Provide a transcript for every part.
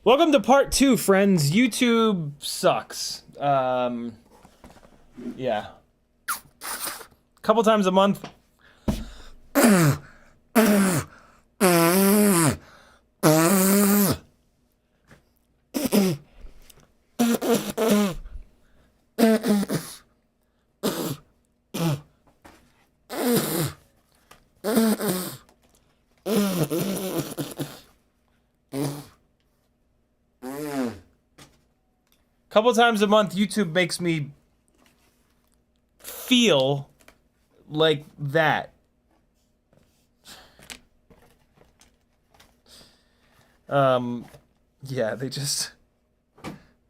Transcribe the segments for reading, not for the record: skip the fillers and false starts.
Welcome to part 2, friends. YouTube sucks. Yeah. Couple times a month. Couple times a month, YouTube makes me feel like that. Yeah, they're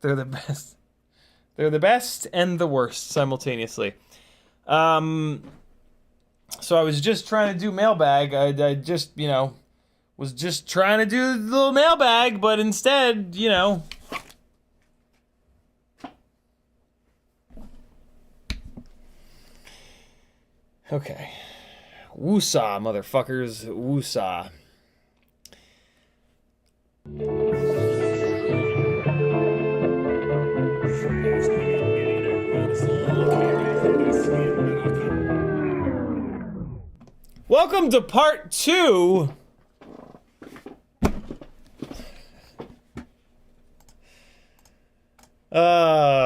the best. They're the best and the worst simultaneously. So I was just trying to do mailbag. I just, you know, was just trying to do the little mailbag, but instead, you know. Okay. Woosah, motherfuckers. Woosah. Welcome to part 2.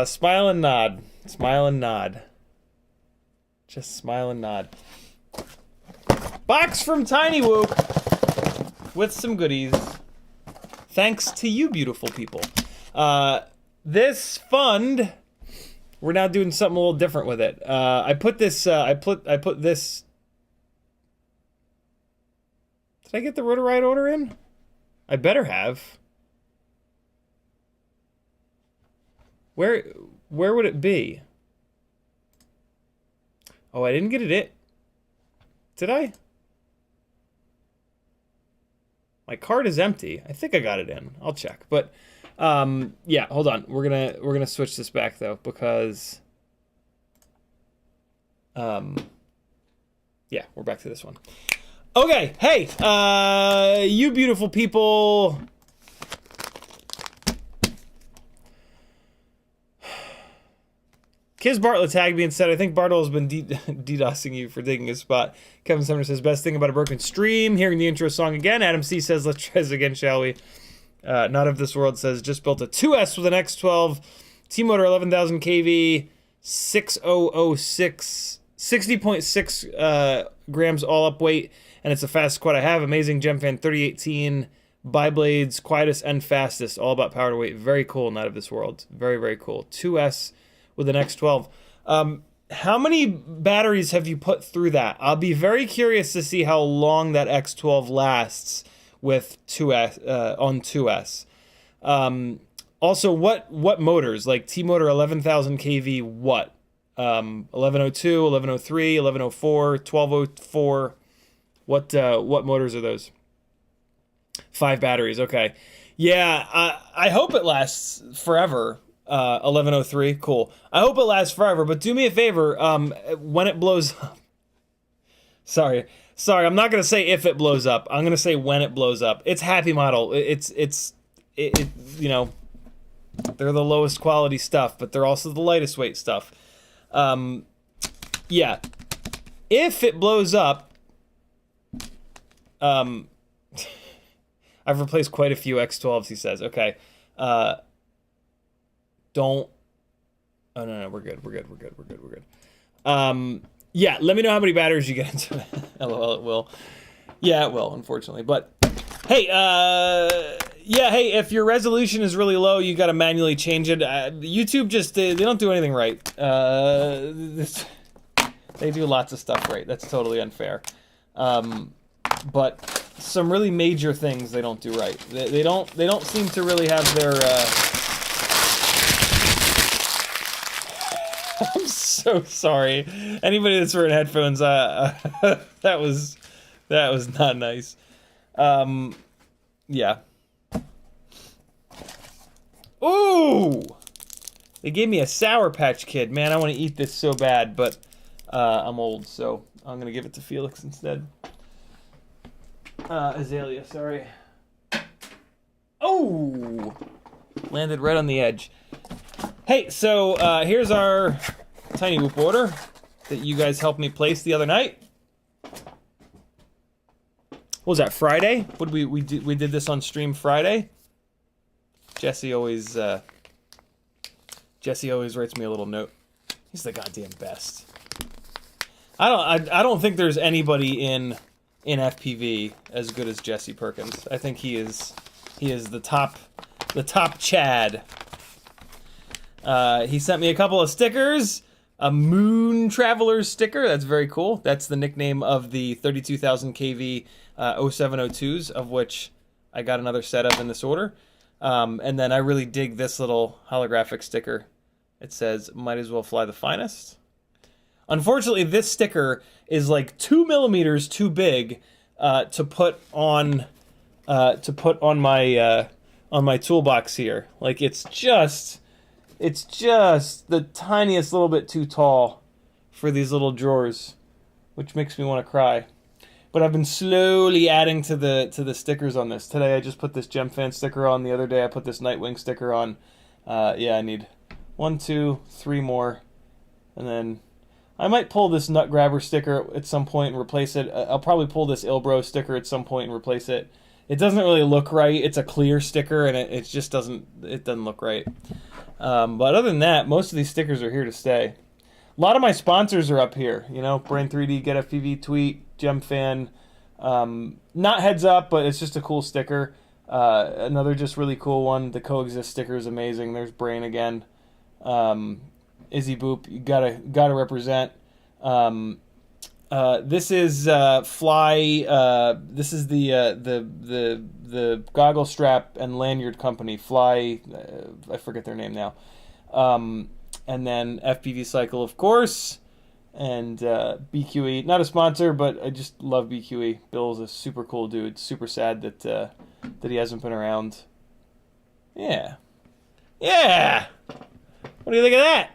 Smile and nod. Smile and nod. Just smile and nod. Box from TinyWoo with some goodies. Thanks to you, beautiful people. This fund, we're now doing something a little different with it. I put this. Did I get the Rotorite order in? I better have. Where would it be? Oh, I didn't get it in. Did I? My card is empty. I think I got it in. I'll check. But yeah, hold on. We're gonna switch this back though, because yeah, we're back to this one. Okay, hey, you beautiful people. Kiz Bartlett tagged me and said, I think Bartle has been DDoSing you for digging his spot. Kevin Sumner says, best thing about a broken stream, hearing the intro song again. Adam C says, let's try this again, shall we? Not of This World says, just built a 2S with an X12, T-motor 11,000 kV, 6006, 60.6 grams all-up weight, and it's the fastest quad I have. Amazing Gemfan 3018, biblades, quietest and fastest, all about power to weight. Very cool, Not of This World. Very, very cool. 2S with an X12. How many batteries have you put through that? I'll be very curious to see how long that X12 lasts with 2S on 2S. Also, what motors? Like T-motor 11,000 kV, what? 1102, 1103, 1104, 1204. What motors are those? 5 batteries, okay. Yeah, I hope it lasts forever. 1103, cool. I hope it lasts forever, but do me a favor, when it blows up. Sorry, I'm not gonna say if it blows up. I'm gonna say when it blows up. It's HappyModel. It you know, They're the lowest quality stuff, but they're also the lightest weight stuff. Yeah. If it blows up, I've replaced quite a few X12s, he says. Okay. Don't. Oh, no, we're good. We're good. Yeah, let me know how many batteries you get into it. LOL, it will. Yeah, it will, unfortunately. But, hey, yeah, hey, if your resolution is really low, you gotta manually change it. YouTube just, they don't do anything right. They do lots of stuff right. That's totally unfair. But some really major things they don't do right. They don't seem to really have their, I'm so sorry. Anybody that's wearing headphones, that was not nice. Yeah. Ooh! They gave me a Sour Patch Kid. Man, I want to eat this so bad, but I'm old, so I'm gonna give it to Felix instead. Azalea, sorry. Oh! Landed right on the edge. Hey, so here's our Tiny Whoop order that you guys helped me place the other night. What was that, Friday? What did we did this on stream Friday. Jesse always writes me a little note. He's the goddamn best. I don't think there's anybody in FPV as good as Jesse Perkins. I think he is the top Chad. He sent me a couple of stickers. A Moon Traveler sticker, that's very cool. That's the nickname of the 32,000 kV 0702s, of which I got another set of in this order. And then I really dig this little holographic sticker. It says, "Might as well fly the finest." Unfortunately, this sticker is like 2 millimeters too big to put on my toolbox here. Like it's just the tiniest little bit too tall for these little drawers, which makes me want to cry. But I've been slowly adding to the stickers on this. Today I just put this Gemfan sticker on. The other day I put this Nightwing sticker on. Yeah, I need 1, 2, 3 more. And then I might pull this Nut Grabber sticker at some point and replace it. I'll probably pull this Ilbro sticker at some point and replace it. It doesn't really look right. It's a clear sticker and it just doesn't look right. But other than that, most of these stickers are here to stay. A lot of my sponsors are up here. You know, Brain 3D, Get FPV, Tweet, Gemfan. Not heads up, but it's just a cool sticker. Another just really cool one. The Coexist sticker is amazing. There's Brain again. Izzy Boop, you gotta represent. This is Fly. This is the goggle strap and lanyard company. Fly. I forget their name now. And then FPV Cycle, of course, and BQE. Not a sponsor, but I just love BQE. Bill's a super cool dude. Super sad that he hasn't been around. Yeah. Yeah. What do you think of that?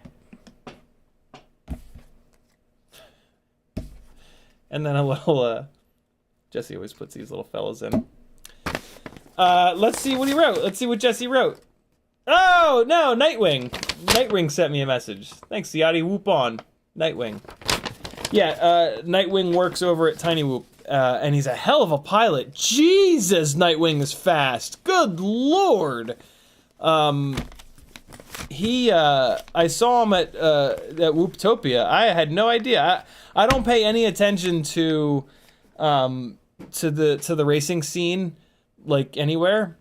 And then a little, Jesse always puts these little fellas in. Let's see what he wrote. Let's see what Jesse wrote. Oh, no, Nightwing. Nightwing sent me a message. Thanks, Ciotti. Whoop on. Nightwing. Yeah, Nightwing works over at Tiny Whoop, and he's a hell of a pilot. Jesus, Nightwing is fast. Good Lord. I saw him at Whooptopia. I had no idea. I don't pay any attention to the racing scene, like anywhere.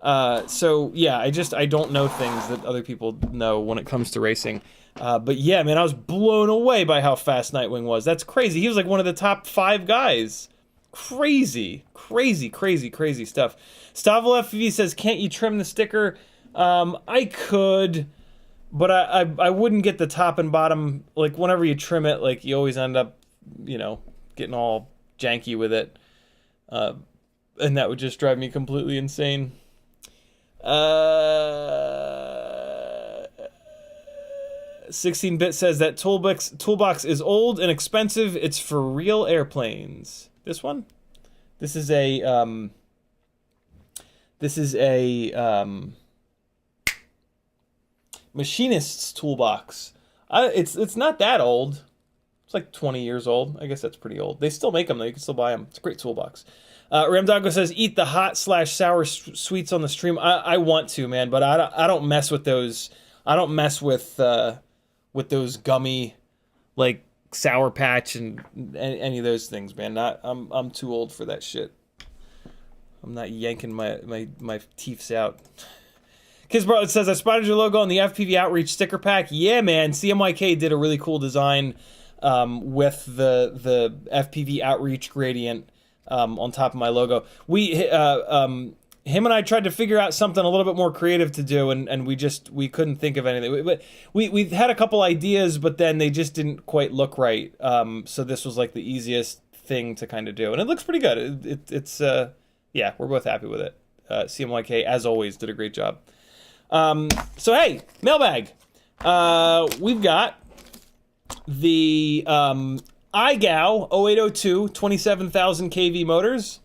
So yeah, I don't know things that other people know when it comes to racing. But yeah, man, I was blown away by how fast Nightwing was. That's crazy. He was like one of the top 5 guys. Crazy, crazy, crazy, crazy stuff. Stavil FPV says, "Can't you trim the sticker?" I could, but I wouldn't get the top and bottom. Like whenever you trim it, like you always end up, you know, getting all janky with it. And that would just drive me completely insane. 16-bit says that toolbox is old and expensive. It's for real airplanes. This one? This is a machinist's toolbox. It's not that old. It's like 20 years old. I guess that's pretty old. They still make them though. You can still buy them. It's a great toolbox. Ramdago says, eat the hot/sour sweets on the stream. I want to, man, but I don't mess with those. I don't mess with those gummy, like Sour Patch and any of those things, man. I'm too old for that shit. I'm not yanking my teeths out. Kizbro, it says, I spotted your logo on the FPV Outreach sticker pack. Yeah, man. CMYK did a really cool design with the FPV Outreach gradient on top of my logo. Him and I tried to figure out something a little bit more creative to do, and we couldn't think of anything. We had a couple ideas, but then they just didn't quite look right. So this was like the easiest thing to kind of do, and it looks pretty good. It's yeah, we're both happy with it. CMYK, as always, did a great job. So hey, mailbag. We've got the IGOW 0802 27,000 kV motors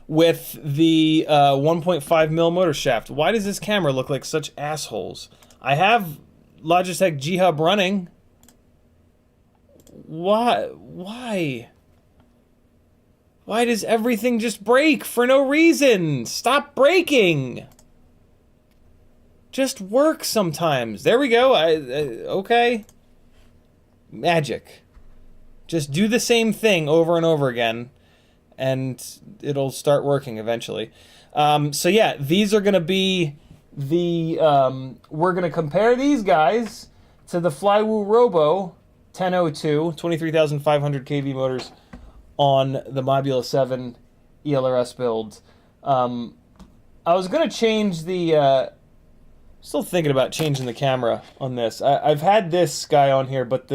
with the 1.5 mil motor shaft. Why does this camera look like such assholes? I have Logitech G-Hub running. Why? Why does everything just break for no reason? Stop breaking. Just work sometimes. There we go. Okay. Magic. Just do the same thing over and over again, and it'll start working eventually. So yeah, these are going to be the... we're going to compare these guys to the Flywoo Robo 1002, 23,500 kV motors on the Mobula 7 ELRS build. I was going to change the... still thinking about changing the camera on this. I've had this guy on here, but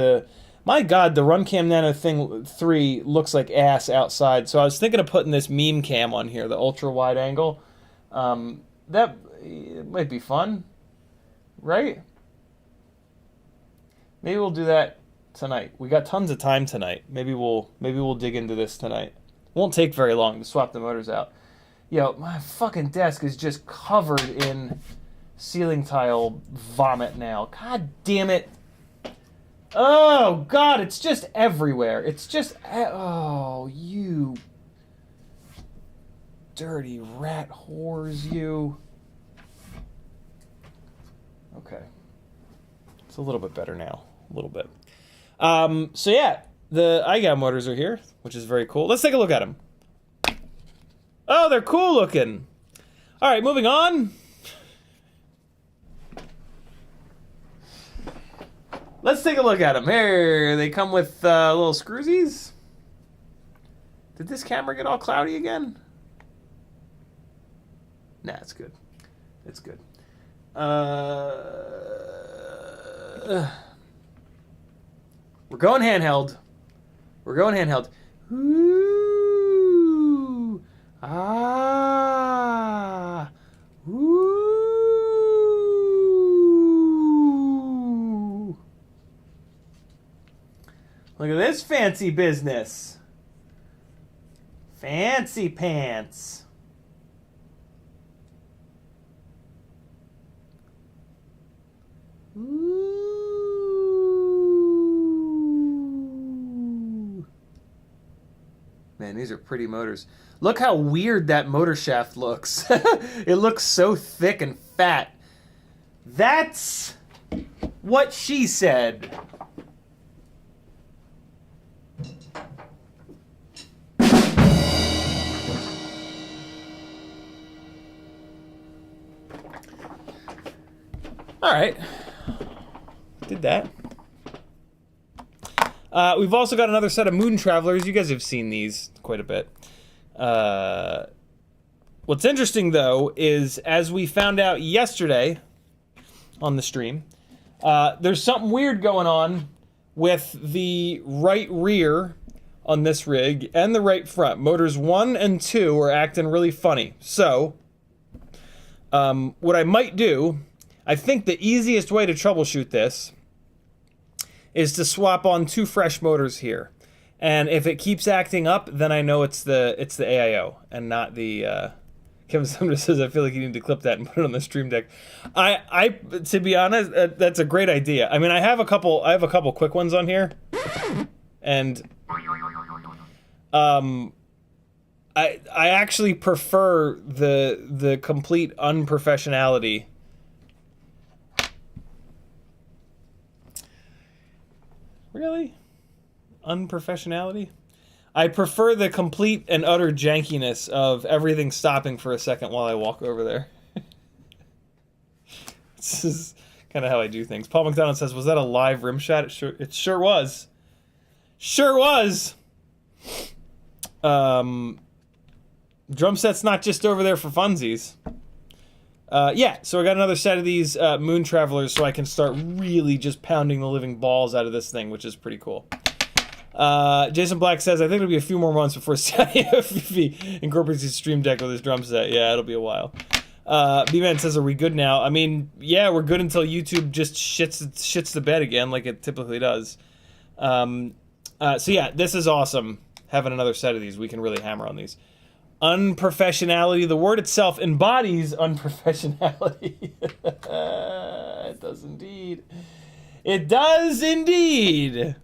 my God, the Runcam Nano Thing 3 looks like ass outside. So I was thinking of putting this meme cam on here, the ultra wide angle. That might be fun, right? Maybe we'll do that tonight. We got tons of time tonight. Maybe we'll dig into this tonight. Won't take very long to swap the motors out. Yo, my fucking desk is just covered in ceiling tile vomit now. God damn it. Oh, God, it's just everywhere. It's just... Oh, you dirty rat whores, you. Okay. It's a little bit better now. A little bit. So, yeah, the IGOW motors are here, which is very cool. Let's take a look at them. Oh, they're cool looking. All right, moving on. Let's take a look at them. Here, they come with little screwsies. Did this camera get all cloudy again? Nah, it's good. It's good. We're going handheld. We're going handheld. Ooh. Ah. Ooh. Look at this fancy business. Fancy pants. Ooh. Man, these are pretty motors. Look how weird that motor shaft looks. It looks so thick and fat. That's what she said. All right, did that. We've also got another set of Moon Travelers. You guys have seen these quite a bit. What's interesting, though, is as we found out yesterday on the stream, there's something weird going on with the right rear on this rig and the right front. Motors 1 and 2 are acting really funny. So, what I might do... I think the easiest way to troubleshoot this is to swap on 2 fresh motors here. And if it keeps acting up, then I know it's the AIO and not the... Kevin Sumner says, I feel like you need to clip that and put it on the stream deck. To be honest, that's a great idea. I mean, I have a couple quick ones on here. And I actually prefer the complete unprofessionality. Really? Unprofessionality? I prefer the complete and utter jankiness of everything stopping for a second while I walk over there. This is kind of how I do things. Paul McDonald says, was that a live rim shot? It sure was. Sure was! Drum set's not just over there for funsies. Yeah, so I got another set of these Moon Travelers so I can start really just pounding the living balls out of this thing, which is pretty cool. Jason Black says, I think it'll be a few more months before CiottiFPV incorporates his stream deck with his drum set. Yeah, it'll be a while. B-Man says, are we good now? I mean, yeah, we're good until YouTube just shits the bed again like it typically does. So yeah, this is awesome. Having another set of these, we can really hammer on these. Unprofessionality, the word itself embodies unprofessionality. It does indeed. It does indeed.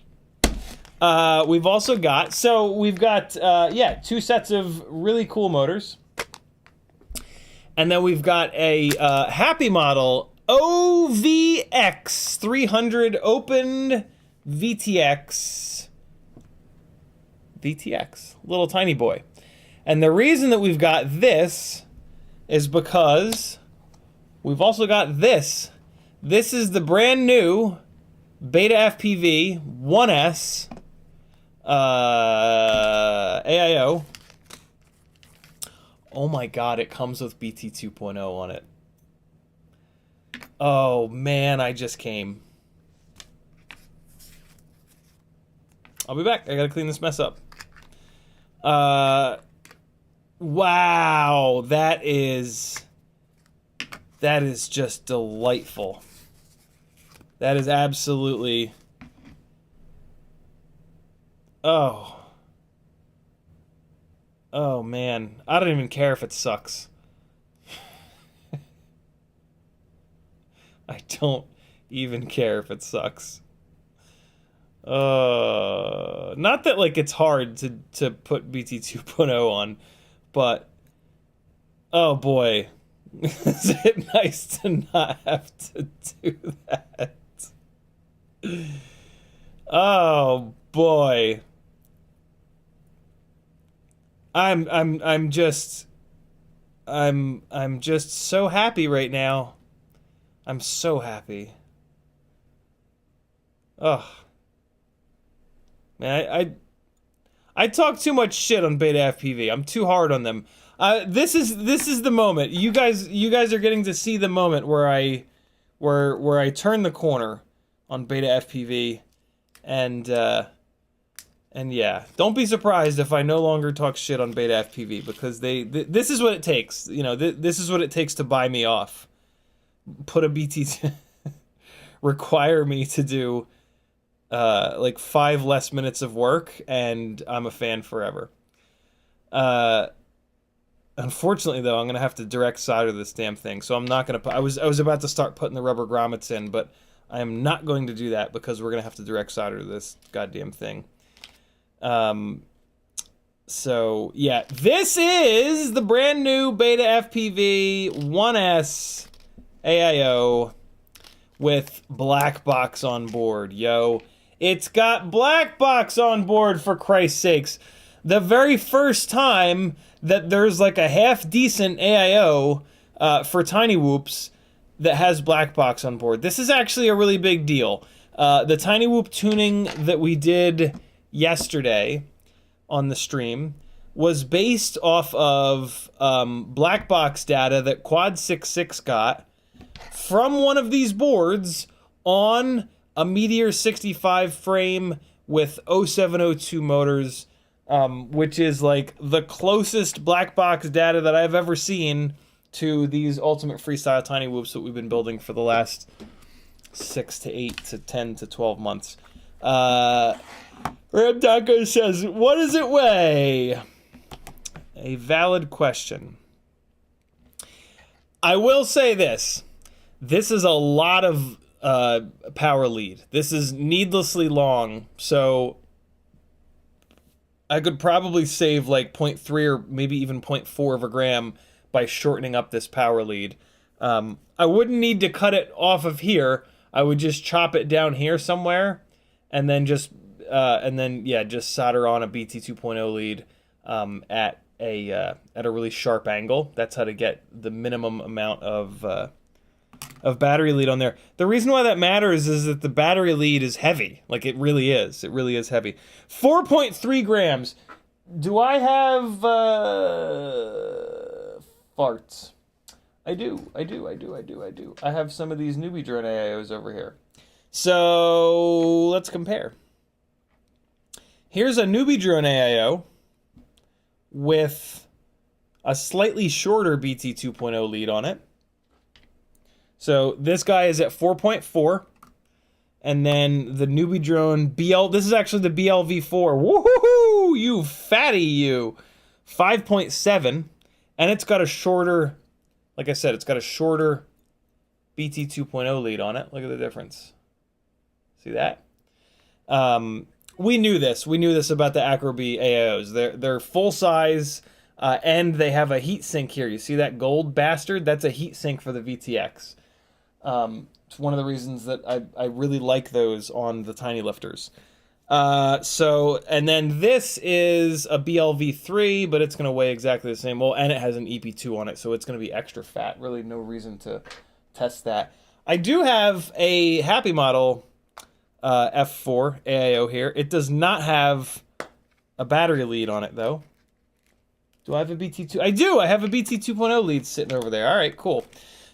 We've also got, yeah, 2 sets of really cool motors. And then we've got a HappyModel OVX 300 Open VTX, little tiny boy. And the reason that we've got this is because we've also got this. This is the brand new BetaFPV 1S AIO. Oh my god, it comes with BT 2.0 on it. Oh man, I just came. I'll be back. I gotta clean this mess up. Wow, that is just delightful. That is absolutely... Oh. Oh, man. I don't even care if it sucks. I don't even care if it sucks. Not that, like, it's hard to put BT 2.0 on, but... Oh, boy. Is it nice to not have to do that? Oh, boy. I'm just so happy right now. I'm so happy. Ugh. Man, I talk too much shit on BetaFPV. I'm too hard on them. This is the moment. You guys are getting to see the moment where I turn the corner on BetaFPV, and yeah, don't be surprised if I no longer talk shit on BetaFPV, because this is what it takes. You know, this is what it takes to buy me off. Put a BT require me to do like 5 less minutes of work, and I'm a fan forever. Unfortunately, though, I'm gonna have to direct solder this damn thing, so I'm not gonna put. I was about to start putting the rubber grommets in, but I am not going to do that because we're gonna have to direct solder this goddamn thing. So yeah, this is the brand new BetaFPV 1S AIO with Blackbox on board. Yo, it's got Blackbox on board, for Christ's sakes. The very first time that there's like a half-decent AIO for Tiny Whoops that has Blackbox on board. This is actually a really big deal. The Tiny Whoop tuning that we did yesterday on the stream was based off of Blackbox data that Quad66 got from one of these boards on a Meteor 65 frame with 0702 motors, which is like the closest Blackbox data that I've ever seen to these Ultimate Freestyle Tiny Whoops that we've been building for the last 6 to 8 to 10 to 12 months. Ram Taco says, what does it weigh? A valid question. I will say this. This is a lot of power lead. This is needlessly long, so I could probably save like 0.3 or maybe even 0.4 of a gram by shortening up this power lead. I wouldn't need to cut it off of here. I would just chop it down here somewhere, and then just solder on a BT 2.0 lead at a really sharp angle. That's how to get the minimum amount of battery lead on there. The reason why that matters is that the battery lead is heavy. Like, it really is. It really is heavy. 4.3 grams. Do I have farts? I do. I have some of these newbie drone AIOs over here. So let's compare. Here's a newbie drone AIO with a slightly shorter BT 2.0 lead on it. So this guy is at 4.4, and then the newbie drone BL. This is actually the BLV4. Woohoo! You fatty, you. 5.7, and it's got a shorter. Like I said, it's got a shorter BT 2.0 lead on it. Look at the difference. See that? We knew this. We knew this about the Acroby AIOs. They're full size, and they have a heat sink here. You see that gold bastard? That's a heat sink for the VTX. It's one of the reasons that I really like those on the tiny lifters. And then this is a BLV3, but it's going to weigh exactly the same. Well, and it has an EP2 on it, so it's going to be extra fat. Really no reason to test that. I do have a HappyModel F4 AIO here. It does not have a battery lead on it, though. Do I have a BT2? I do! I have a BT 2.0 lead sitting over there. All right, cool.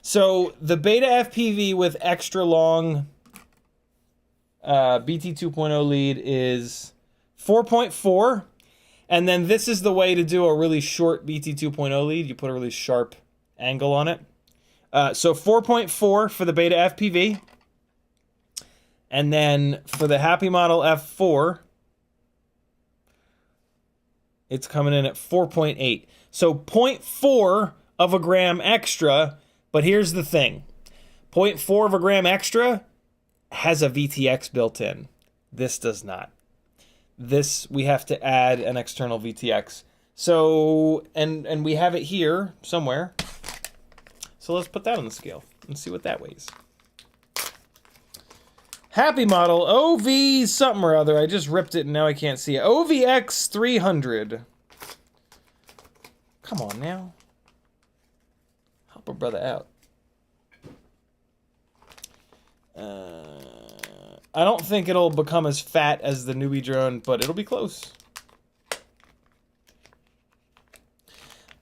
So the BetaFPV with extra long BT 2.0 lead is 4.4, and then this is the way to do a really short BT 2.0 lead. You put a really sharp angle on it. So 4.4 for the BetaFPV, and then for the HappyModel F4, it's coming in at 4.8. So 0.4 of a gram extra, but here's the thing. 0.4 of a gram extra has a VTX built in. This does not. This, we have to add an external VTX. So, and we have it here somewhere. So let's put that on the scale and see what that weighs. HappyModel OV something or other. I just ripped it and now I can't see it. OVX 300. Come on now. Help a brother out. I don't think it'll become as fat as the newbie drone, but it'll be close.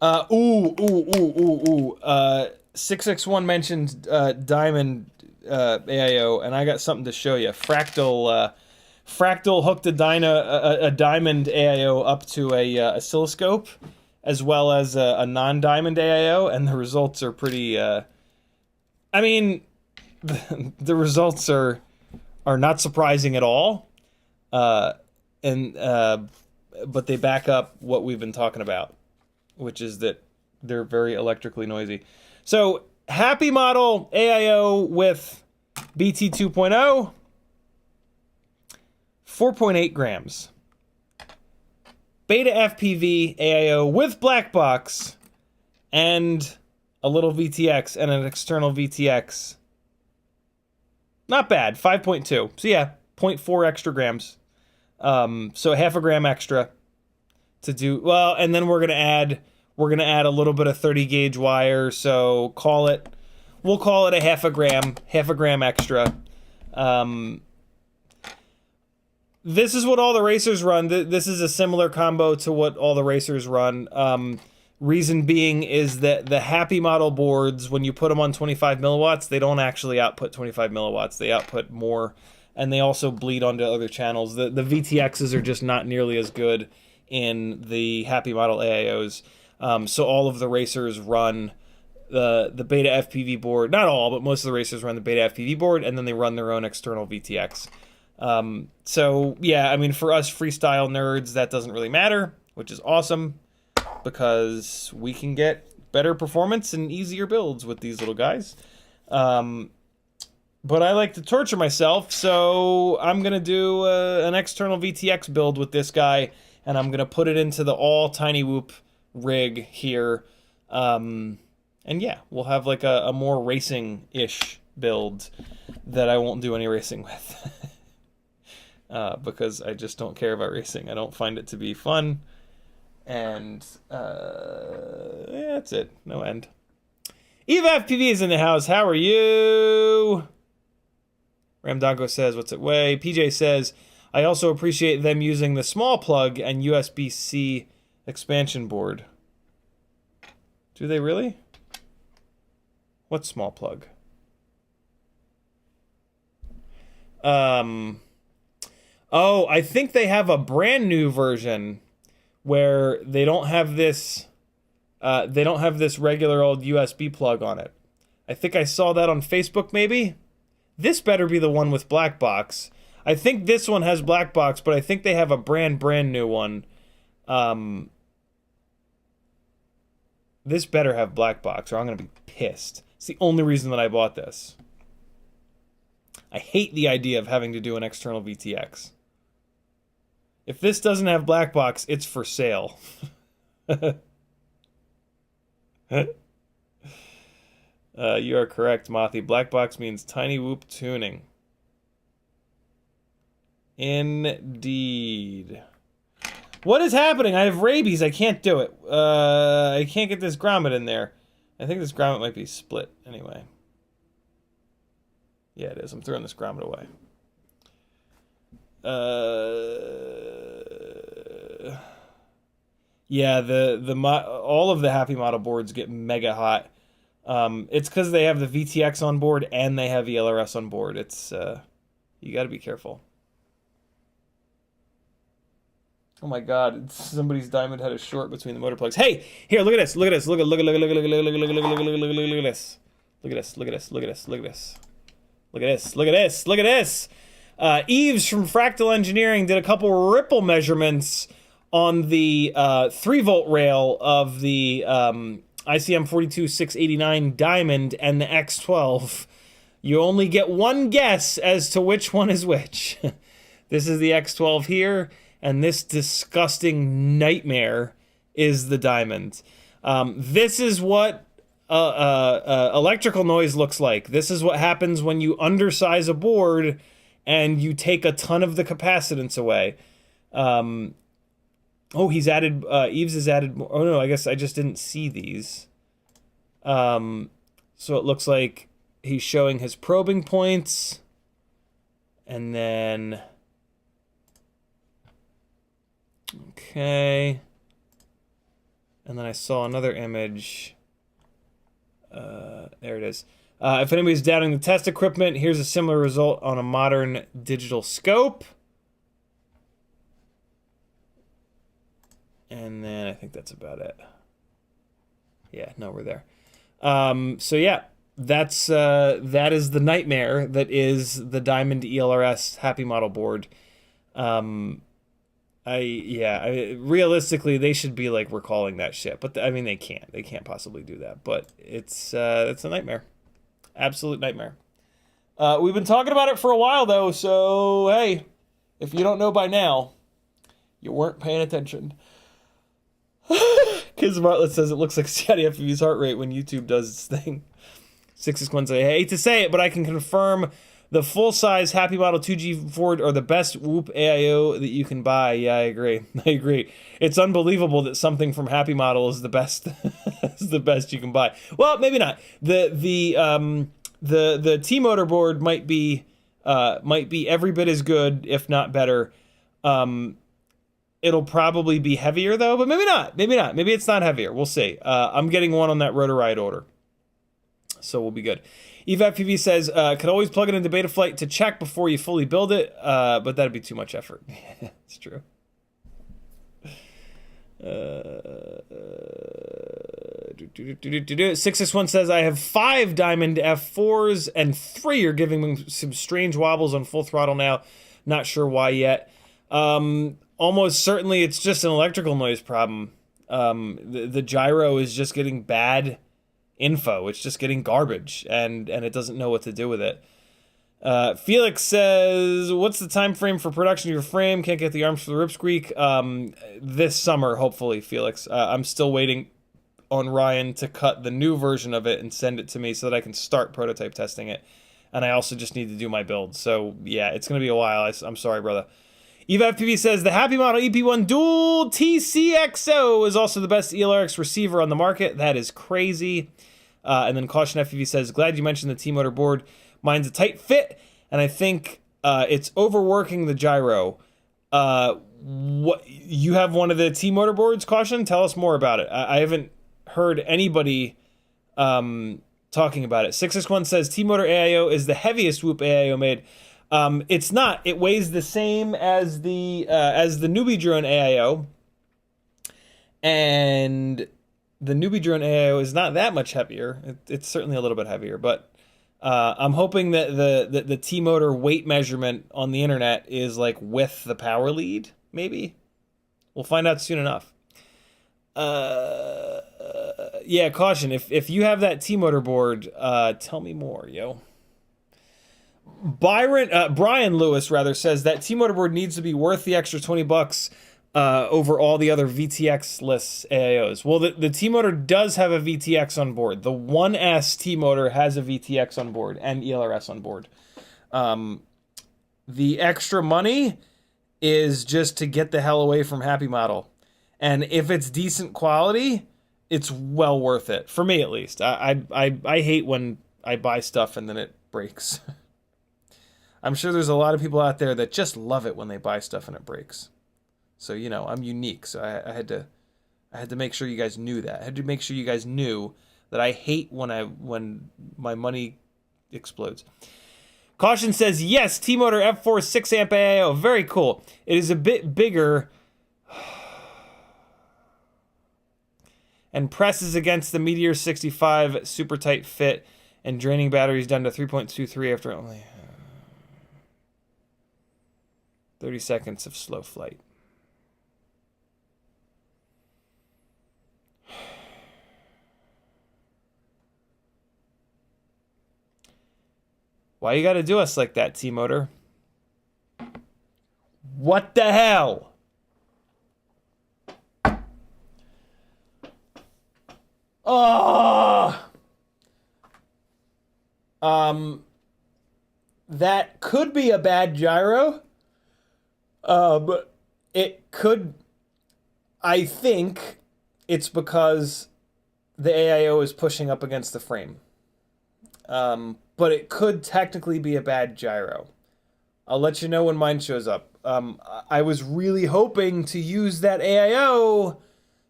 661 mentioned Diamond AIO, and I got something to show you. Fractal hooked a Diamond AIO up to a oscilloscope, as well as a non-Diamond AIO, and the results are pretty. I mean, the results are not surprising at all, but they back up what we've been talking about, which is that they're very electrically noisy. So HappyModel AIO with BT 2.0, 4.8 grams. BetaFPV AIO with Blackbox and a little VTX and an external VTX. Not bad, 5.2. So yeah, 0.4 extra grams. So half a gram extra to do, well, and then we're gonna add a little bit of 30 gauge wire, so we'll call it a half a gram extra. This is what all the racers run. This is a similar combo to what all the racers run. Reason being is that the HappyModel boards, when you put them on 25 milliwatts, they don't actually output 25 milliwatts. They output more, and they also bleed onto other channels. The VTXs are just not nearly as good in the HappyModel AIOs. So all of the racers run the BetaFPV board. Not all, but most of the racers run the BetaFPV board, and then they run their own external VTX. So yeah, I mean, for us freestyle nerds, that doesn't really matter, which is awesome, because we can get better performance and easier builds with these little guys. But I like to torture myself, so I'm going to do an external VTX build with this guy, and I'm going to put it into the all Tiny Whoop rig here. And yeah, we'll have like a more racing-ish build that I won't do any racing with. Because I just don't care about racing. I don't find it to be fun. And yeah, that's it. No end. EvaFPV is in the house. How are you? Ramdongo says, what's it weigh? PJ says, I also appreciate them using the small plug and USB-C expansion board. Do they really? What small plug? Oh, I think they have a brand new version where they don't have this regular old USB plug on it. I think I saw that on Facebook maybe. This better be the one with Blackbox. I think this one has Blackbox, but I think they have a brand new one. This better have Blackbox, or I'm going to be pissed. It's the only reason that I bought this. I hate the idea of having to do an external VTX. If this doesn't have Blackbox, it's for sale. You are correct, Mothy. Blackbox means Tiny Whoop tuning. Indeed. What is happening? I have rabies. I can't do it. I can't get this grommet in there. I think this grommet might be split anyway. Yeah, it is. I'm throwing this grommet away. Yeah, all of the HappyModel boards get mega hot. It's because they have the VTX on board and they have ELRS on board. It's you got to be careful. Oh my God! Somebody's diamond had a short between the motor plugs. Hey, here, look at this! Look at this! Look at this! Look at this! Look at this! Look at this! Look at this! Look at this! Look at this! Look at this! Look at this! Eves from Fractal Engineering did a couple ripple measurements on the 3-volt rail of the ICM 42689 Diamond and the X12. You only get one guess as to which one is which. This is the X12 here, and this disgusting nightmare is the Diamond. This is what electrical noise looks like. This is what happens when you undersize a board and you take a ton of the capacitance away. Oh, he's added, Eves has added more. Oh no, I guess I just didn't see these. So it looks like he's showing his probing points. And then, okay. And then I saw another image. There it is. If anybody's doubting the test equipment, here's a similar result on a modern digital scope. And then I think that's about it. Yeah, no, we're there. So yeah, that is the nightmare that is the Diamond ELRS HappyModel board. Realistically, they should be like recalling that shit, but I mean they can't possibly do that. But it's a nightmare, absolute nightmare. We've been talking about it for a while though, so hey, if you don't know by now, you weren't paying attention. Kids Martlet says it looks like CiottiFPV's heart rate when YouTube does its thing. 661 say, I hate to say it, but I can confirm the full-size HappyModel 2G4 are the best Whoop AIO that you can buy. Yeah, I agree. I agree. It's unbelievable that something from HappyModel is the best is the best you can buy. Well, maybe not. The T-Motor board might be every bit as good, if not better. It'll probably be heavier though, but maybe not. Maybe not. Maybe it's not heavier. We'll see. I'm getting one on that Rotoride order, so we'll be good. EvaFPV says, could always plug it into Betaflight to check before you fully build it, but that'd be too much effort. It's true. 661 says, I have 5 Diamond F4s and 3 are giving me some strange wobbles on full throttle now. Not sure why yet. Almost certainly it's just an electrical noise problem. The gyro is just getting bad info. It's just getting garbage, and it doesn't know what to do with it. Felix says, what's the time frame for production of your frame? Can't get the arms for the ripsqueak. This summer, hopefully, Felix. I'm still waiting on Ryan to cut the new version of it and send it to me so that I can start prototype testing it. And I also just need to do my build. So, yeah, it's going to be a while. I'm sorry, brother. EvaFPV says, the HappyModel EP1 Dual TCXO is also the best ELRX receiver on the market. That is crazy. And then Caution FPV says, glad you mentioned the T-Motor board. Mine's a tight fit, and I think it's overworking the gyro. What, you have one of the T-Motor boards, Caution? Tell us more about it. I haven't heard anybody talking about it. 661 says, T-Motor AIO is the heaviest Whoop AIO made. It's not. It weighs the same as the Newbie Drone AIO, and the Newbie Drone AIO is not that much heavier. It's certainly a little bit heavier, but I'm hoping that the T-Motor weight measurement on the internet is like with the power lead, maybe. We'll find out soon enough. Yeah, Caution. If you have that T-Motor board, tell me more, yo. Brian Lewis rather says that T-Motor board needs to be worth the extra $20 over all the other VTX-less AIOs. Well, the T-Motor does have a VTX on board. The 1S T-Motor has a VTX on board and ELRS on board. The extra money is just to get the hell away from HappyModel. And if it's decent quality, it's well worth it. For me, at least. I hate when I buy stuff and then it breaks. I'm sure there's a lot of people out there that just love it when they buy stuff and it breaks. So, you know, I'm unique, so I had to make sure you guys knew that. I had to make sure you guys knew that I hate when my money explodes. Caution says, yes, T-Motor F4 6 amp AIO, very cool. It is a bit bigger and presses against the Meteor 65 super tight fit, and draining batteries down to 3.23 after only 30 seconds of slow flight. Why you gotta do us like that, T-Motor? What the hell? Oh! That could be a bad gyro. But it could... I think it's because the AIO is pushing up against the frame. But it could technically be a bad gyro. I'll let you know when mine shows up. I was really hoping to use that AIO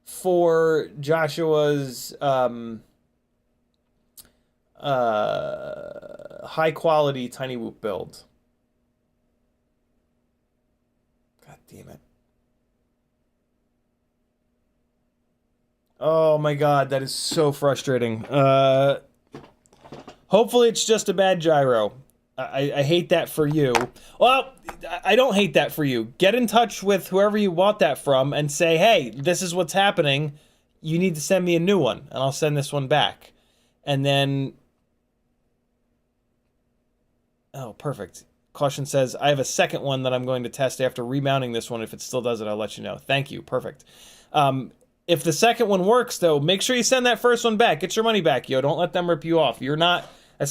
for Joshua's high quality Tiny Whoop build. God damn it. Oh my god, that is so frustrating. Hopefully it's just a bad gyro. I hate that for you. Well, I don't hate that for you. Get in touch with whoever you bought that from and say, hey, this is what's happening. You need to send me a new one, and I'll send this one back. And then... Oh, perfect. Caution says, I have a second one that I'm going to test after remounting this one. If it still does it, I'll let you know. Thank you. Perfect. If the second one works, though, make sure you send that first one back. Get your money back, yo. Don't let them rip you off. You're not...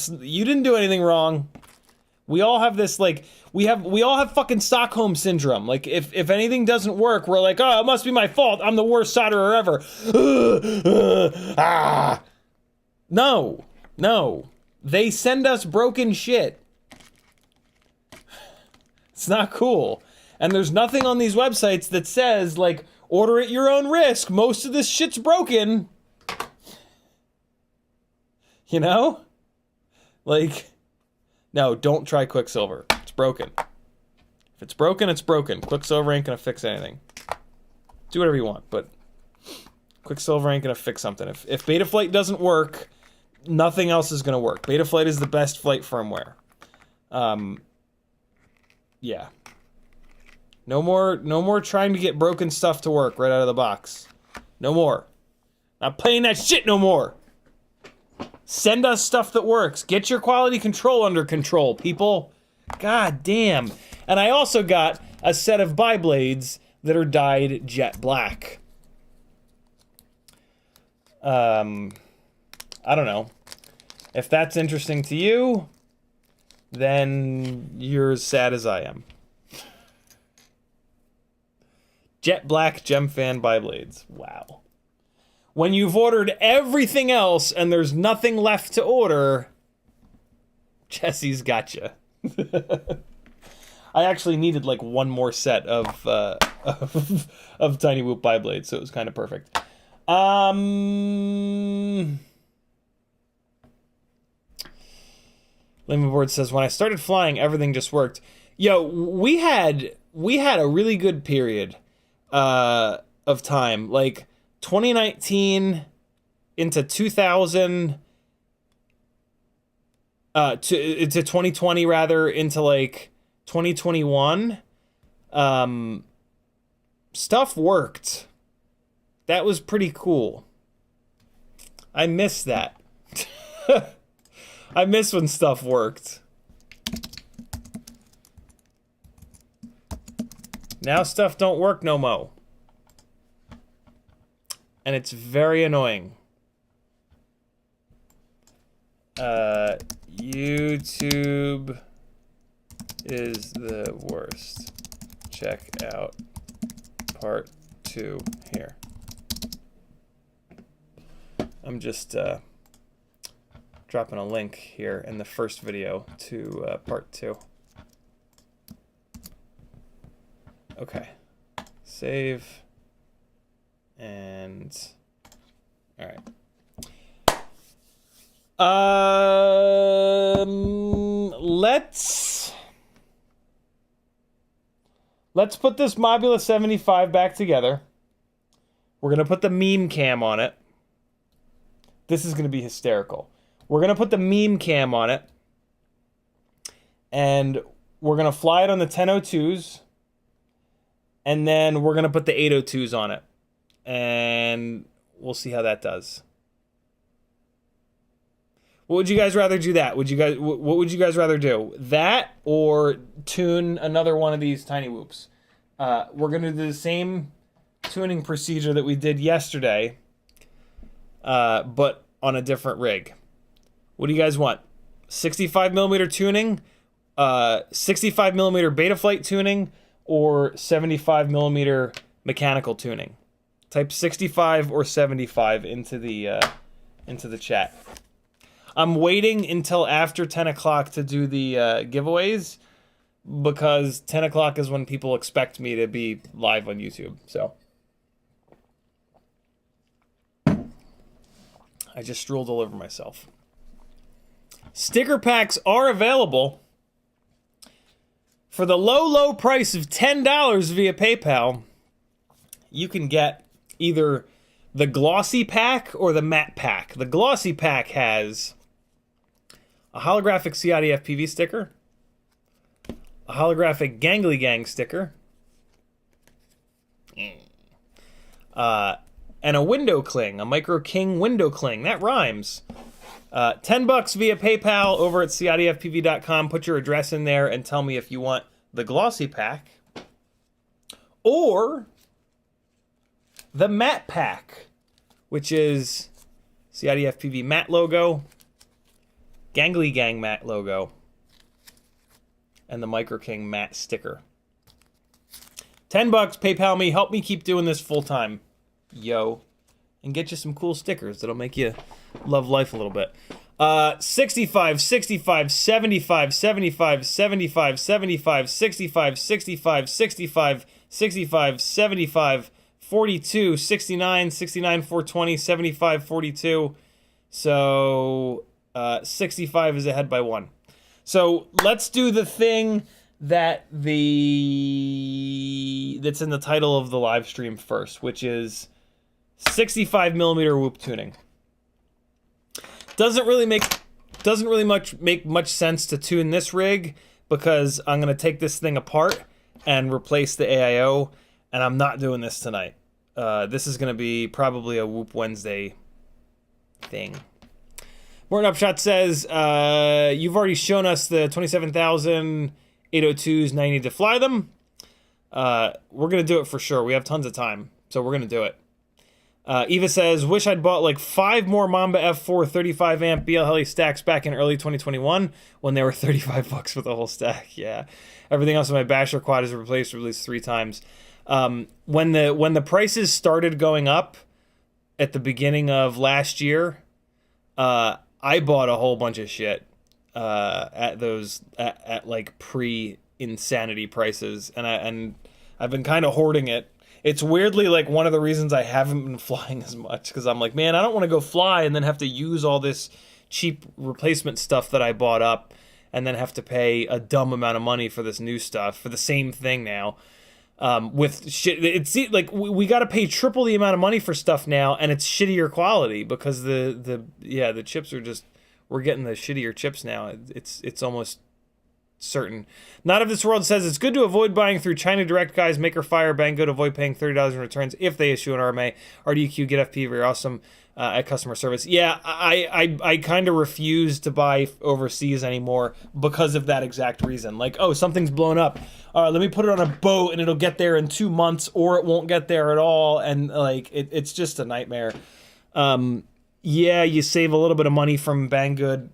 You didn't do anything wrong. We all have this, like... We all have fucking Stockholm Syndrome. Like, if anything doesn't work, we're like, oh, it must be my fault. I'm the worst solderer ever. No. No. They send us broken shit. It's not cool. And there's nothing on these websites that says, like, order at your own risk. Most of this shit's broken. You know? Like, no, don't try Quicksilver. It's broken. If it's broken, it's broken. Quicksilver ain't gonna fix anything. Do whatever you want, but Quicksilver ain't gonna fix something. If Betaflight doesn't work, nothing else is gonna work. Betaflight is the best flight firmware. Yeah. No more trying to get broken stuff to work right out of the box. No more. Not playing that shit no more. Send us stuff that works. Get your quality control under control, people. God damn. And I also got a set of biblades that are dyed jet black. I don't know. If that's interesting to you, then you're as sad as I am. Jet black Gemfan biblades. Wow. When you've ordered everything else and there's nothing left to order, Jesse's gotcha. I actually needed like one more set of Tiny Whoop biblades, so it was kind of perfect. Layman Board says, when I started flying, everything just worked. Yo, we had a really good period of time, like 2019 into 2000 into 2020 rather, into like 2021. Stuff worked. That was pretty cool. I miss that. I miss when stuff worked. Now stuff don't work no mo. And it's very annoying. YouTube is the worst. Check out part 2 here. I'm just dropping a link here in the first video to part 2. Okay, save, and all right. Let's put this Mobula 75 back together. We're gonna put the meme cam on it. This is gonna be hysterical. We're gonna put the meme cam on it, and we're gonna fly it on the 1002s, and then we're gonna put the 802s on it, and we'll see how that does. What would you guys rather do? What would you guys rather do? That or tune another one of these Tiny Whoops? We're gonna do the same tuning procedure that we did yesterday, but on a different rig. What do you guys want? 65mm tuning, 65mm Betaflight tuning, or 75mm mechanical tuning? Type 65 or 75 into the chat. I'm waiting until after 10 o'clock to do the giveaways, because 10 o'clock is when people expect me to be live on YouTube. So I just strolled all over myself. Sticker packs are available for the low, low price of $10 via PayPal. You can get either the glossy pack or the matte pack. The glossy pack has a holographic CiottiFPV sticker, a holographic Gangly Gang sticker, and a window cling, a Micro King window cling. That rhymes. $10 via PayPal over at CiottiFPV.com. Put your address in there and tell me if you want the glossy pack or the matte pack, which is CiottiFPV matte logo, Gangly Gang matte logo, and the Micro King matte sticker. $10, PayPal me, help me keep doing this full time, yo, and get you some cool stickers that'll make you love life a little bit. 65, 65, 75, 75, 75, 75, 65, 65, 65, 65, 75, 42, 69, 69, 420, 75, 42. So 65 is ahead by 1. So let's do the thing that's in the title of the live stream first, which is 65mm whoop tuning. Doesn't really make much sense to tune this rig, because I'm gonna take this thing apart and replace the AIO, and I'm not doing this tonight. this is going to be probably a Whoop Wednesday thing. Morton Upshot says, you've already shown us the 27,000 802s, now you need to fly them. We're going to do it for sure. We have tons of time, so we're going to do it. Eva says, wish I'd bought like 5 more Mamba F4 35 amp BL Heli stacks back in early 2021 when they were 35 bucks for the whole stack. Yeah. Everything else in my Basher quad is replaced at least 3 times. When the prices started going up at the beginning of last year, I bought a whole bunch of shit at like pre-insanity prices, and I've been kind of hoarding it. It's weirdly like one of the reasons I haven't been flying as much, because I'm like, man, I don't want to go fly and then have to use all this cheap replacement stuff that I bought up and then have to pay a dumb amount of money for this new stuff for the same thing now. With shit, it's like we got to pay triple the amount of money for stuff now, and it's shittier quality because the chips are just, we're getting the shittier chips now. It's almost certain. Not of This World says it's good to avoid buying through China Direct guys, Maker Fire, Banggood, avoid paying $30 in returns if they issue an RMA. RDQ, Get FPV are awesome at customer service. Yeah, I kind of refuse to buy overseas anymore because of that exact reason. Like, oh, something's blown up. Let me put it on a boat and it'll get there in 2 months, or it won't get there at all. And like, it's just a nightmare. Yeah, you save a little bit of money from Banggood,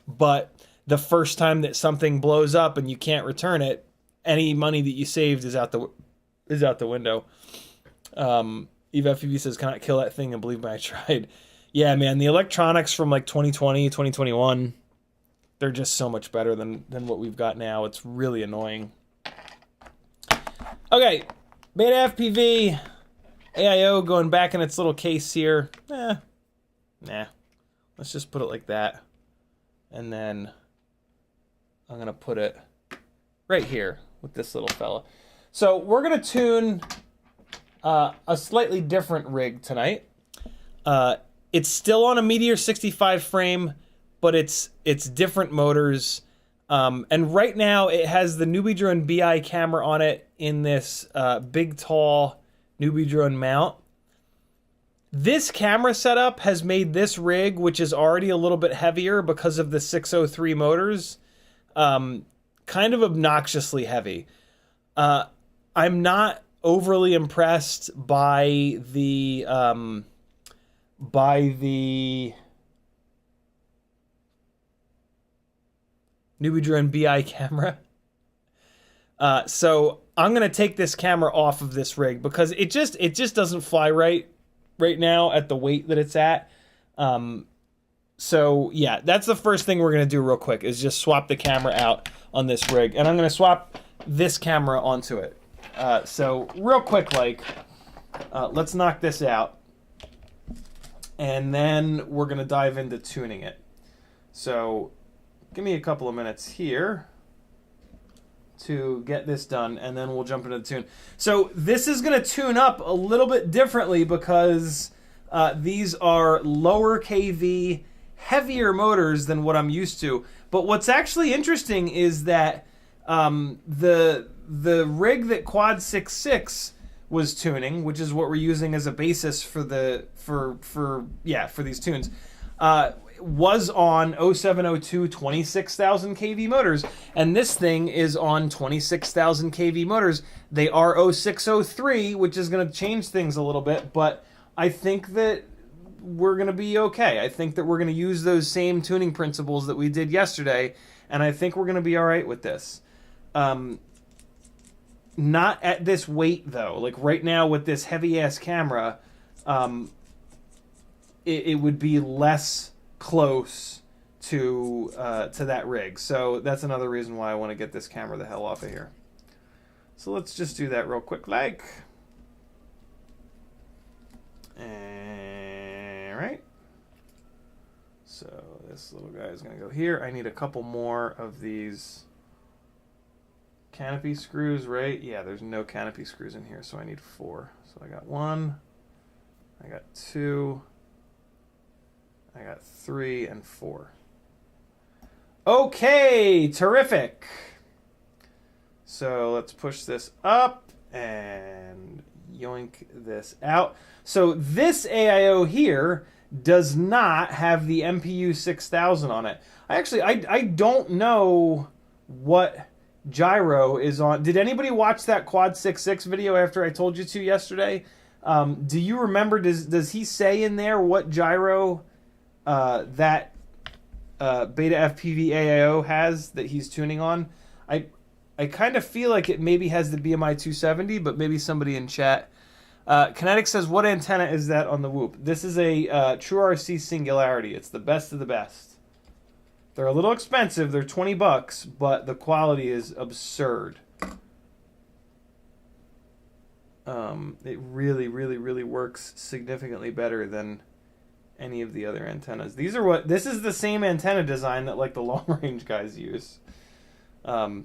but the first time that something blows up and you can't return it, any money that you saved is out the window. Eva FPV says, cannot kill that thing, and believe me, I tried. Yeah, man, the electronics from like 2020, 2021, they're just so much better than what we've got now. It's really annoying. Okay, BetaFPV AIO going back in its little case here. Nah. Let's just put it like that. And then I'm going to put it right here with this little fella. So we're going to tune a slightly different rig tonight. It's still on a Meteor 65 frame, but it's different motors. And right now it has the Newbie Drone Beeye camera on it in this big, tall Newbie Drone mount. This camera setup has made this rig, which is already a little bit heavier because of the 603 motors, kind of obnoxiously heavy. I'm not overly impressed by the Newbie Drone Beeye camera. So I'm gonna take this camera off of this rig because it just doesn't fly right now at the weight that it's at. So yeah, that's the first thing we're gonna do real quick, is just swap the camera out on this rig, and I'm gonna swap this camera onto it. So real quick, let's knock this out, and then we're gonna dive into tuning it. So give me a couple of minutes here to get this done, and then we'll jump into the tune. So this is going to tune up a little bit differently because these are lower kV, heavier motors than what I'm used to. But what's actually interesting is that the rig that Quad 66 was tuning, which is what we're using as a basis for these tunes, was on 0702 26,000 kV motors, and this thing is on 26,000 kV motors. They are 0603, which is going to change things a little bit, but I think that we're going to be okay. I think that we're going to use those same tuning principles that we did yesterday, and I think we're going to be all right with this. Not at this weight, though. Like right now with this heavy-ass camera, it would be less close to that rig. So that's another reason why I want to get this camera the hell off of here. So let's just do that real quick, like. Alright. So this little guy is going to go here. I need a couple more of these canopy screws, right? Yeah, there's no canopy screws in here, so I need 4. So I got 1, I got 2, I got 3 and 4. Okay, terrific. So let's push this up, and yoink this out. So this AIO here does not have the MPU 6000 on it. I don't know what gyro is on. Did anybody watch that Quad 6.6 video after I told you to yesterday? Do you remember, does he say in there what gyro that BetaFPV AIO has that he's tuning on? I kind of feel like it maybe has the BMI 270, but maybe somebody in chat. Kinetic says, what antenna is that on the Whoop? This is a True RC Singularity. It's the best of the best. They're a little expensive. They're 20 bucks, but the quality is absurd. It really, really, really works significantly better than any of the other antennas. This is the same antenna design that like the long range guys use.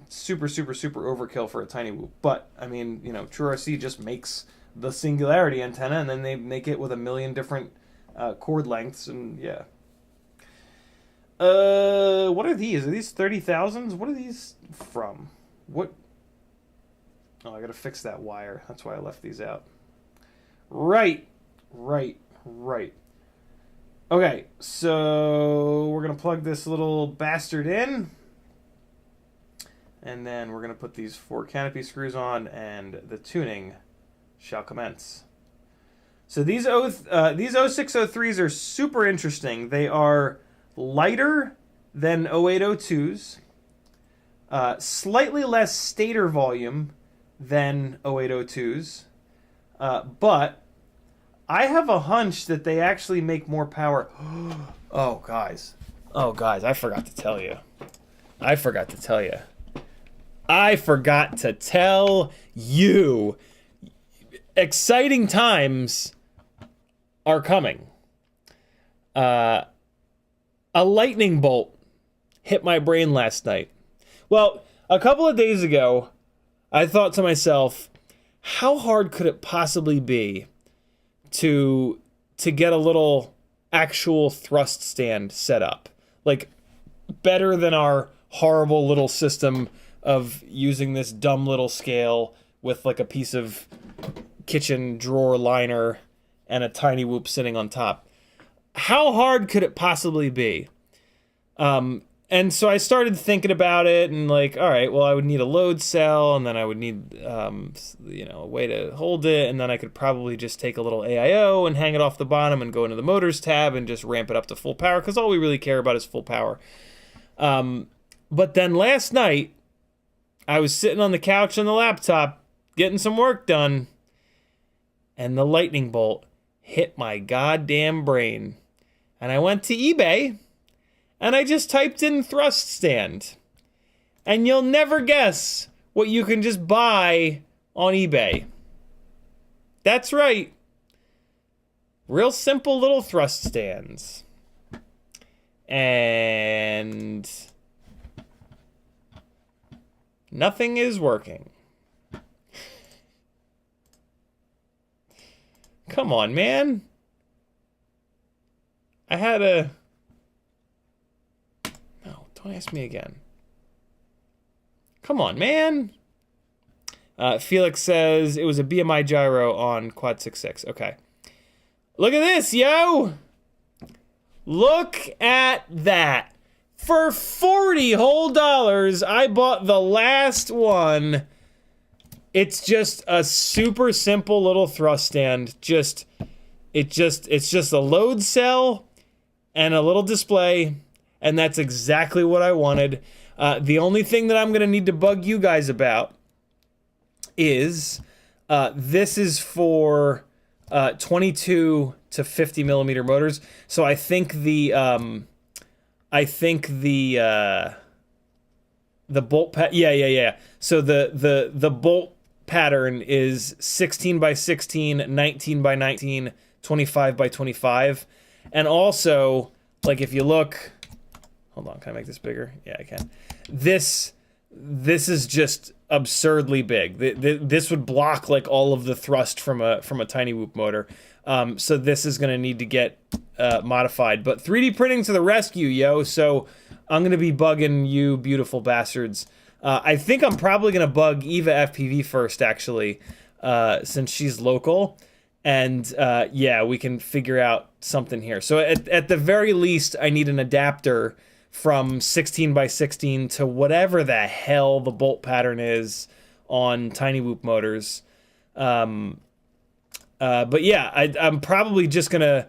Super, super, super overkill for a tiny Whoop. But, I mean, you know, True RC just makes the Singularity antenna, and then they make it with a million different cord lengths, and yeah. What are these? Are these 30,000s? What are these from? What? Oh, I gotta fix that wire. That's why I left these out. Right. Okay, so we're gonna plug this little bastard in. And then we're going to put these 4 canopy screws on, and the tuning shall commence. So these 0603s are super interesting. They are lighter than 0802s, slightly less stator volume than 0802s, but I have a hunch that they actually make more power. Oh, guys, I forgot to tell you. Exciting times are coming. A lightning bolt hit my brain last night. Well, a couple of days ago, I thought to myself, how hard could it possibly be to get a little actual thrust stand set up? Like, better than our horrible little system of using this dumb little scale with like a piece of kitchen drawer liner and a tiny Whoop sitting on top. How hard could it possibly be? And so I started thinking about it, and like, all right, well, I would need a load cell, and then I would need, a way to hold it, and then I could probably just take a little AIO and hang it off the bottom and go into the motors tab and just ramp it up to full power, because all we really care about is full power. But then last night, I was sitting on the couch on the laptop, getting some work done, and the lightning bolt hit my goddamn brain. And I went to eBay, and I just typed in thrust stand. And you'll never guess what you can just buy on eBay. That's right. Real simple little thrust stands. And nothing is working. Come on, man. I had a... No, don't ask me again. Come on, man. Felix says it was a BMI gyro on Quad 6.6. Okay. Look at this, yo! Look at that. For $40 whole, I bought the last one. It's just a super simple little thrust stand. It's just a load cell and a little display, and that's exactly what I wanted. The only thing that I'm going to need to bug you guys about is this is for 22 to 50 millimeter motors. So I think the bolt So the bolt pattern is 16 by 16, 19 by 19, 25 by 25. And also, like, if you look, hold on, can I make this bigger? Yeah, I can. This is just absurdly big. This would block like all of the thrust from a tiny Whoop motor. So this is going to need to get modified. But 3D printing to the rescue, yo. So I'm going to be bugging you beautiful bastards. I think I'm probably going to bug EVA FPV first, actually. since she's local. And yeah, we can figure out something here. So at the very least, I need an adapter from 16 by 16 to whatever the hell the bolt pattern is on tiny whoop motors. But yeah, I'm probably just gonna,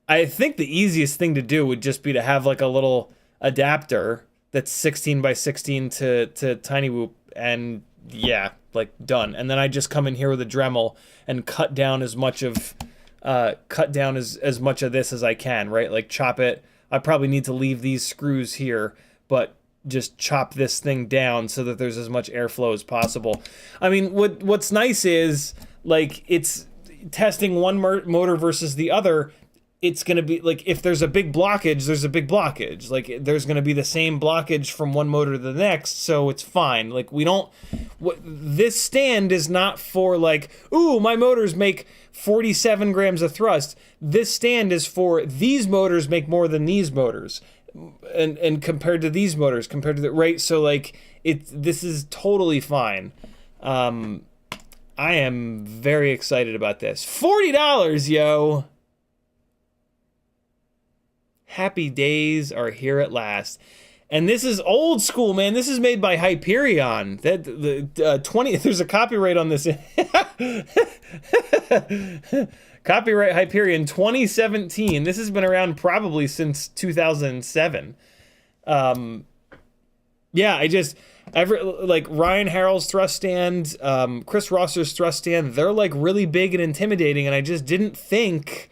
I think the easiest thing to do would just be to have like a little adapter that's 16 by 16 to tiny whoop, and yeah, like done. And then I just come in here with a Dremel and cut down as much of as much of this as I can, right? Like chop it. I probably need to leave these screws here, but just chop this thing down so that there's as much airflow as possible. I mean, what's nice is, like, it's testing one motor versus the other. It's going to be, like, if there's a big blockage, there's a big blockage. Like, there's going to be the same blockage from one motor to the next, so it's fine. Like, we don't... this stand is not for, like, ooh, my motors make 47 grams of thrust. This stand is for, these motors make more than these motors. And compared to these motors, compared to the... Right? So, like, this is totally fine. I am very excited about this. $40, yo! Happy days are here at last. And this is old school, man. This is made by Hyperion. That the 20 there's a copyright on this. Copyright Hyperion 2017. This has been around probably since 2007. Yeah, like Ryan Harrell's thrust stand, Chris Rosser's thrust stand, they're like really big and intimidating, and I just didn't think,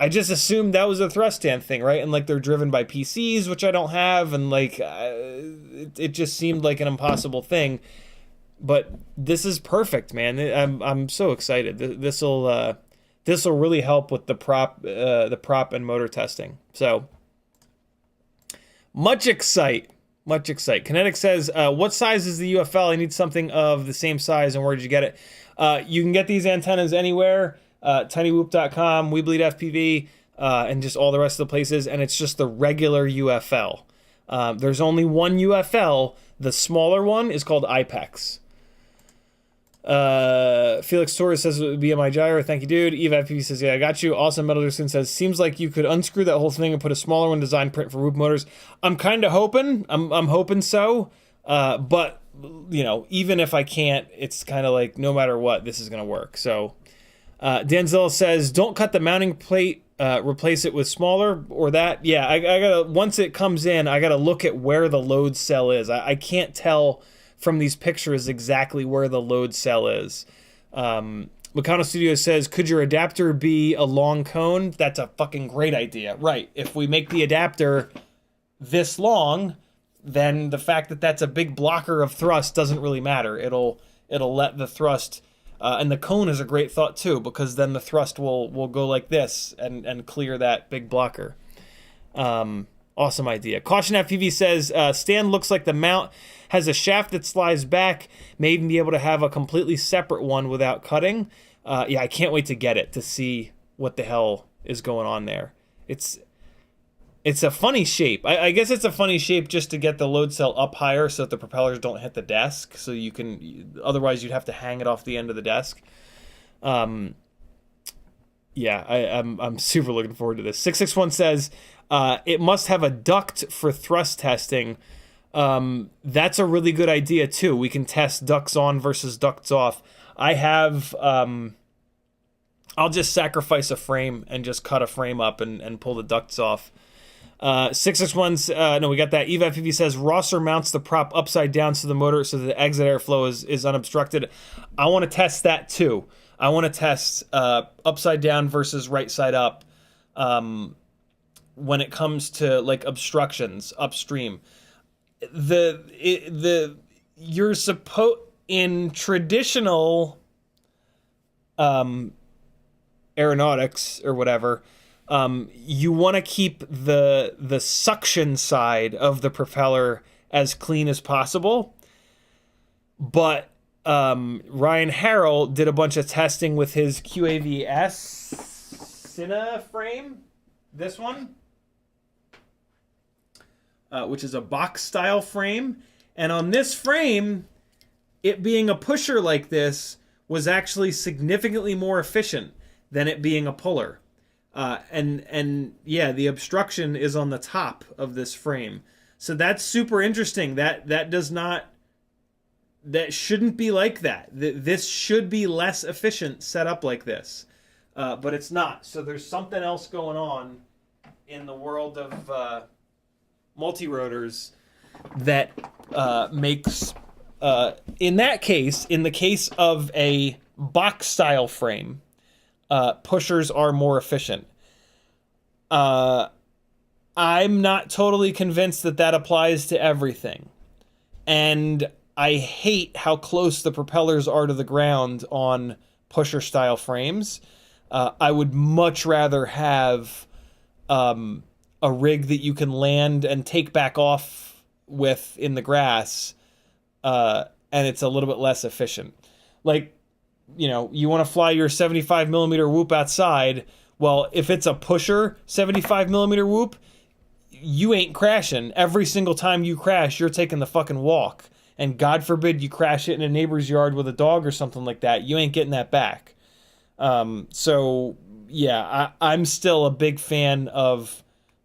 I just assumed that was a thrust stand thing, right? And like they're driven by PCs, which I don't have, and like it just seemed like an impossible thing. But this is perfect, man. I'm so excited. This will really help with the prop and motor testing. So much excite. Kinetic says, what size is the UFL? I need something of the same size, and where did you get it? You can get these antennas anywhere. TinyWhoop.com, WeBleed FPV, and just all the rest of the places, and it's just the regular UFL. There's only one UFL. The smaller one is called IPEX. Felix Torres says it would be my gyro. Thank you, dude. Eva FPV says, yeah, I got you. Awesome. Metalderson says, seems like you could unscrew that whole thing and put a smaller one design print for whoop motors. I'm kind of hoping. I'm hoping so. But, you know, even if I can't, it's kind of like no matter what, this is going to work. So, Danzel says, don't cut the mounting plate, replace it with smaller or that. Yeah, I gotta, once it comes in, I gotta look at where the load cell is. I can't tell from these pictures exactly where the load cell is. Meccano Studio says, could your adapter be a long cone? That's a fucking great idea. Right, if we make the adapter this long, then the fact that that's a big blocker of thrust doesn't really matter. It'll let the thrust... and the cone is a great thought too, because then the thrust will go like this and clear that big blocker. Awesome idea. Caution FPV says, stand looks like the mount has a shaft that slides back, may even be able to have a completely separate one without cutting. Yeah, I can't wait to get it to see what the hell is going on there. It's a funny shape. I guess it's a funny shape just to get the load cell up higher so that the propellers don't hit the desk. So you can, otherwise you'd have to hang it off the end of the desk. Yeah, I'm super looking forward to this. 661 says, it must have a duct for thrust testing. That's a really good idea too. We can test ducts on versus ducts off. I have, I'll just sacrifice a frame and just cut a frame up and pull the ducts off. 661's, no, we got that. Eva FPV says, Rosser mounts the prop upside down so the motor, so the exit airflow is unobstructed. I want to test that too. I want to test upside down versus right side up when it comes to like obstructions upstream. You're supposed, in traditional aeronautics or whatever, you want to keep the suction side of the propeller as clean as possible. But Ryan Harrell did a bunch of testing with his QAVS Cine frame, this one, which is a box style frame. And on this frame, it being a pusher like this, was actually significantly more efficient than it being a puller. And yeah, the obstruction is on the top of this frame. So that's super interesting. That shouldn't be like that. This should be less efficient set up like this. But it's not. So there's something else going on in the world of multi-rotors that makes, in that case, in the case of a box-style frame, pushers are more efficient. I'm not totally convinced that applies to everything. And I hate how close the propellers are to the ground on pusher-style frames. I would much rather have a rig that you can land and take back off with in the grass, and it's a little bit less efficient. Like, you know, you want to fly your 75 millimeter whoop outside. Well, if it's a pusher 75 millimeter whoop, you ain't crashing. Every single time you crash, you're taking the fucking walk. And God forbid you crash it in a neighbor's yard with a dog or something like that. You ain't getting that back. So yeah, I'm still a big fan of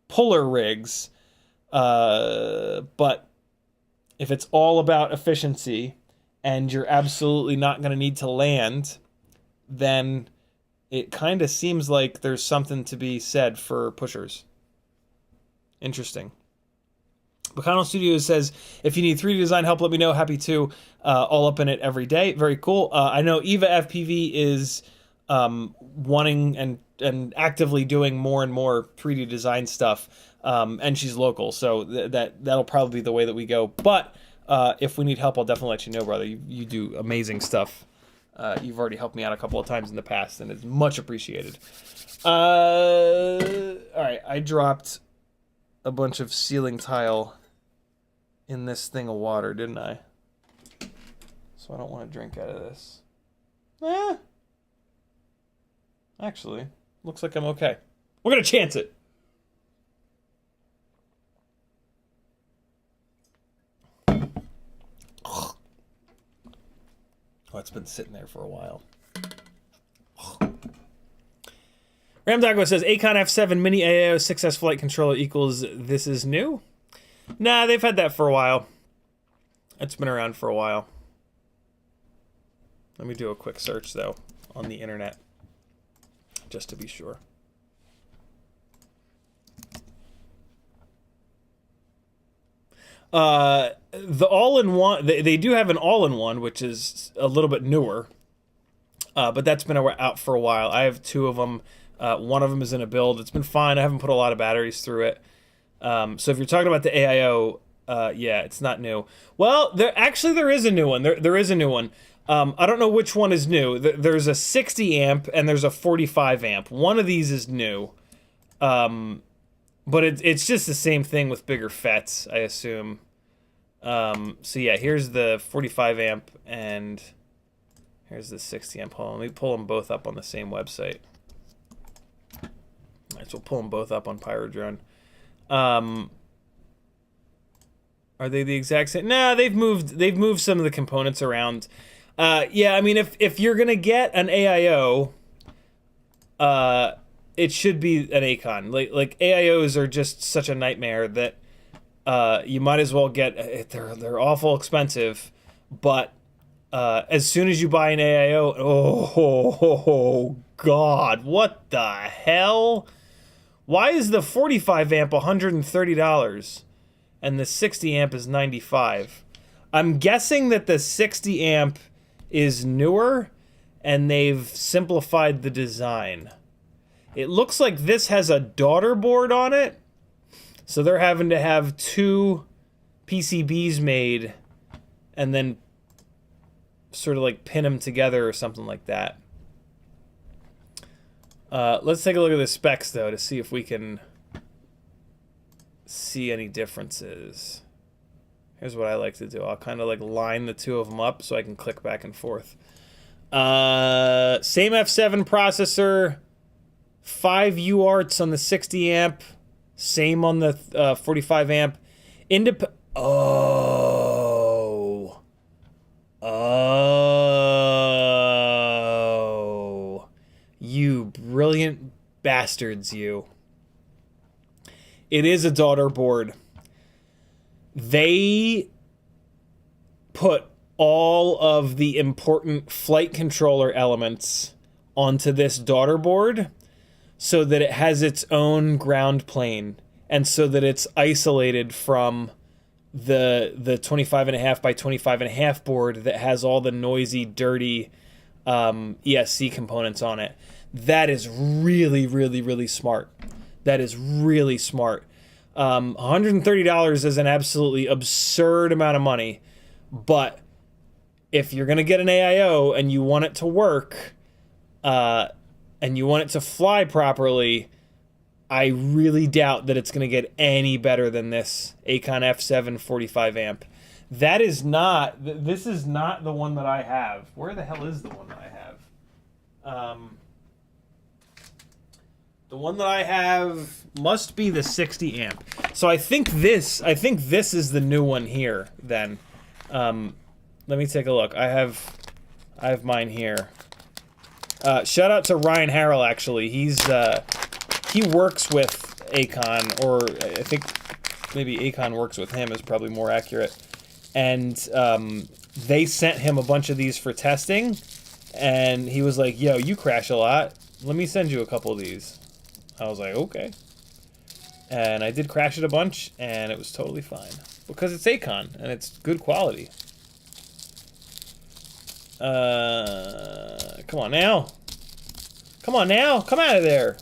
puller rigs. But if it's all about efficiency and you're absolutely not going to need to land, then it kind of seems like there's something to be said for pushers. Interesting. Bacano Studios says, if you need 3D design help, let me know. Happy to. All up in it every day. Very cool. I know EvaFPV is wanting and actively doing more and more 3D design stuff. And she's local, so that'll probably be the way that we go. But if we need help, I'll definitely let you know, brother. You do amazing stuff. You've already helped me out a couple of times in the past, and it's much appreciated. All right, I dropped a bunch of ceiling tile in this thing of water, didn't I? So I don't want to drink out of this. Actually, looks like I'm okay. We're gonna chance it. Oh, it's been sitting there for a while. Ramdago says, Aikon F7 Mini AIO 6S flight controller equals this is new? Nah, they've had that for a while. It's been around for a while. Let me do a quick search, though, on the internet, just to be sure. The all-in-one, they do have an all-in-one, which is a little bit newer, but that's been out for a while. I have two of them. One of them is in a build. It's been fine. I haven't put a lot of batteries through it. So if you're talking about the AIO, yeah, it's not new. Well, there is a new one. There is a new one. I don't know which one is new. There's a 60 amp and there's a 45 amp. One of these is new. But it's just the same thing with bigger FETs, I assume. So yeah, here's the 45 amp and here's the 60 amp. Hold on, let me pull them both up on the same website. All right, so we'll pull them both up on Pyrodrone. Are they the exact same? Nah, they've moved some of the components around. Yeah, I mean, if you're gonna get an AIO, it should be an Aikon. Like AIOs are just such a nightmare that you might as well get. They're awful expensive, but as soon as you buy an AIO, oh God, what the hell? Why is the 45 amp $130 and the 60 amp is $95? I'm guessing that the 60 amp is newer and they've simplified the design. It looks like this has a daughter board on it, so they're having to have two PCBs made and then sort of like pin them together or something like that. Let's take a look at the specs, though, to see if we can see any differences. Here's what I like to do. I'll kind of like line the two of them up so I can click back and forth. Same F7 processor, 5 UARTs on the 60 amp, same on the 45 amp. Oh, 5 bastards, you. It is a daughter board. They put all of the important flight controller elements onto this daughter board so that it has its own ground plane and so that it's isolated from the 25.5 by 25.5 board that has all the noisy, dirty ESC components on it. That is really, really, really smart. That is really smart. $130 is an absolutely absurd amount of money, but if you're going to get an AIO and you want it to work, and you want it to fly properly, I really doubt that it's going to get any better than this Aikon F7 45 amp. That is not, this is not the one that I have. Where the hell is the one that I have? The one that I have must be the 60 amp. So I think this is the new one here then. Let me take a look. I have mine here. Shout out to Ryan Harrell, actually. He works with Aikon, or I think maybe Aikon works with him is probably more accurate. And they sent him a bunch of these for testing, and he was like, yo, you crash a lot. Let me send you a couple of these. I was like, okay. And I did crash it a bunch, and it was totally fine. Because it's Aikon, and it's good quality. Come on now. Come on now. Come out of there.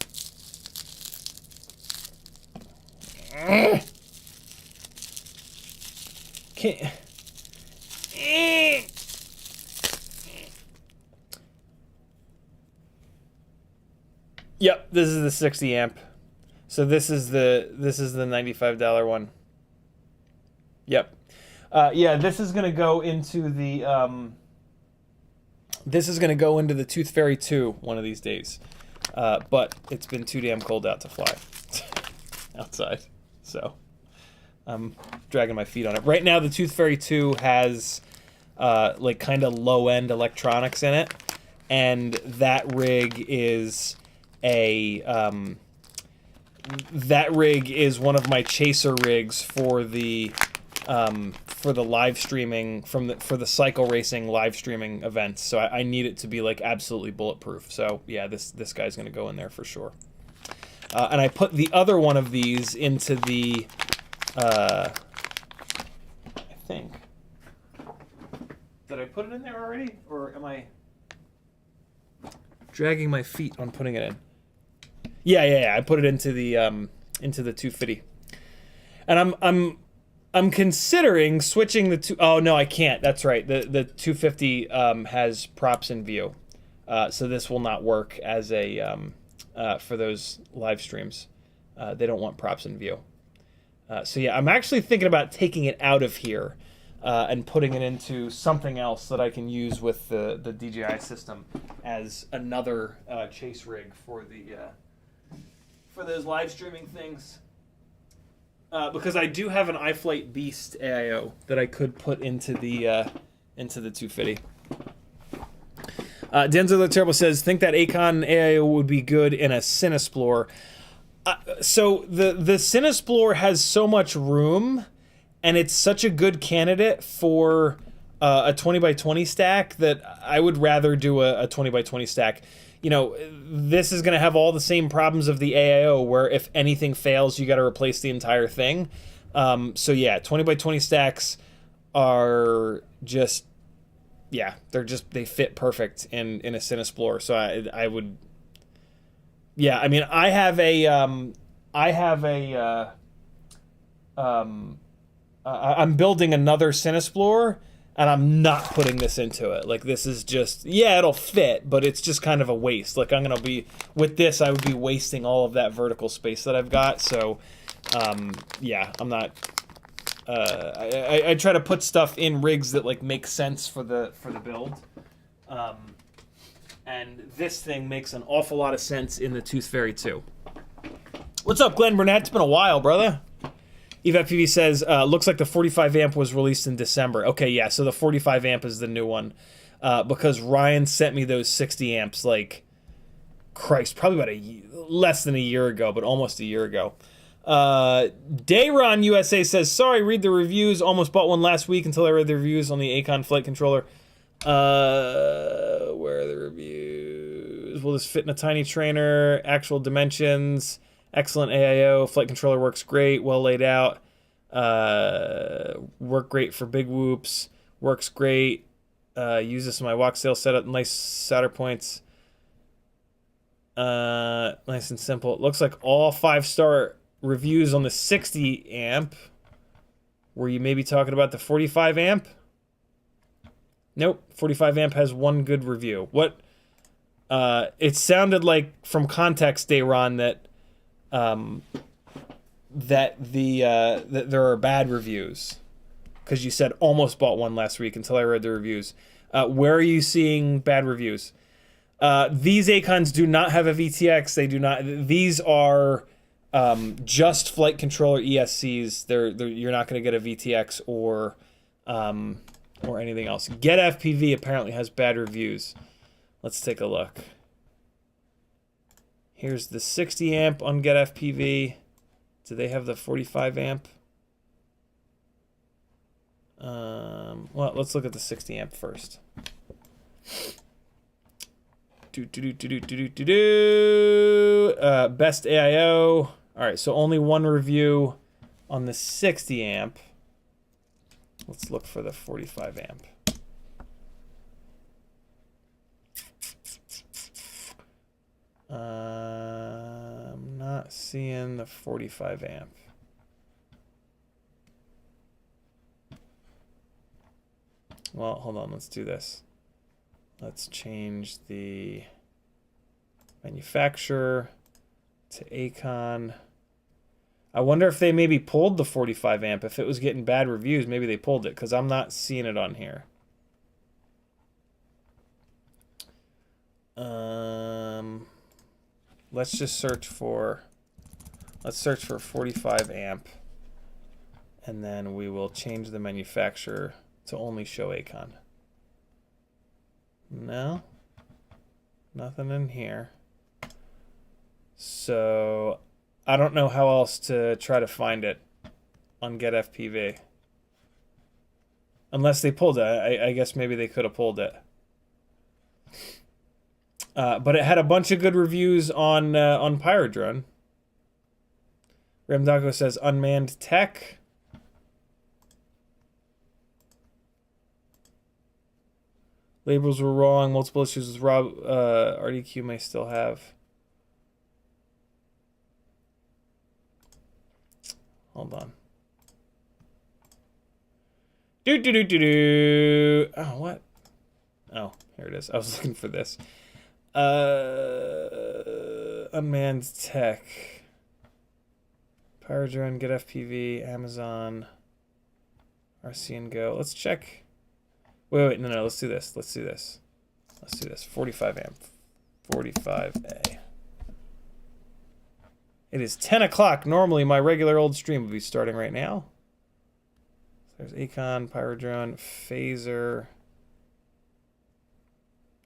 Can't. Yep, this is the 60 amp. So this is the $95 one. Yep. Yeah, this is gonna go into the Tooth Fairy 2 one of these days. But it's been too damn cold out to fly outside. So I'm dragging my feet on it. Right now the Tooth Fairy 2 has like kind of low-end electronics in it, and that rig is one of my chaser rigs for the live streaming for the cycle racing live streaming events. So I need it to be like absolutely bulletproof. So yeah, this guy's gonna go in there for sure. And I put the other one of these into the I think, did I put it in there already, or am I dragging my feet on putting it in? Yeah. I put it into the 250, and I'm considering switching the two. Oh no, I can't. That's right. The 250 has props in view, so this will not work as a for those live streams. They don't want props in view. So yeah, I'm actually thinking about taking it out of here and putting it into something else that I can use with the DJI system as another chase rig for those live streaming things. Because I do have an iFlight Beast AIO that I could put into the 250. Denzel the Terrible says, think that Aikon AIO would be good in a Cinesplore. So the Cinesplore has so much room, and it's such a good candidate for a 20 by 20 stack that I would rather do a 20 by 20 stack. You know, this is going to have all the same problems of the AIO, where if anything fails, you got to replace the entire thing. So yeah, 20 by 20 stacks are just, yeah, they fit perfect in a Cinesplore. So I would, yeah, I mean, I'm building another Cinesplore, and I'm not putting this into it. Like, this is just, yeah, it'll fit, but it's just kind of a waste. Like, I'm going to be, with this, I would be wasting all of that vertical space that I've got. So, yeah, I'm not, I try to put stuff in rigs that, like, make sense for the build. And this thing makes an awful lot of sense in the Tooth Fairy 2. What's up, Glenn Burnett? It's been a while, brother. EVAPV says, looks like the 45 amp was released in December. Okay, yeah, so the 45 amp is the new one. Because Ryan sent me those 60 amps, like, Christ, probably about less than a year ago, but almost a year ago. Dayron USA says, sorry, read the reviews. Almost bought one last week until I read the reviews on the Aikon flight controller. Where are the reviews? Will this fit in a tiny trainer? Actual dimensions. Excellent AIO. Flight controller works great. Well laid out. Work great for big whoops. Works great. Use this in my walk sail setup. Nice solder points. Nice and simple. It looks like all 5-star reviews on the 60 amp. Were you maybe talking about the 45 amp? Nope. 45 amp has one good review. What? It sounded like from context, Dayron, that that there are bad reviews, because you said almost bought one last week until I read the reviews. Where are you seeing bad reviews? These Aikons do not have a VTX. They do not. These are just flight controller ESCs. You're not going to get a VTX or anything else. GetFPV apparently has bad reviews. Let's take a look. Here's the 60 amp on GetFPV. Do they have the 45 amp? Well, let's look at the 60 amp first. Best AIO. All right, so only one review on the 60 amp. Let's look for the 45 amp. I'm not seeing the 45 amp. Well, hold on, let's do this. Let's change the manufacturer to Aikon. I wonder if they maybe pulled the 45 amp. If it was getting bad reviews, maybe they pulled it, because I'm not seeing it on here. Let's just search for, let's search for 45 amp, and then we will change the manufacturer to only show Aikon. No, nothing in here. So I don't know how else to try to find it on GetFPV. Unless they pulled it. I guess maybe they could have pulled it. But it had a bunch of good reviews on Pyrodrone. Ramdago says unmanned tech. Labels were wrong. Multiple issues with Rob. RDQ may still have. Hold on. Oh, what? Oh, here it is. I was looking for this. Unmanned tech. Pyrodrone, GetFPV, Amazon, RC and Go. Let's check. Wait, no, let's do this. Let's do this. 45 amp. 45A. It is 10 o'clock. Normally, my regular old stream would be starting right now. There's Aikon, Pyrodrone, Phaser,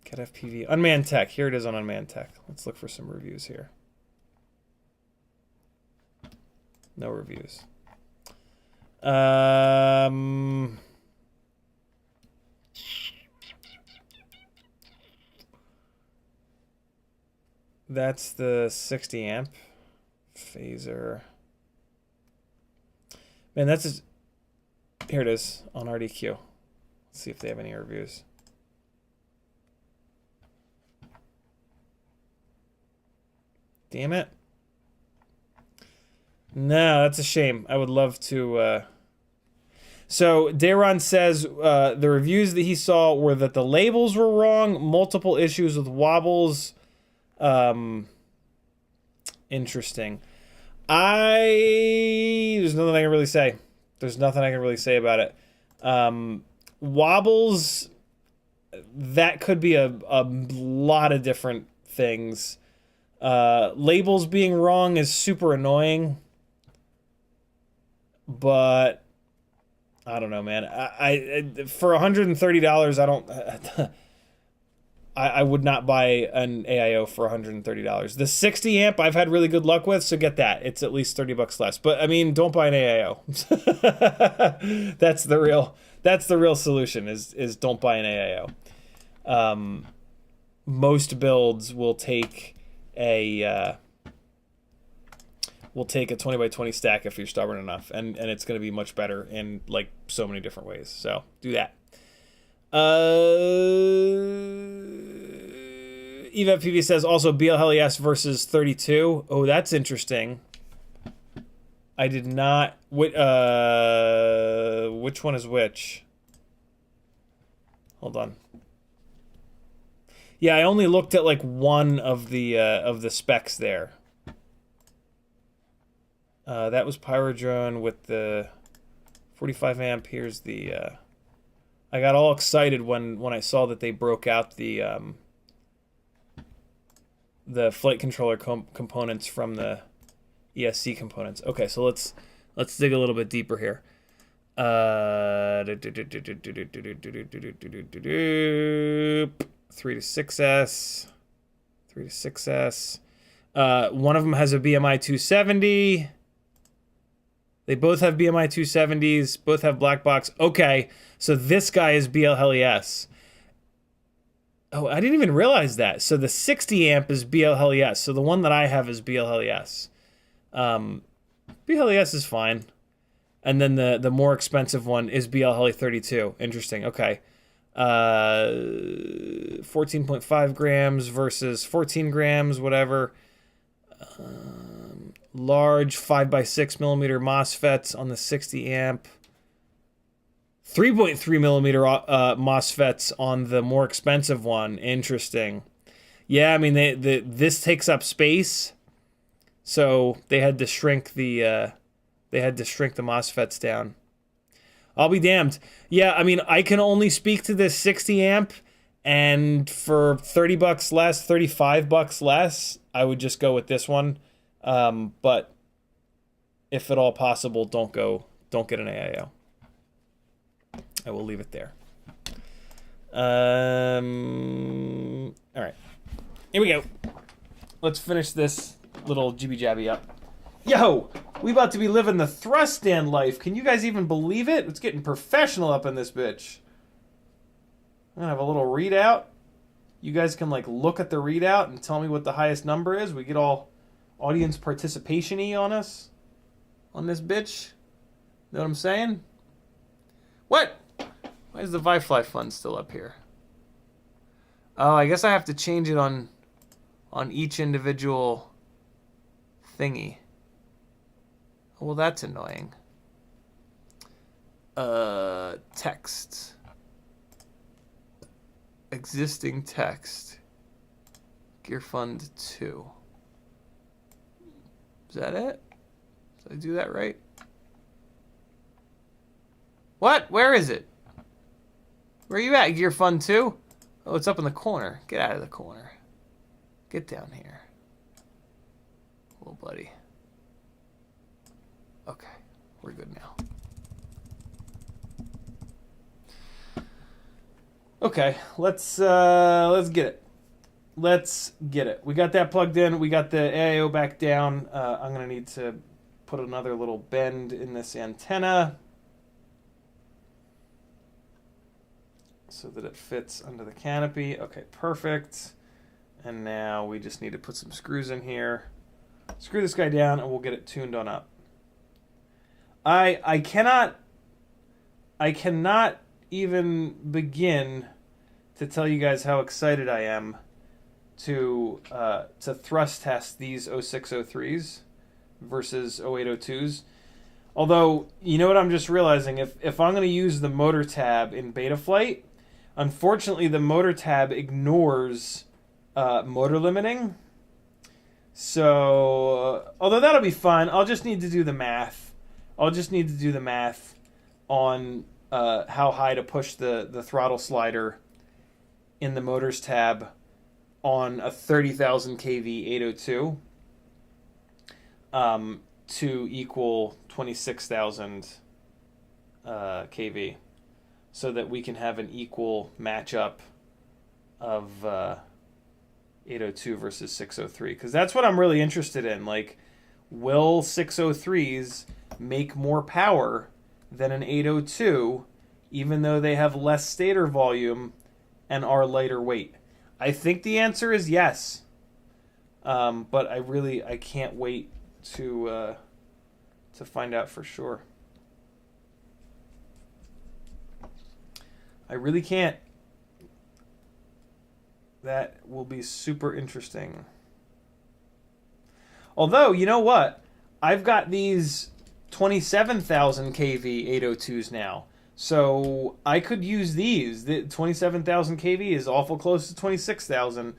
GetFPV, Unmanned Tech. Here it is on Unmanned Tech. Let's look for some reviews here. No reviews. That's the 60 amp. Phaser. Man, that's just... Here it is on RDQ. Let's see if they have any reviews. Damn it. No, that's a shame. I would love to... So, Dayron says the reviews that he saw were that the labels were wrong, multiple issues with wobbles. Interesting. There's nothing I can really say. There's nothing I can really say about it. Wobbles, that could be a lot of different things. Labels being wrong is super annoying. But I don't know, man. I for $130, I would not buy an AIO for $130. The 60 amp I've had really good luck with, so get that. It's at least $30 less. But I mean, don't buy an AIO. That's the real solution is don't buy an AIO. Most builds will take a 20x20 stack if you're stubborn enough, and it's going to be much better in like so many different ways. So do that. EVPV says also BLHES versus 32. Oh, that's interesting. I did not. Which one is which? Hold on. Yeah, I only looked at like one of the specs there. That was Pyrodrone with the 45 amp. Here's the. I got all excited when I saw that they broke out the flight controller components from the ESC components. Okay, so let's dig a little bit deeper here. 3 to 6S, 3 to 6S. One of them has a BMI 270. They both have BMI 270s. Both have Blackbox. Okay, so this guy is BLHES. Oh, I didn't even realize that. So the 60 amp is BLHES. So the one that I have is BLHES. BLHES is fine. And then the more expensive one is BLHE32. Interesting. Okay. 14.5 grams versus 14 grams, whatever. Large 5x6 millimeter MOSFETs on the 60 amp. 3.3 millimeter MOSFETs on the more expensive one. Interesting. Yeah, I mean this takes up space, so they had to shrink the MOSFETs down. I'll be damned. Yeah, I mean I can only speak to this 60 amp, and for $30 less, $35 less, I would just go with this one. But if at all possible, don't get an AIO. I will leave it there. All right, here we go. Let's finish this little jibby jabby up. Yo, we about to be living the thrust stand life. Can you guys even believe it? It's getting professional up in this bitch. I'm gonna have a little readout. You guys can like look at the readout and tell me what the highest number is. We get all audience participation-y on us on this bitch. Know what I'm saying? What? Why is the Vifly fund still up here? Oh, I guess I have to change it on each individual thingy. Well, that's annoying. Text. Existing text. Gear fund 2. Is that it? Did I do that right? What? Where is it? Where are you at, Gear Fund 2? Oh, it's up in the corner. Get out of the corner. Get down here. Little buddy. Okay, we're good now. Okay, let's get it. Let's get it. We got that plugged in. We got the AIO back down. I'm going to need to put another little bend in this antenna so that it fits under the canopy. Okay, perfect. And now we just need to put some screws in here. Screw this guy down and we'll get it tuned on up. I cannot even begin to tell you guys how excited I am to thrust test these 0603s versus 0802s. Although, you know what I'm just realizing? If I'm going to use the motor tab in Betaflight, unfortunately the motor tab ignores motor limiting. So, although that'll be fun, I'll just need to do the math. I'll just need to do the math on how high to push the throttle slider in the motors tab on a 30,000 kV 802 to equal 26,000 kV, so that we can have an equal matchup of 802 versus 603, because that's what I'm really interested in. Like, will 603s make more power than an 802, even though they have less stator volume and are lighter weight? I think the answer is yes, but I can't wait to find out for sure. I really can't. That will be super interesting. Although, you know what? I've got these 27,000 kV 802s now. So I could use these. The 27,000 kV is awful close to 26,000.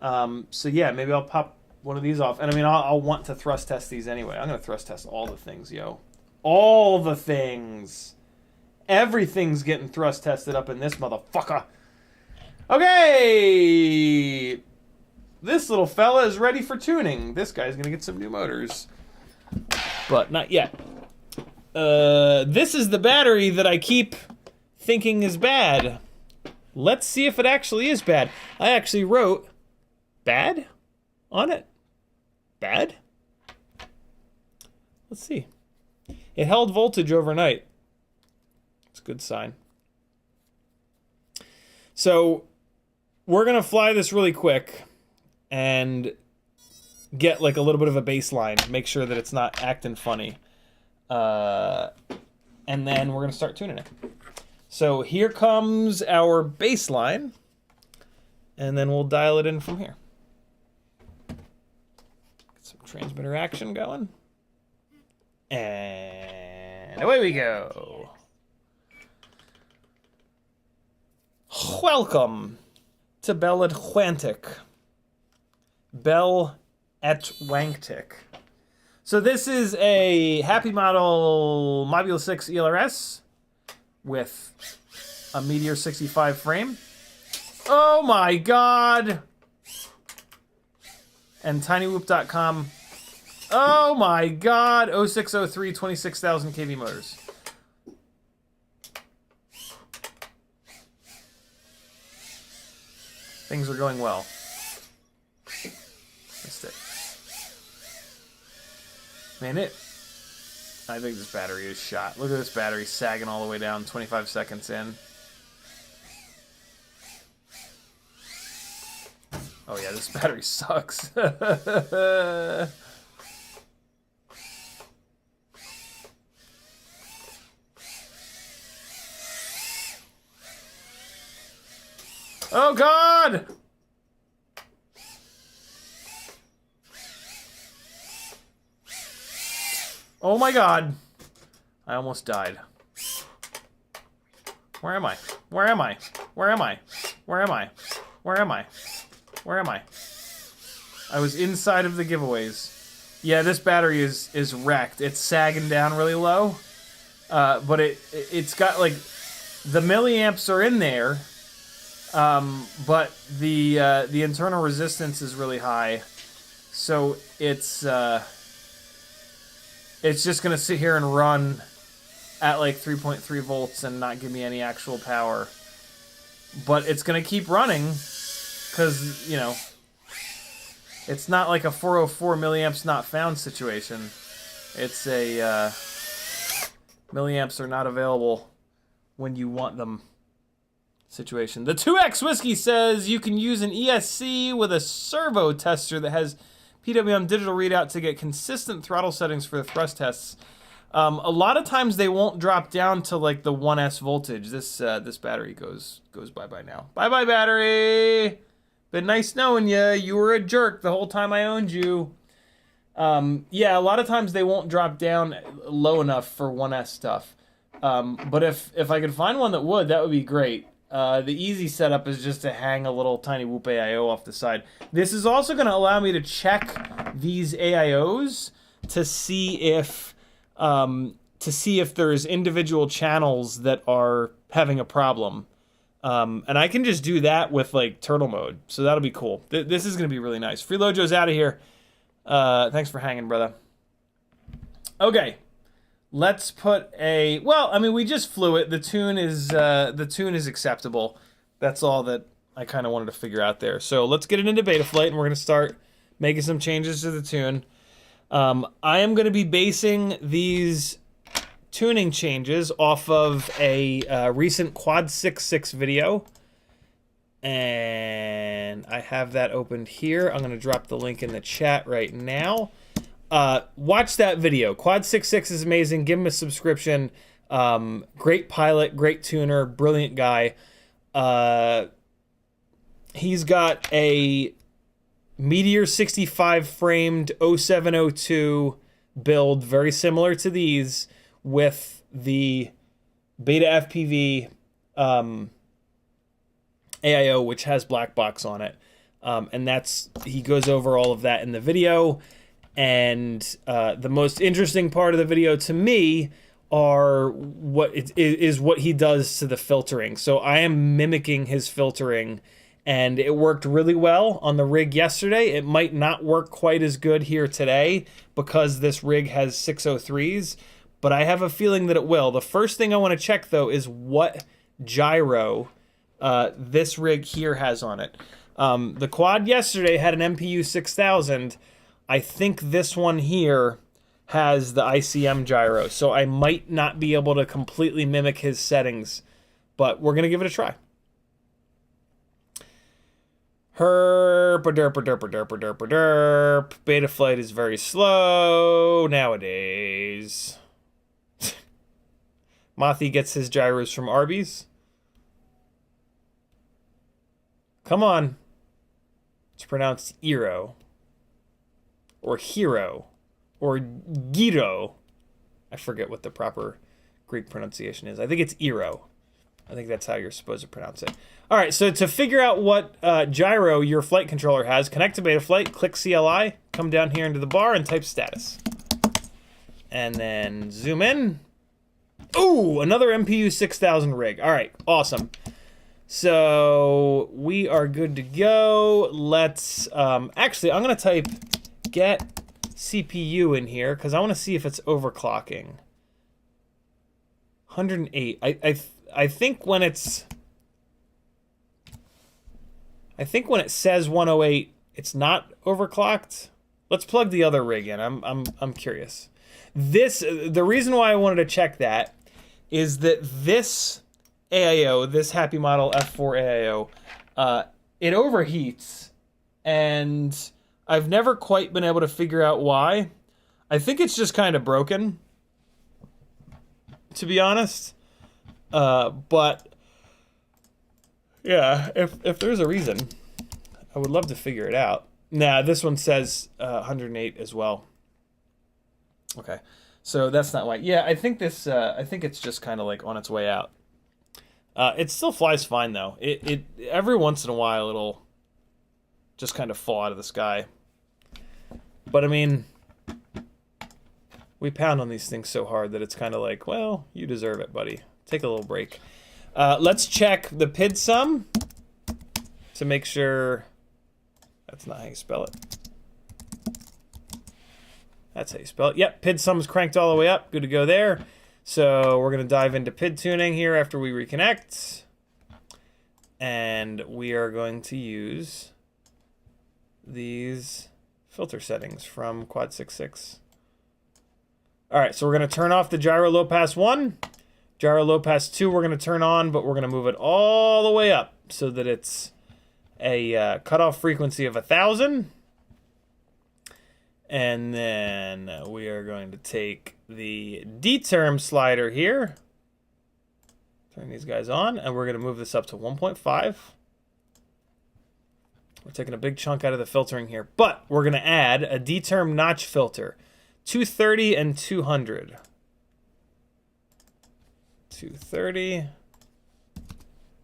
So yeah, maybe I'll pop one of these off. And I mean, I'll want to thrust test these anyway. I'm going to thrust test all the things, yo. All the things. Everything's getting thrust tested up in this motherfucker. Okay. This little fella is ready for tuning. This guy's going to get some new motors. But not yet. This is the battery that I keep thinking is bad. Let's see if it actually is bad. I actually wrote bad on it. Bad? Let's see. It held voltage overnight. It's a good sign. So we're going to fly this really quick and get like a little bit of a baseline. Make sure that it's not acting funny. And then we're going to start tuning it. So here comes our baseline. And then we'll dial it in from here. Get some transmitter action going. And away we go. Welcome to Bell Atlantic. Bell Atlantic. So this is a HappyModel Module 6 ELRS with a Meteor 65 frame. Oh my god! And tinywhoop.com. Oh my god! 0603 26,000 kV motors. Things are going well. Missed it. Man, I think this battery is shot. Look at this battery sagging all the way down 25 seconds in. Oh yeah, this battery sucks. Oh god! Oh my god. I almost died. Where am I? Where am I? Where am I? Where am I? Where am I? Where am I? I was inside of the giveaways. Yeah, this battery is wrecked. It's sagging down really low. But it's got like the milliamps are in there. But the internal resistance is really high. So it's just going to sit here and run at like 3.3 volts and not give me any actual power. But it's going to keep running because, you know, it's not like a 404 milliamps not found situation. It's a milliamps are not available when you want them situation. The 2X Whiskey says you can use an ESC with a servo tester that has PWM digital readout to get consistent throttle settings for the thrust tests. A lot of times they won't drop down to like the 1S voltage. This battery goes bye-bye now. Bye-bye, battery! Been nice knowing you. You were a jerk the whole time I owned you. Yeah, a lot of times they won't drop down low enough for 1S stuff. But if I could find one that would be great. The easy setup is just to hang a little tiny Whoop AIO off the side. This is also going to allow me to check these AIOs to see if there's individual channels that are having a problem. And I can just do that with like turtle mode. So that'll be cool. This is going to be really nice. Freelojo's out of here. Thanks for hanging, brother. Okay. Let's put well, I mean, we just flew it. The tune is acceptable. That's all that I kind of wanted to figure out there. So let's get it into Betaflight, and we're going to start making some changes to the tune. I am going to be basing these tuning changes off of a recent Quad 6.6 video. And I have that opened here. I'm going to drop the link in the chat right now. Watch that video. Quad 6.6 is amazing. Give him a subscription. Great pilot, great tuner, brilliant guy. He's got a Meteor 65 framed 0702 build, very similar to these, with the BetaFPV AIO, which has Blackbox on it. And he goes over all of that in the video. And the most interesting part of the video to me are what he does to the filtering. So I am mimicking his filtering, and it worked really well on the rig yesterday. It might not work quite as good here today because this rig has 603s, but I have a feeling that it will. The first thing I want to check, though, is what gyro this rig here has on it. The quad yesterday had an MPU 6000. I think this one here has the ICM gyro, so I might not be able to completely mimic his settings, but we're going to give it a try. Betaflight is very slow nowadays. Mothi gets his gyros from Arby's. Come on. It's pronounced Eero. Or Hero. Or Giro. I forget what the proper Greek pronunciation is. I think it's Eero. I think that's how you're supposed to pronounce it. All right, so to figure out what gyro your flight controller has, connect to Betaflight, click CLI, come down here into the bar and type status. And then zoom in. Ooh, another MPU 6000 rig. All right, awesome. So we are good to go. Let's, actually, I'm going to type get CPU in here because I want to see if it's overclocking. 108. I think when it's... I think when it says 108, it's not overclocked. Let's plug the other rig in. I'm curious. The reason why I wanted to check that is that this AIO, this HappyModel F4 AIO, it overheats, and I've never quite been able to figure out why. I think it's just kind of broken, to be honest. But yeah, if there's a reason, I would love to figure it out. Nah, this one says 108 as well. Okay, so that's not why. Yeah, I think this. I think it's just kind of like on its way out. It still flies fine though. It every once in a while it'll just kind of fall out of the sky. But I mean, we pound on these things so hard that it's kind of like, well, you deserve it, buddy. Take a little break. Let's check the PID sum to make sure that's not how you spell it. That's how you spell it. Yep, PID sum is cranked all the way up. Good to go there. So we're going to dive into PID tuning here after we reconnect. And we are going to use these filter settings from Quad 6.6. All right, so we're going to turn off the gyro low pass 1. Gyro low pass 2 we're going to turn on, but we're going to move it all the way up so that it's a cutoff frequency of 1,000. And then we are going to take the D-term slider here, turn these guys on, and we're going to move this up to 1.5. We're taking a big chunk out of the filtering here, but we're going to add a D-term notch filter, 230 and 200. 230,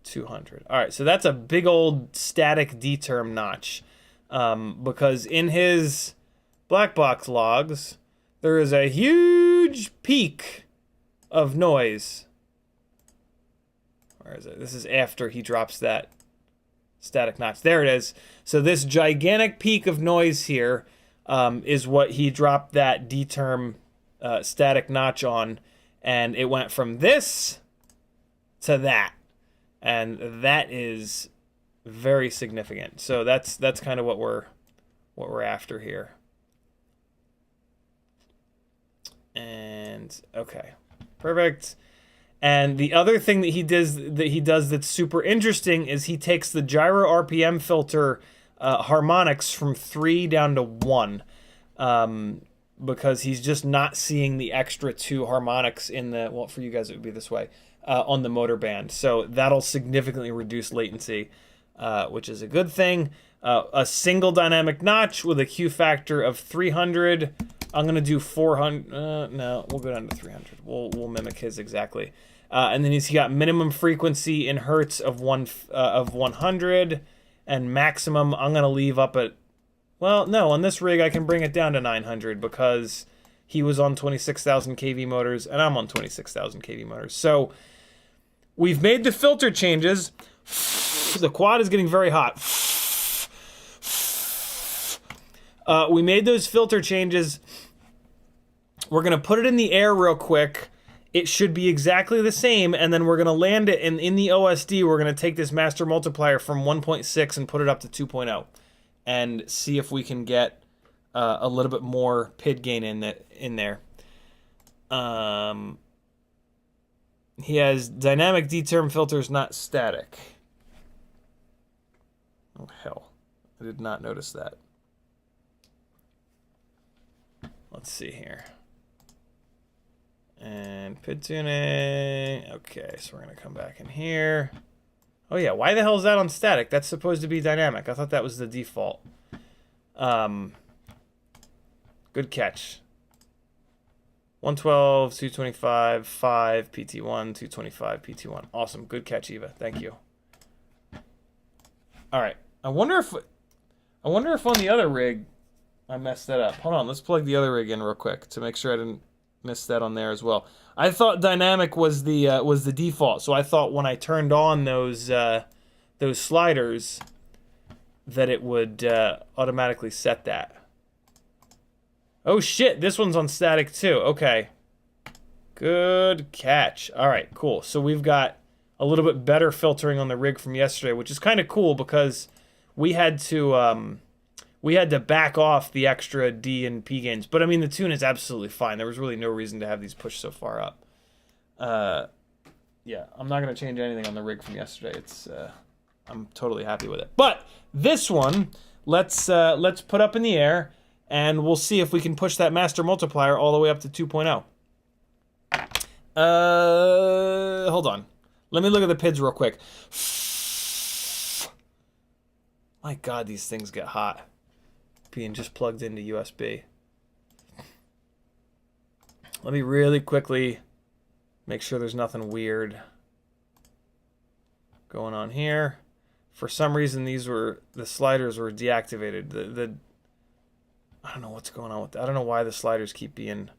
200. All right, so that's a big old static D-term notch, because in his Blackbox logs, there is a huge peak of noise. Where is it? This is after he drops that static notch. There it is. So this gigantic peak of noise here is what he dropped that D-term static notch on. And it went from this to that. And that is very significant. So that's kind of what we're after here. And okay, perfect. And the other thing that he does that's super interesting is he takes the gyro RPM filter harmonics from 3 down to 1, because he's just not seeing the extra 2 harmonics in the, well, for you guys it would be this way, on the motor band. So that'll significantly reduce latency, which is a good thing. A single dynamic notch with a Q factor of 300. I'm gonna do 400. No, we'll go down to 300. We'll mimic his exactly. And then he got minimum frequency in hertz of 100, and maximum I'm gonna leave up at. Well, no, on this rig I can bring it down to 900 because he was on 26,000 kV motors and I'm on 26,000 kV motors. So we've made the filter changes. The quad is getting very hot. We made those filter changes. We're going to put it in the air real quick. It should be exactly the same, and then we're going to land it, and in the OSD, we're going to take this master multiplier from 1.6 and put it up to 2.0 and see if we can get a little bit more PID gain in there. He has dynamic D-term filters, not static. Oh, hell. I did not notice that. Let's see here. And PID tuning. Okay, so we're going to come back in here. Oh, yeah. Why the hell is that on static? That's supposed to be dynamic. I thought that was the default. Good catch. 112, 225, 5, PT1, 225, PT1. Awesome. Good catch, Eva. Thank you. All right. I wonder if on the other rig I messed that up. Hold on. Let's plug the other rig in real quick to make sure I didn't miss that on there as well. I thought dynamic was the default, so I thought when I turned on those sliders that it would automatically set that. Oh shit, this one's on static too. Okay. Good catch. All right, cool. So we've got a little bit better filtering on the rig from yesterday, which is kind of cool because we had to back off the extra D and P gains. But I mean, the tune is absolutely fine. There was really no reason to have these pushed so far up. Yeah, I'm not going to change anything on the rig from yesterday. It's I'm totally happy with it. But this one, let's put up in the air, and we'll see if we can push that master multiplier all the way up to 2.0. Hold on. Let me look at the PIDs real quick. My God, these things get hot. Being just plugged into USB. Let me really quickly make sure there's nothing weird going on here. For some reason, the sliders were deactivated. I don't know what's going on with that. I don't know why the sliders keep being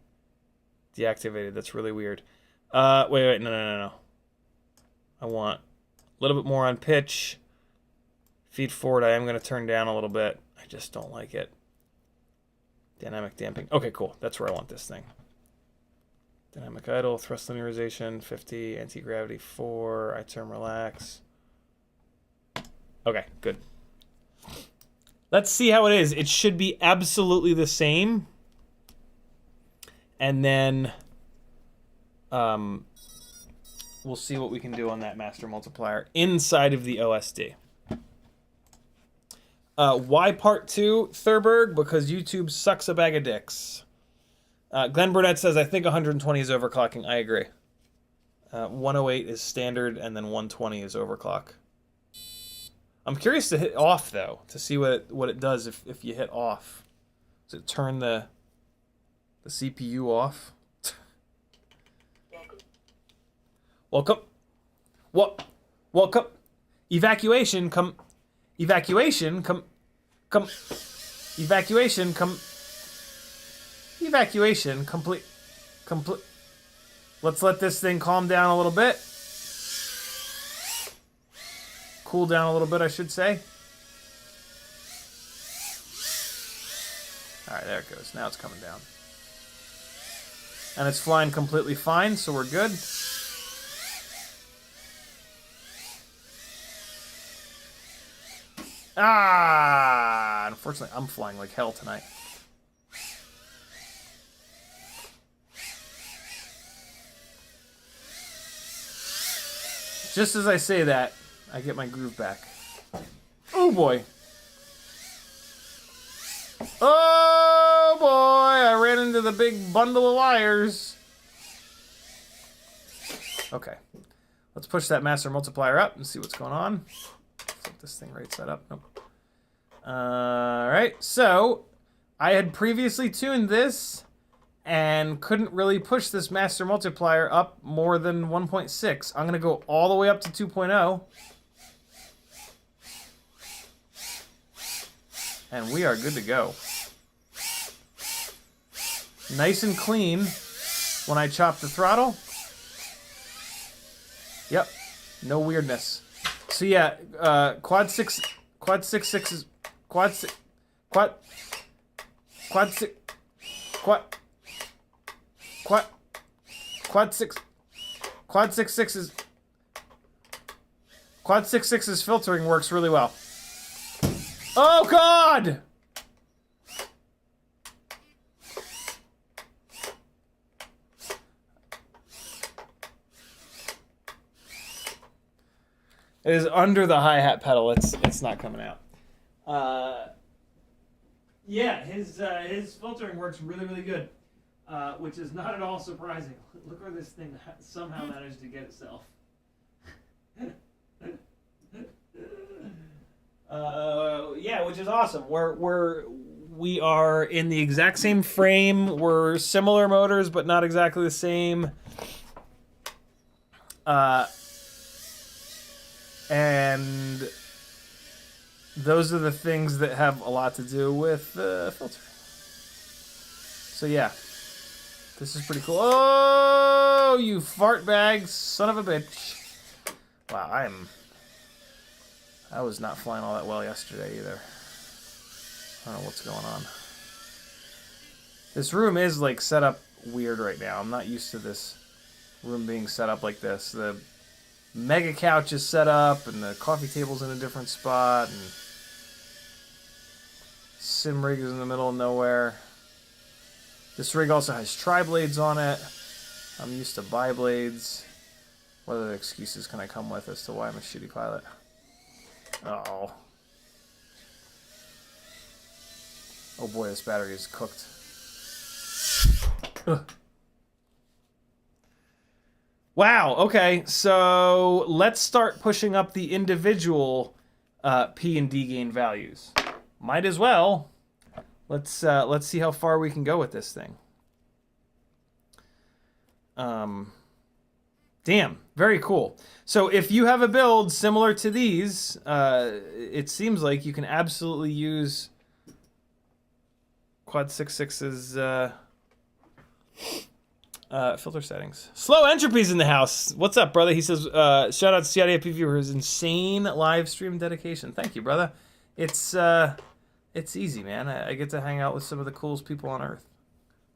deactivated. That's really weird. Wait, no. I want a little bit more on pitch. Feed forward, I am going to turn down a little bit. I just don't like it. Dynamic damping. Okay, cool. That's where I want this thing. Dynamic idle, thrust linearization, 50, anti-gravity 4, I-term relax. Okay, good. Let's see how it is. It should be absolutely the same. And then we'll see what we can do on that master multiplier inside of the OSD. Why part 2, Thurberg? Because YouTube sucks a bag of dicks. Glenn Burnett says, I think 120 is overclocking. I agree. 108 is standard, and then 120 is overclock. I'm curious to hit off, though, to see what it does if you hit off. Does it turn the CPU off? Welcome. What? Welcome. Evacuation, come. Evacuation, come. Evacuation, come. Evacuation, complete. Let's let this thing calm down a little bit. Cool down a little bit, I should say. All right, there it goes. Now it's coming down. And it's flying completely fine, so we're good. Ah! Unfortunately, I'm flying like hell tonight. Just as I say that, I get my groove back. Oh boy. Oh boy, I ran into the big bundle of wires. Okay. Let's push that master multiplier up and see what's going on. Flip this thing right side up. Nope. Alright, so I had previously tuned this and couldn't really push this master multiplier up more than 1.6. I'm going to go all the way up to 2.0. And we are good to go. Nice and clean when I chop the throttle. Yep, no weirdness. So yeah, quad six six six's filtering works really well. Oh God! It is under the hi-hat pedal. It's not coming out. Yeah, his filtering works really, really good, which is not at all surprising. Look where this thing somehow managed to get itself. Yeah, which is awesome. We are in the exact same frame. We're similar motors, but not exactly the same. And those are the things that have a lot to do with filtering. So yeah, this is pretty cool. Oh, you fart bag, son of a bitch! Wow, I was not flying all that well yesterday either. I don't know what's going on. This room is like set up weird right now. I'm not used to this room being set up like this. The mega couch is set up, and the coffee table's in a different spot, and sim rig is in the middle of nowhere. This rig also has triblades on it. I'm used to biblades. What other excuses can I come with as to why I'm a shitty pilot? Uh-oh. Oh boy, this battery is cooked. Ugh. Wow, okay, so let's start pushing up the individual P and D gain values. Might as well. Let's see how far we can go with this thing. Damn, very cool. So if you have a build similar to these, it seems like you can absolutely use Quad 6.6's filter settings. Slow Entropy's in the house. What's up, brother? He says, shout out to CiottiFPV for his insane live stream dedication. Thank you, brother. It's easy, man. I get to hang out with some of the coolest people on Earth,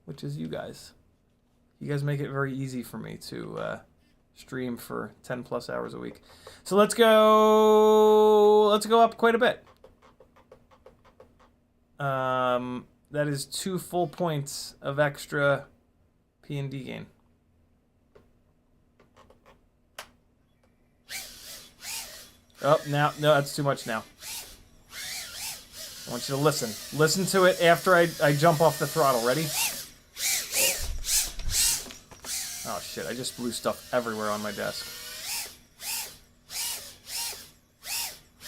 which is you guys. You guys make it very easy for me to stream for 10 plus hours a week. So let's go up quite a bit. That is 2 full points of extra P and D gain. Oh, no, that's too much now. I want you to listen. Listen to it after I jump off the throttle. Ready? Oh shit, I just blew stuff everywhere on my desk.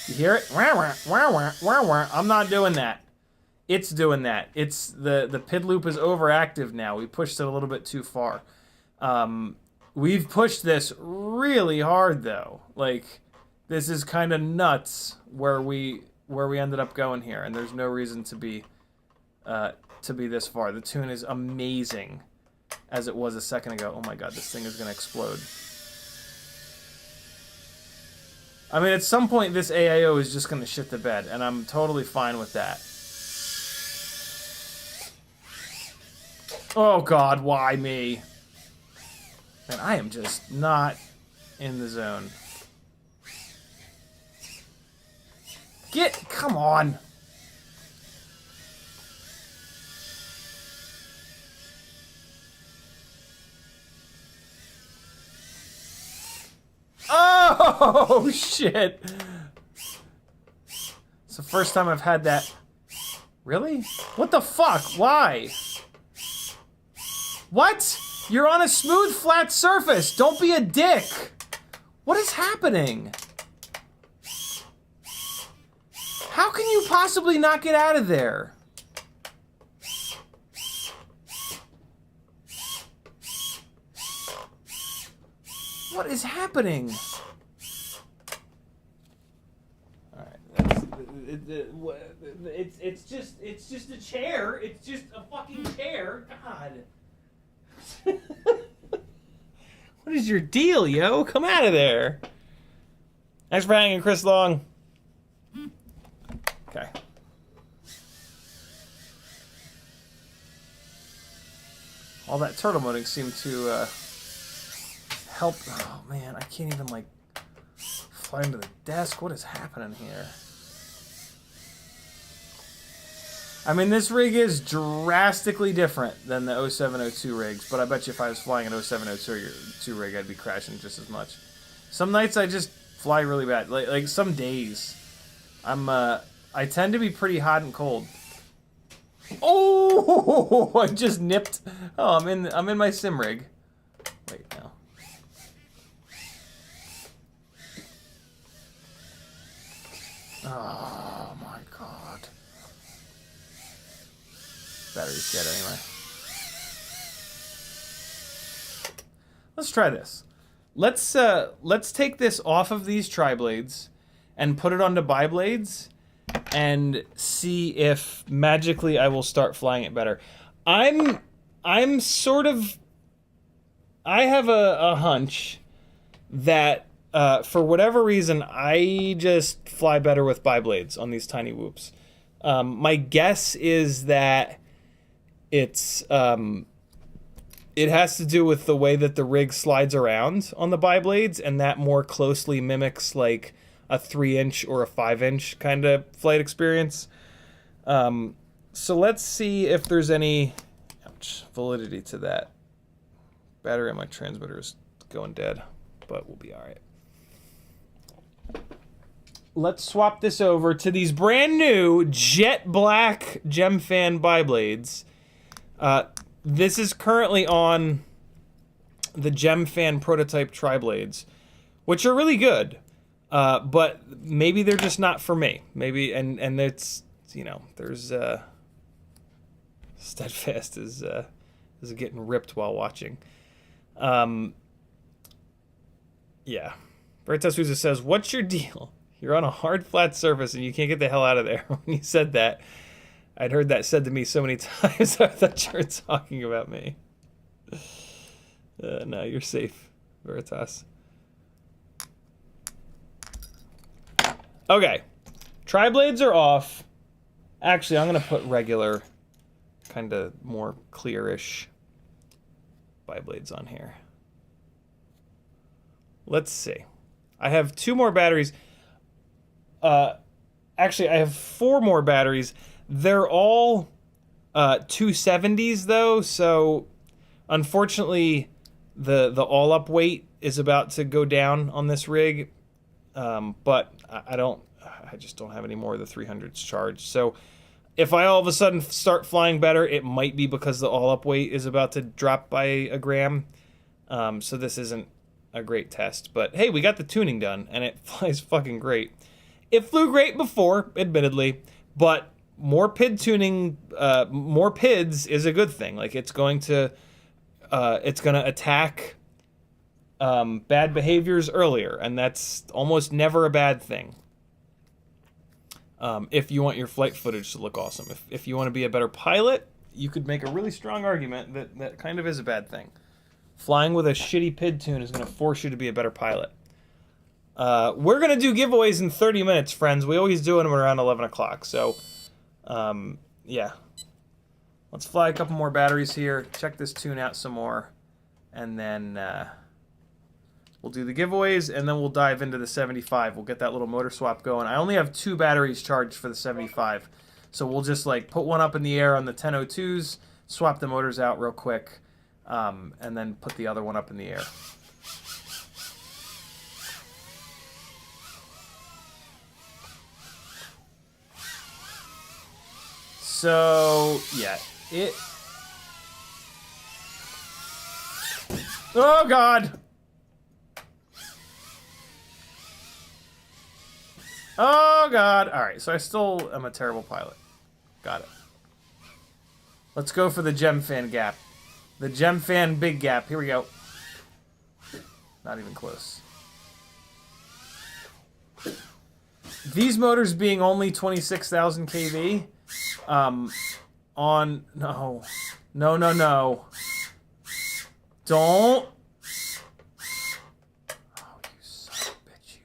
You hear it? I'm not doing that. It's doing that. It's the PID loop is overactive now. We pushed it a little bit too far. We've pushed this really hard though. Like, this is kind of nuts where we ended up going here, and there's no reason to be this far. The tune is amazing as it was a second ago. Oh my god, this thing is gonna explode. I mean, at some point this AIO is just gonna shit the bed, and I'm totally fine with that. Oh god, why me? Man, I am just not in the zone. Come on. Oh, shit. It's the first time I've had that. Really? What the fuck? Why? What? You're on a smooth, flat surface. Don't be a dick. What is happening? How can you possibly not get out of there? What is happening? All right, it's just a chair. It's just a fucking chair. God. What is your deal, yo? Come out of there. Thanks for hanging, Chris Long. Okay. All that turtle moding seemed to help. Oh man, I can't even like fly into the desk. What is happening here? I mean, this rig is drastically different than the 0702 rigs, but I bet you if I was flying an 0702 rig, I'd be crashing just as much. Some nights I just fly really bad. Like some days, I tend to be pretty hot and cold. Oh, I just nipped. Oh, I'm in my sim rig. Wait now. Oh my god. Battery's dead anyway. Let's try this. Let's take this off of these triblades and put it onto biblades and see if magically I will start flying it better. I'm sort of, I have a hunch that for whatever reason I just fly better with biblades on these tiny whoops. My guess is that it has to do with the way that the rig slides around on the biblades, and that more closely mimics like a 3-inch or a 5-inch kind of flight experience. So let's see if there's any validity to that. Battery on my transmitter is going dead, but we'll be all right. Let's swap this over to these brand new jet black Gemfan biblades. This is currently on the Gemfan prototype triblades, which are really good. But maybe they're just not for me. Maybe, and it's, you know, there's, Steadfast is getting ripped while watching. Yeah. Veritas Souza says, what's your deal? You're on a hard, flat surface and you can't get the hell out of there. When you said that, I'd heard that said to me so many times, I thought you were talking about me. No, you're safe, Veritas. Okay, tri-blades are off. Actually, I'm gonna put regular, kind of more clearish biblades on here. Let's see. I have 2 more batteries. Actually, I have 4 more batteries. They're all 270s though, so unfortunately, the all-up weight is about to go down on this rig. But I just don't have any more of the 300s charged. So if I all of a sudden start flying better, it might be because the all-up weight is about to drop by a gram. So this isn't a great test. But hey, we got the tuning done, and it flies fucking great. It flew great before, admittedly, but more PID tuning, more PIDs is a good thing. Like it's going to attack bad behaviors earlier, and that's almost never a bad thing. If you want your flight footage to look awesome. If you want to be a better pilot, you could make a really strong argument that that kind of is a bad thing. Flying with a shitty PID tune is going to force you to be a better pilot. We're going to do giveaways in 30 minutes, friends. We always do them around 11 o'clock. So, yeah. Let's fly a couple more batteries here. Check this tune out some more. And then We'll do the giveaways, and then we'll dive into the 75. We'll get that little motor swap going. I only have 2 batteries charged for the 75, so we'll just like put one up in the air on the 1002s, swap the motors out real quick, and then put the other one up in the air. So, yeah, oh, God! Oh, God! Alright, so I still am a terrible pilot. Got it. Let's go for the Gemfan gap. The Gemfan big gap. Here we go. Not even close. These motors being only 26,000 kV, on... No. No, no, no. Don't. Oh, you son of a bitch, you.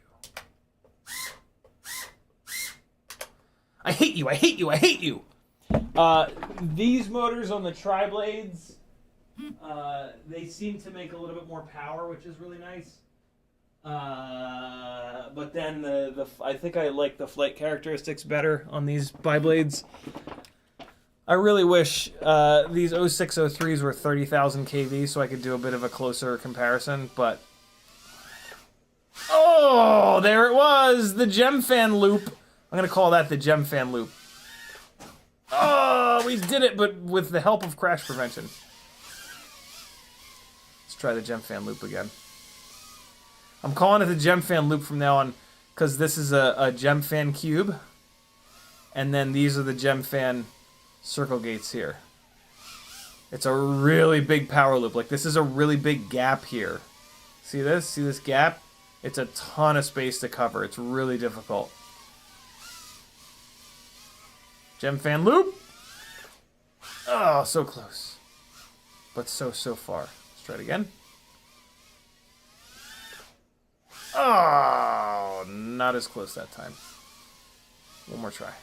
I hate you, I hate you, I hate you! These motors on the triblades, they seem to make a little bit more power, which is really nice. But then I think I like the flight characteristics better on these biblades. I really wish these 0603s were 30,000 kV so I could do a bit of a closer comparison, but... Oh, there it was! The Gemfan loop. I'm going to call that the Gemfan loop. Oh, we did it, but with the help of crash prevention. Let's try the Gemfan loop again. I'm calling it the Gemfan loop from now on because this is a Gemfan cube. And then these are the Gemfan circle gates here. It's a really big power loop. Like, this is a really big gap here. See this? See this gap? It's a ton of space to cover. It's really difficult. Gemfan loop. Oh, so close. But so far. Let's try it again. Oh, not as close that time. One more try.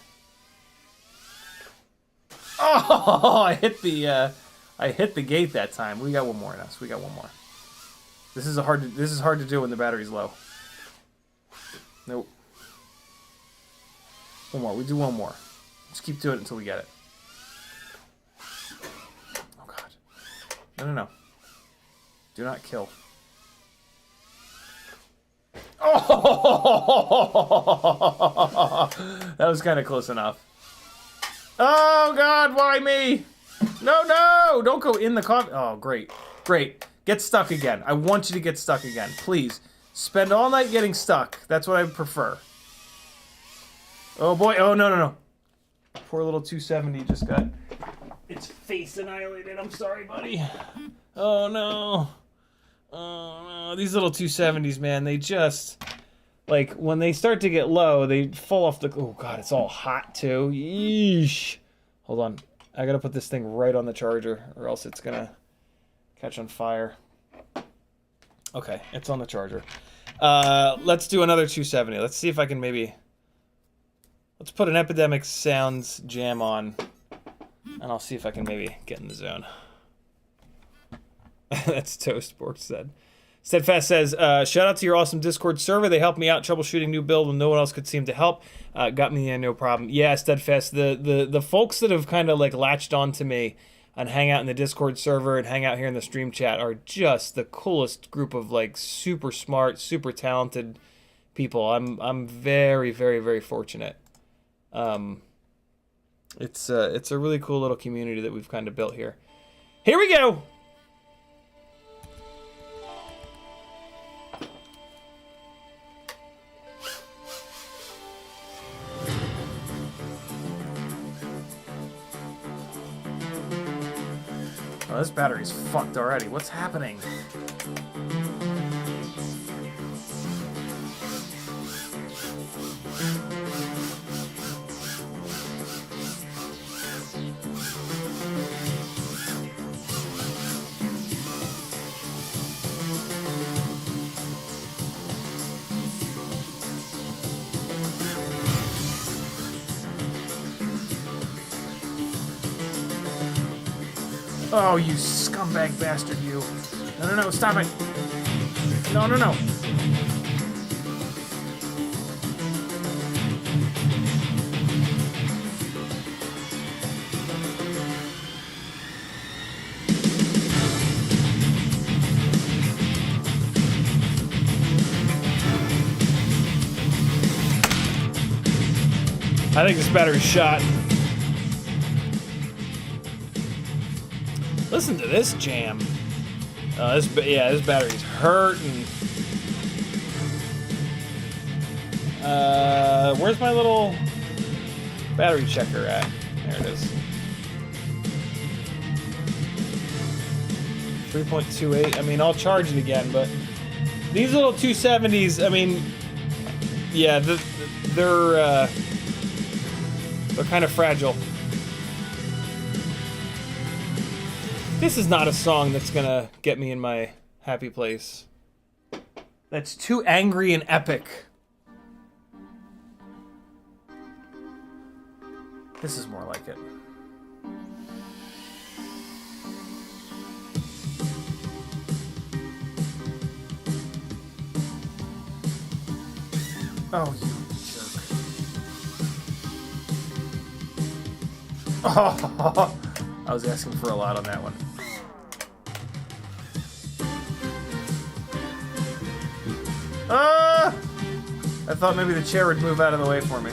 Oh, I hit the gate that time. We got one more in us. We got one more. This is hard to do when the battery's low. Nope. One more. We do one more. Just keep doing it until we get it. Oh, God. No, no, no. Do not kill. Oh! That was kind of close enough. Oh, God, why me? No, no! Don't go in the coffee. Oh, great. Great. Get stuck again. I want you to get stuck again. Please. Spend all night getting stuck. That's what I prefer. Oh, boy. Oh, no, no, no. Poor little 270 just got its face annihilated. I'm sorry, buddy. Oh, no. Oh, no. These little 270s, man, they just... Like, when they start to get low, they fall off the... Oh, God, it's all hot, too. Yeesh. Hold on. I gotta put this thing right on the charger, or else it's gonna catch on fire. Okay, it's on the charger. Let's do another 270. Let's see if I can maybe... Let's put an Epidemic Sounds jam on, and I'll see if I can maybe get in the zone. That's Toast, Sports said. Steadfast says, shout out to your awesome Discord server. They helped me out troubleshooting new build when no one else could seem to help. Got me in, no problem. Yeah, Steadfast, the folks that have kind of like latched onto me and hang out in the Discord server and hang out here in the stream chat are just the coolest group of like super smart, super talented people. I'm very, very, very fortunate. It's a really cool little community that we've kind of built here. Here we go. Oh, this battery's fucked already. What's happening? Oh, you scumbag bastard, you. No, no, no, stop it. No, no, no. I think this battery's shot. Listen to this jam. This battery's hurting. Where's my little battery checker at? There it is. 3.28. I mean, I'll charge it again, but these little 270s, I mean, yeah, they're kind of fragile. This is not a song that's gonna get me in my happy place. That's too angry and epic. This is more like it. Oh, you jerk. Oh, I was asking for a lot on that one. Ah! I thought maybe the chair would move out of the way for me.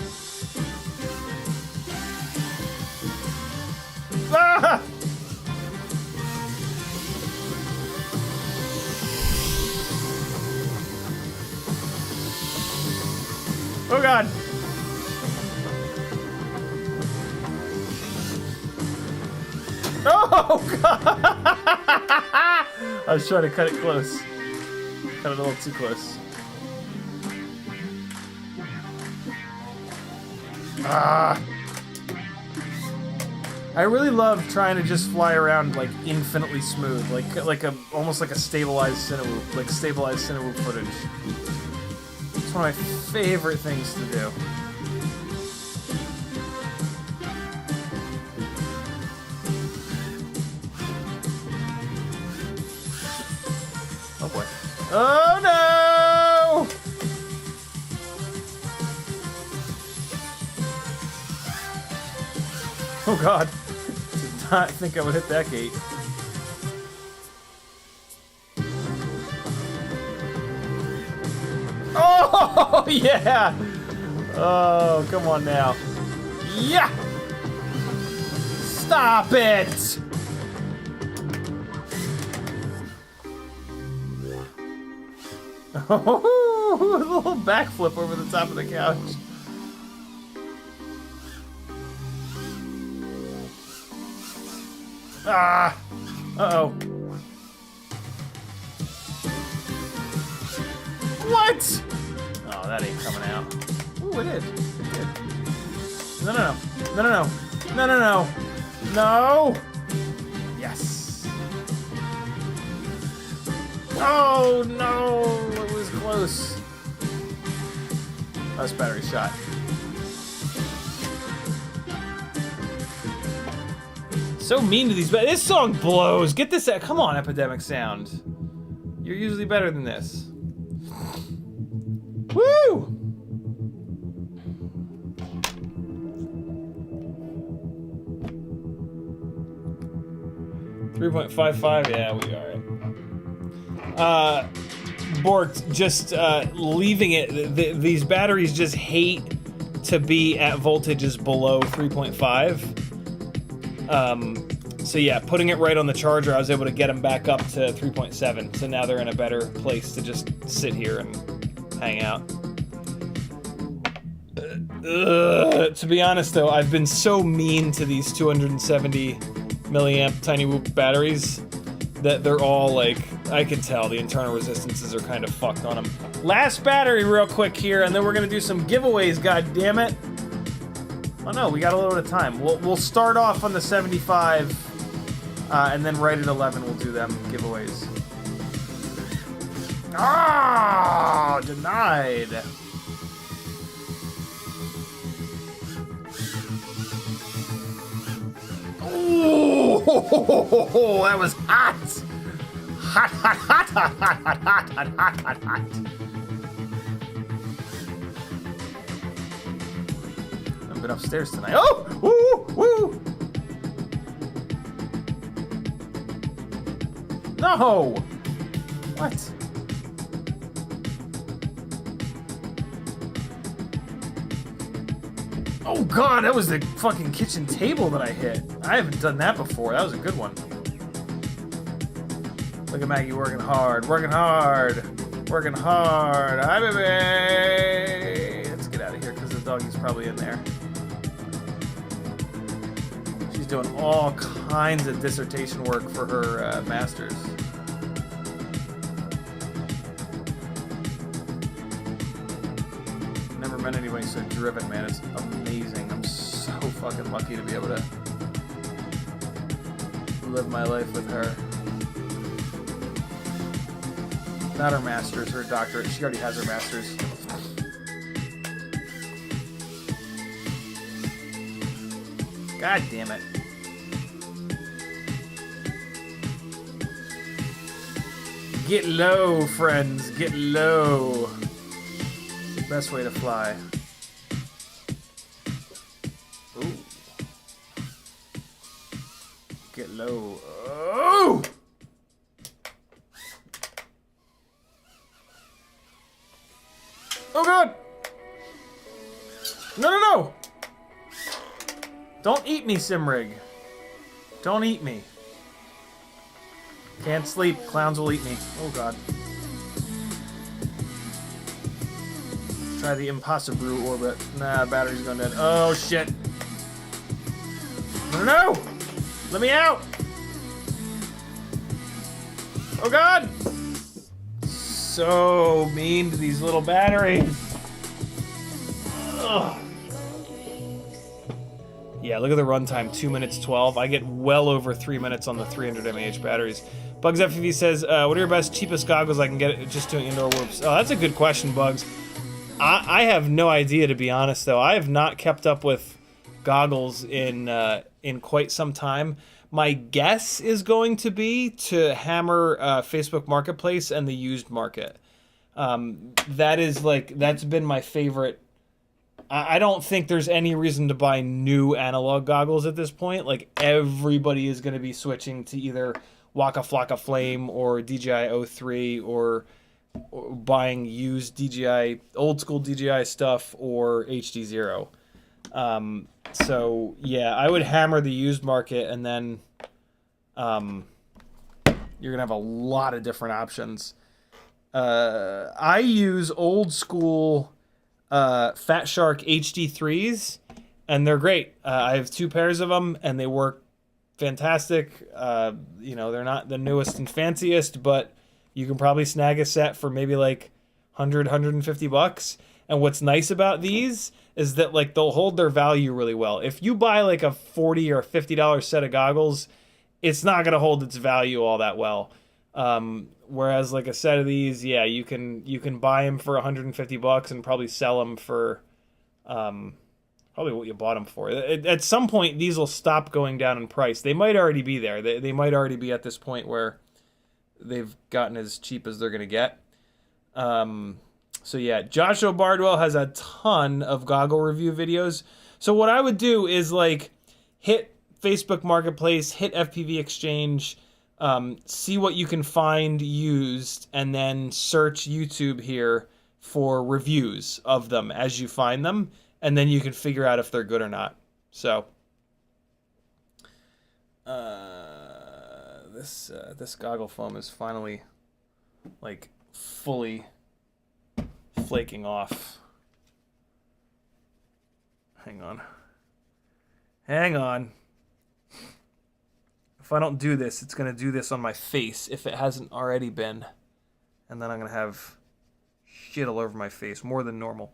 Ah! Oh God! Oh God! I was trying to cut it close. Cut it a little too close. Ah! I really love trying to just fly around like infinitely smooth, almost like a stabilized Cinewhoop, like stabilized Cinewhoop footage. It's one of my favorite things to do. Oh boy. Oh no! Oh God. Did not think I would hit that gate. Oh yeah! Oh, come on now. Yeah! Stop it! Oh, a little backflip over the top of the couch. Ah! Uh-oh. What? Oh, that ain't coming out. Ooh, it is. It did. No, no, no. No, no, no. No, no, no. No! Yes. Oh, no! It was close. That's battery shot. So mean to these, but this song blows. Get this out. Come on, Epidemic Sound. You're usually better than this. Woo! .55, yeah, we are. Borked, just leaving it. These batteries just hate to be at voltages below 3.5. So yeah, putting it right on the charger, I was able to get them back up to 3.7. So now they're in a better place to just sit here and hang out. To be honest though, I've been so mean to these 270 milliamp Tiny Whoop batteries that they're all like, I can tell the internal resistances are kind of fucked on them. Last battery real quick here, and then we're gonna do some giveaways, god damn it. Oh no, we got a little bit of time. We'll start off on the 75, and then right at 11 we'll do them giveaways. Ah, denied. Oh, that was hot. hot, hot, hot, hot, hot, hot, hot, hot, hot, hot, hot. I've been upstairs tonight. Oh! Woo! Woo! No! What? Oh god, that was the fucking kitchen table that I hit. I haven't done that before. That was a good one. Look at Maggie working hard, working hard, working hard. Hi, baby. Let's get out of here because the doggy's probably in there. She's doing all kinds of dissertation work for her master's. Never met anybody so driven, man. It's amazing. I'm so fucking lucky to be able to live my life with her. Not her master's, her doctorate. She already has her master's. God damn it. Get low, friends. Get low. It's the best way to fly. Ooh. Get low. Oh! Oh god! No, no, no! Don't eat me, Simrig. Don't eat me. Can't sleep. Clowns will eat me. Oh god. Try the Impossible orbit. Nah, battery's going dead. Oh shit. No, no, no! Let me out! Oh god! So mean to these little batteries. Ugh. Yeah, look at the runtime, 2 minutes 12. I get well over 3 minutes on the 300 mAh batteries. Bugs FPV says, what are your best, cheapest goggles I can get just doing indoor whoops? Oh, that's a good question, Bugs. I have no idea, to be honest, though. I have not kept up with goggles in quite some time. My guess is going to be to hammer Facebook Marketplace and the used market. That's been my favorite. I don't think there's any reason to buy new analog goggles at this point. Like, everybody is going to be switching to either Waka Flocka Flame or DJI 03 or buying used DJI, old school DJI stuff or HD0. So yeah, I would hammer the used market, and then you're gonna have a lot of different options. I use old school Fat Shark HD3s, and they're great. I have 2 pairs of them, and they work fantastic. You know, they're not the newest and fanciest, but you can probably snag a set for maybe like 100, 150 bucks. And what's nice about these is that like they'll hold their value really well. If you buy like a $40 or $50 set of goggles, it's not going to hold its value all that well. Whereas like a set of these, yeah, you can buy them for 150 bucks and probably sell them for probably what you bought them for. At some point, these will stop going down in price. They might already be there. They might already be at this point where they've gotten as cheap as they're going to get. So yeah, Joshua Bardwell has a ton of goggle review videos. So what I would do is like hit Facebook Marketplace, hit FPV Exchange, see what you can find used, and then search YouTube here for reviews of them as you find them, and then you can figure out if they're good or not. So this goggle foam is finally like fully flaking off. Hang on. If I don't do this, it's going to do this on my face if it hasn't already been. And then I'm going to have shit all over my face, more than normal.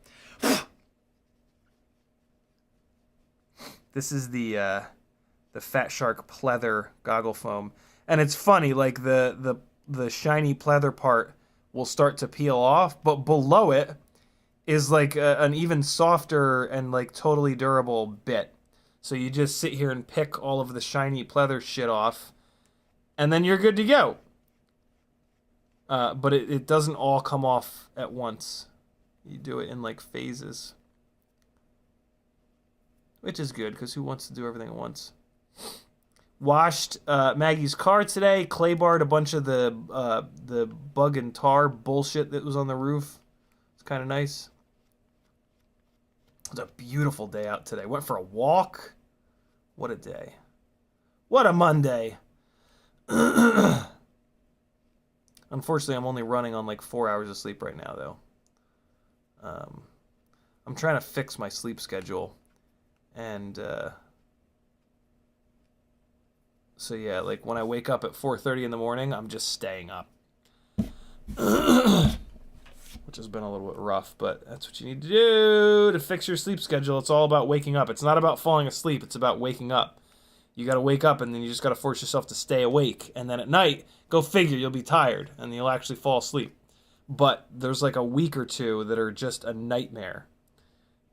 This is the Fat Shark pleather goggle foam. And it's funny, like the shiny pleather part will start to peel off, but below it is like an even softer and like totally durable bit. So you just sit here and pick all of the shiny pleather shit off, and then you're good to go. but it doesn't all come off at once. You do it in like phases, which is good because who wants to do everything at once? Washed Maggie's car today. Clay barred a bunch of the bug and tar bullshit that was on the roof. It's kind of nice. It was a beautiful day out today. Went for a walk. What a day. What a Monday. Unfortunately, I'm only running on like 4 hours of sleep right now, though. I'm trying to fix my sleep schedule. And so yeah, like when I wake up at 4:30 in the morning, I'm just staying up. Which has been a little bit rough, but that's what you need to do to fix your sleep schedule. It's all about waking up. It's not about falling asleep. It's about waking up. You got to wake up, and then you just got to force yourself to stay awake. And then at night, go figure, you'll be tired, and you'll actually fall asleep. But there's like a week or two that are just a nightmare.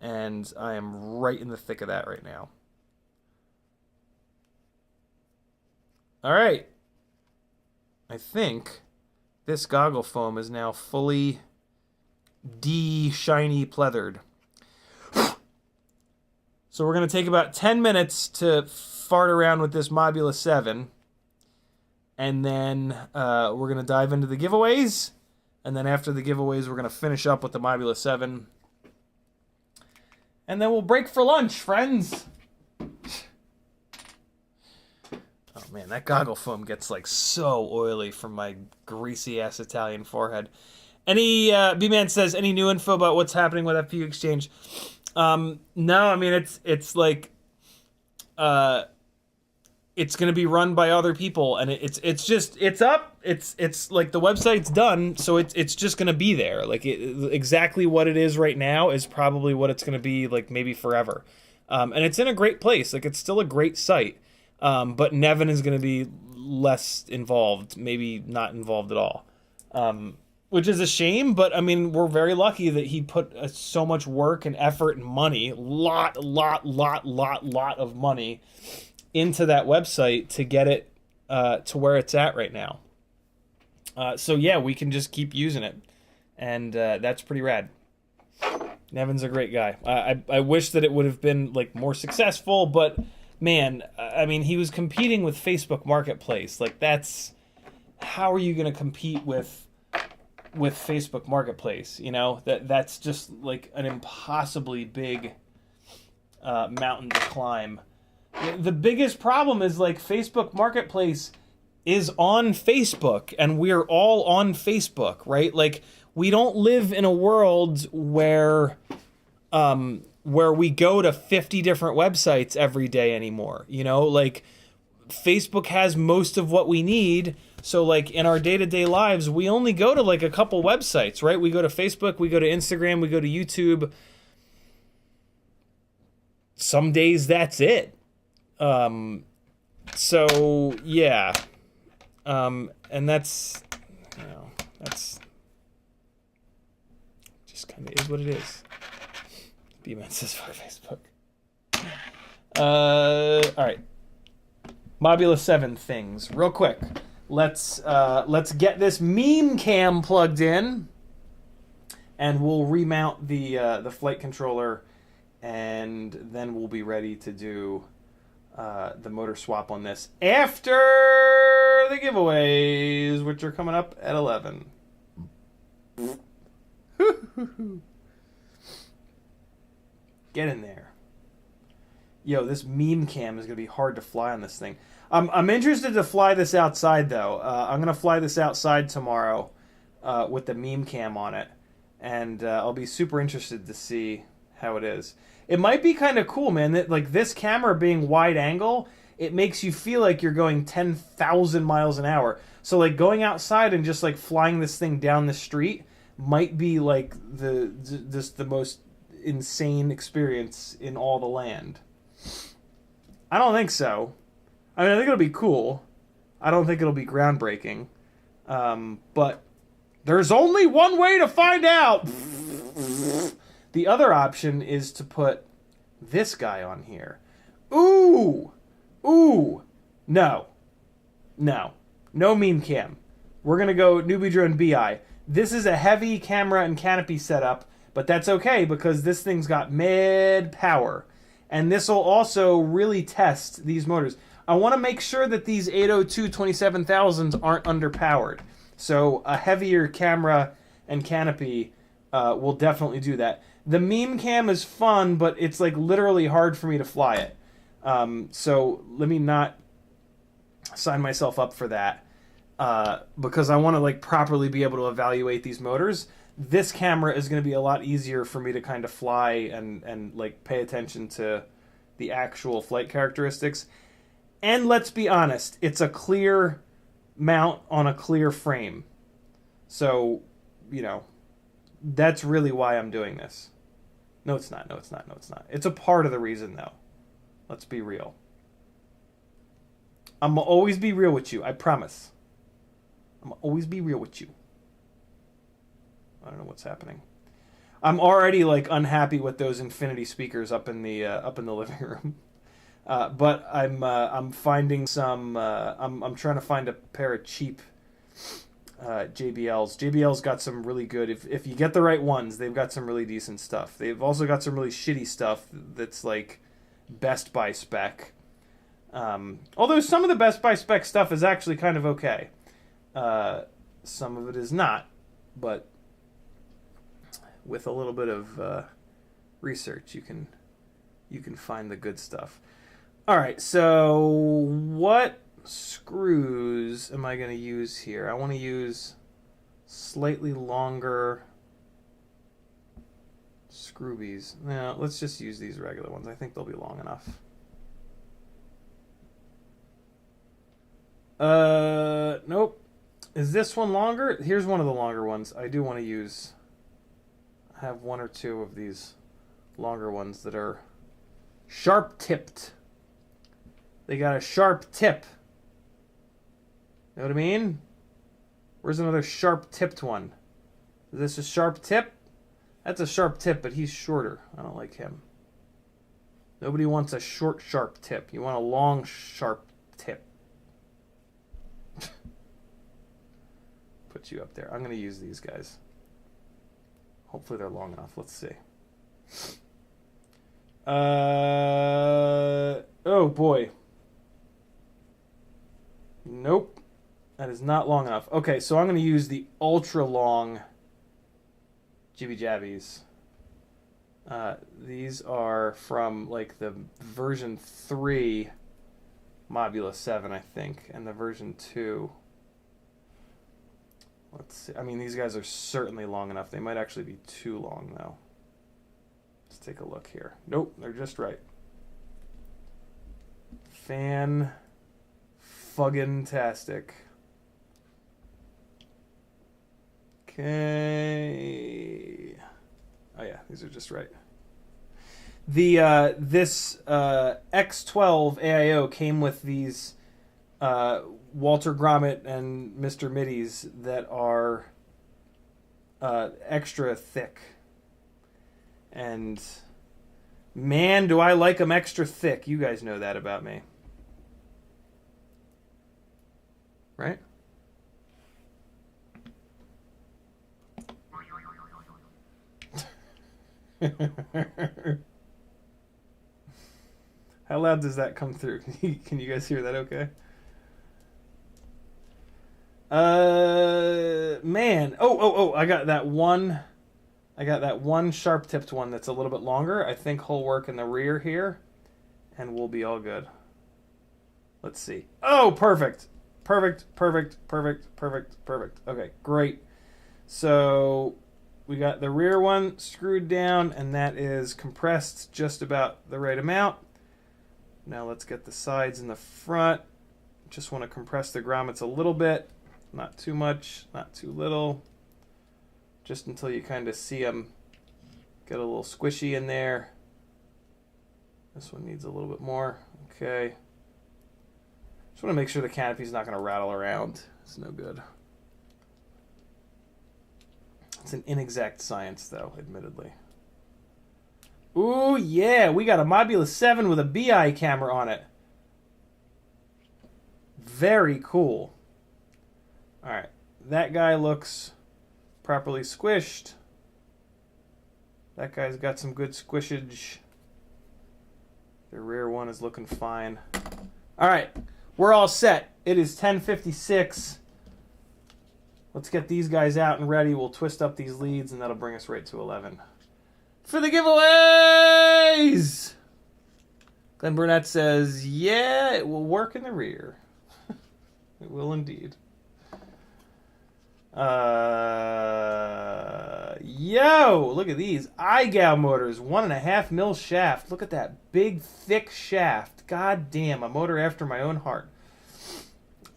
And I am right in the thick of that right now. All right. I think this goggle foam is now fully shiny pleathered. So we're going to take about 10 minutes to fart around with this Mobula 7. And then we're going to dive into the giveaways. And then after the giveaways, we're going to finish up with the Mobula 7. And then we'll break for lunch, friends. Oh man, that goggle foam gets like so oily from my greasy ass Italian forehead. Any B-Man says, any new info about what's happening with FPV Exchange? No, I mean it's like it's going to be run by other people, and it's up. It's like the website's done, so it's just going to be there. Like exactly what it is right now is probably what it's going to be like maybe forever. And it's in a great place. Like it's still a great site. But Nevin is going to be less involved, maybe not involved at all. Which is a shame, but I mean, we're very lucky that he put so much work and effort and money, lot of money into that website to get it to where it's at right now. So yeah, we can just keep using it, and that's pretty rad. Nevin's a great guy. I wish that it would have been like more successful, but man, I mean, he was competing with Facebook Marketplace. Like that's, how are you going to compete with Facebook Marketplace? You know, that's just like an impossibly big mountain to climb. The biggest problem is like Facebook Marketplace is on Facebook, and we're all on Facebook, right? Like we don't live in a world where we go to 50 different websites every day anymore. You know, like Facebook has most of what we need. So like in our day-to-day lives, we only go to like a couple websites, right? We go to Facebook, we go to Instagram, we go to YouTube. Some days that's it. So yeah. And that's, you know, that's just kind of is what it is. B-Man says fuck Facebook. All right. Mobula 7 things. Real quick. Let's get this meme cam plugged in, and we'll remount the flight controller, and then we'll be ready to do the motor swap on this after the giveaways, which are coming up at 11. Get in there. Yo, this meme cam is going to be hard to fly on this thing. I'm interested to fly this outside, though. I'm going to fly this outside tomorrow with the meme cam on it. And I'll be super interested to see how it is. It might be kind of cool, man, that like this camera being wide angle, it makes you feel like you're going 10,000 miles an hour. So like going outside and just like flying this thing down the street might be like the most insane experience in all the land. I don't think so. I mean, I think it'll be cool. I don't think it'll be groundbreaking. But there's only one way to find out. The other option is to put this guy on here. Ooh. No. No meme cam. we're going to go newbie drone Beeye. This is a heavy camera and canopy setup, but that's okay because this thing's got mid power. And this will also really test these motors. I want to make sure that these 802 27,000s aren't underpowered. So a heavier camera and canopy will definitely do that. The meme cam is fun, but it's like literally hard for me to fly it. So let me not sign myself up for that because I want to like properly be able to evaluate these motors. This camera is going to be a lot easier for me to kind of fly and like pay attention to the actual flight characteristics. And let's be honest, it's a clear mount on a clear frame. So, you know, that's really why I'm doing this. No, it's not. No, it's not. No, it's not. It's a part of the reason, though. Let's be real. I'm going to always be real with you. I promise. I'm going to always be real with you. I don't know what's happening. I'm already like unhappy with those infinity speakers up in the living room. But I'm finding some. I'm trying to find a pair of cheap JBLs. JBL's got some really good. If you get the right ones, they've got some really decent stuff. They've also got some really shitty stuff that's like Best Buy spec. Although some of the Best Buy spec stuff is actually kind of okay. Some of it is not, but with a little bit of research, you can find the good stuff. All right, so what screws am I going to use here? I want to use slightly longer scroobies. No, let's just use these regular ones. I think they'll be long enough. Nope. Is this one longer? Here's one of the longer ones. I do want to use... I have one or two of these longer ones that are sharp-tipped. They got a sharp tip. You know what I mean? Where's another sharp-tipped one? Is this a sharp tip? That's a sharp tip, but he's shorter. I don't like him. Nobody wants a short, sharp tip. You want a long, sharp tip. Put you up there. I'm going to use these guys. Hopefully they're long enough. Let's see. Oh, boy. Nope. That is not long enough. Okay, so I'm going to use the ultra-long Jibby Jabbies. These are from, like, the version 3 Modula 7, I think, and the version 2. Let's see. I mean, these guys are certainly long enough. They might actually be too long, though. Let's take a look here. Nope, they're just right. Fan-fuggin-tastic. Okay. Oh yeah, these are just right. The this X12 AIO came with these Walter Gromit and Mr. Middies that are extra thick. And man, do I like them extra thick. You guys know that about me. Right? How loud does that come through? Can you guys hear that okay? Man. Oh, I got that one sharp-tipped one that's a little bit longer. I think he'll work in the rear here, and we'll be all good. Let's see. Oh, perfect. Perfect. Okay, great. So we got the rear one screwed down, and that is compressed just about the right amount. Now let's get the sides and the front. Just want to compress the grommets a little bit. Not too much, not too little. Just until you kind of see them get a little squishy in there. This one needs a little bit more. Okay. Just want to make sure the canopy's not going to rattle around. It's no good. It's an inexact science, though, admittedly. Ooh, yeah, we got a Modula 7 with a Beeye camera on it. Very cool. All right, that guy looks properly squished. That guy's got some good squishage. The rear one is looking fine. All right, we're all set. It is 10:56. Let's get these guys out and ready. We'll twist up these leads, and that'll bring us right to 11. For the giveaways! Glenn Burnett says, yeah, it will work in the rear. It will indeed. Yo, look at these. IGOW motors, 1.5 mil shaft. Look at that big, thick shaft. God damn, a motor after my own heart.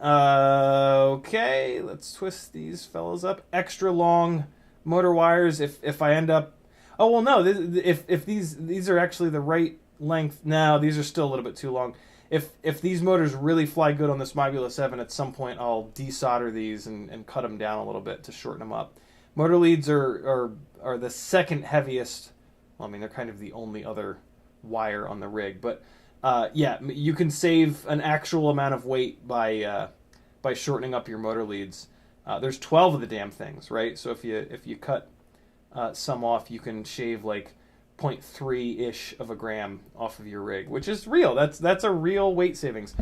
Okay, let's twist these fellas up. Extra long motor wires if I end up... Oh, well, no, if these are actually the right length. No, these are still a little bit too long. If these motors really fly good on this Mobula 7, at some point I'll desolder these and cut them down a little bit to shorten them up. Motor leads are the second heaviest. Well, I mean, they're kind of the only other wire on the rig. But, yeah, you can save an actual amount of weight by shortening up your motor leads. There's 12 of the damn things, right? So if you cut some off, you can shave like 0.3-ish of a gram off of your rig, which is real. That's a real weight savings.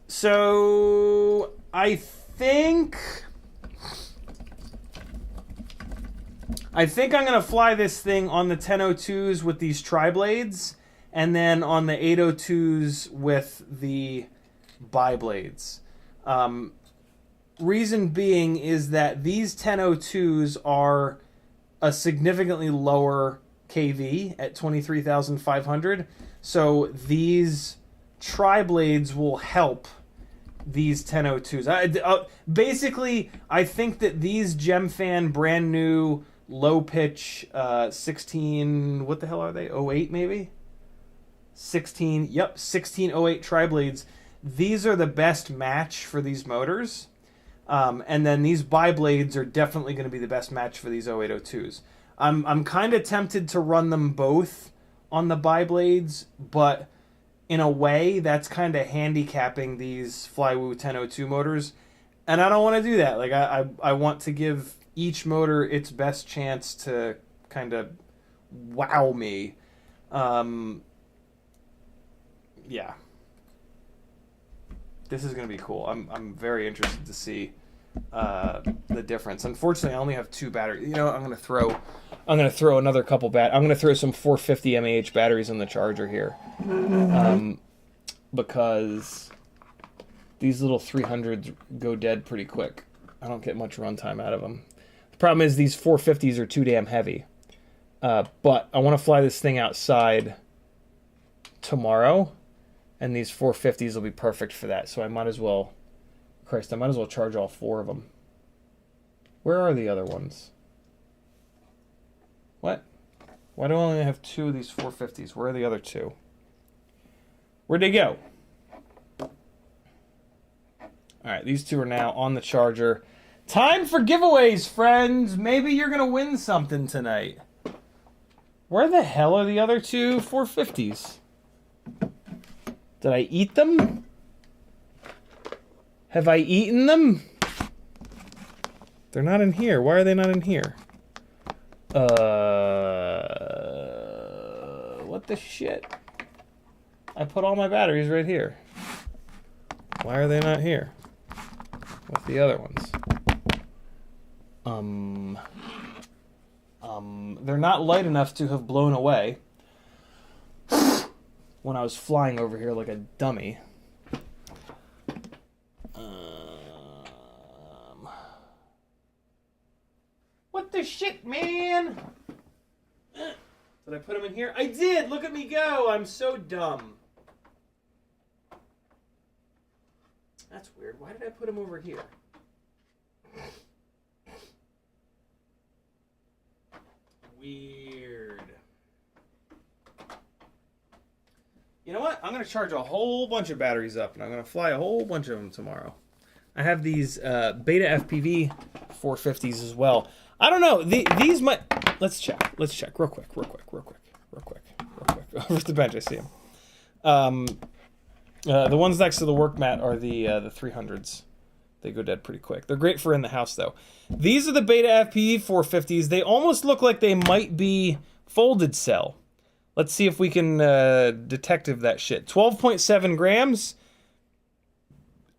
So I think I'm gonna fly this thing on the 1002s with these triblades, and then on the 802s with the biblades. Reason being is that these 1002s are a significantly lower kV at 23,500, so these triblades will help these 1002s. Basically, I think that these Gemfan brand new low pitch 16, what the hell are they? 08 maybe? 1608 triblades. These are the best match for these motors. And then these biblades are definitely going to be the best match for these 0802s. I'm kind of tempted to run them both on the biblades, but in a way that's kind of handicapping these Flywoo 1002 motors, and I don't want to do that. Like I want to give each motor its best chance to kind of wow me. Yeah. This is going to be cool. I'm very interested to see the difference. Unfortunately, I only have 2 batteries. You know, I'm going to throw another couple I'm going to throw some 450 mAh batteries in the charger here, because these little 300s go dead pretty quick. I don't get much runtime out of them. The problem is these 450s are too damn heavy. But I want to fly this thing outside tomorrow, and these 450s will be perfect for that. So I might as well, charge all 4 of them. Where are the other ones? What? Why do I only have 2 of these 450s? Where are the other 2? Where'd they go? Alright, these 2 are now on the charger. Time for giveaways, friends! Maybe you're gonna win something tonight. Where the hell are the other 2 450s? Did I eat them? Have I eaten them? They're not in here. Why are they not in here? What the shit? I put all my batteries right here. Why are they not here with the other ones? They're not light enough to have blown away when I was flying over here like a dummy. What the shit, man? Did I put them in here? I did! Look at me go! I'm so dumb. That's weird. Why did I put them over here? Weird. You know what? I'm going to charge a whole bunch of batteries up, and I'm going to fly a whole bunch of them tomorrow. I have these BetaFPV 450s as well. I don't know. These might... Let's check. Let's check. Real quick. Over at the bench, I see them. The ones next to the work mat are the 300s. They go dead pretty quick. They're great for in the house, though. These are the BetaFPV 450s. They almost look like they might be folded cell. Let's see if we can detective that shit. 12.7 grams.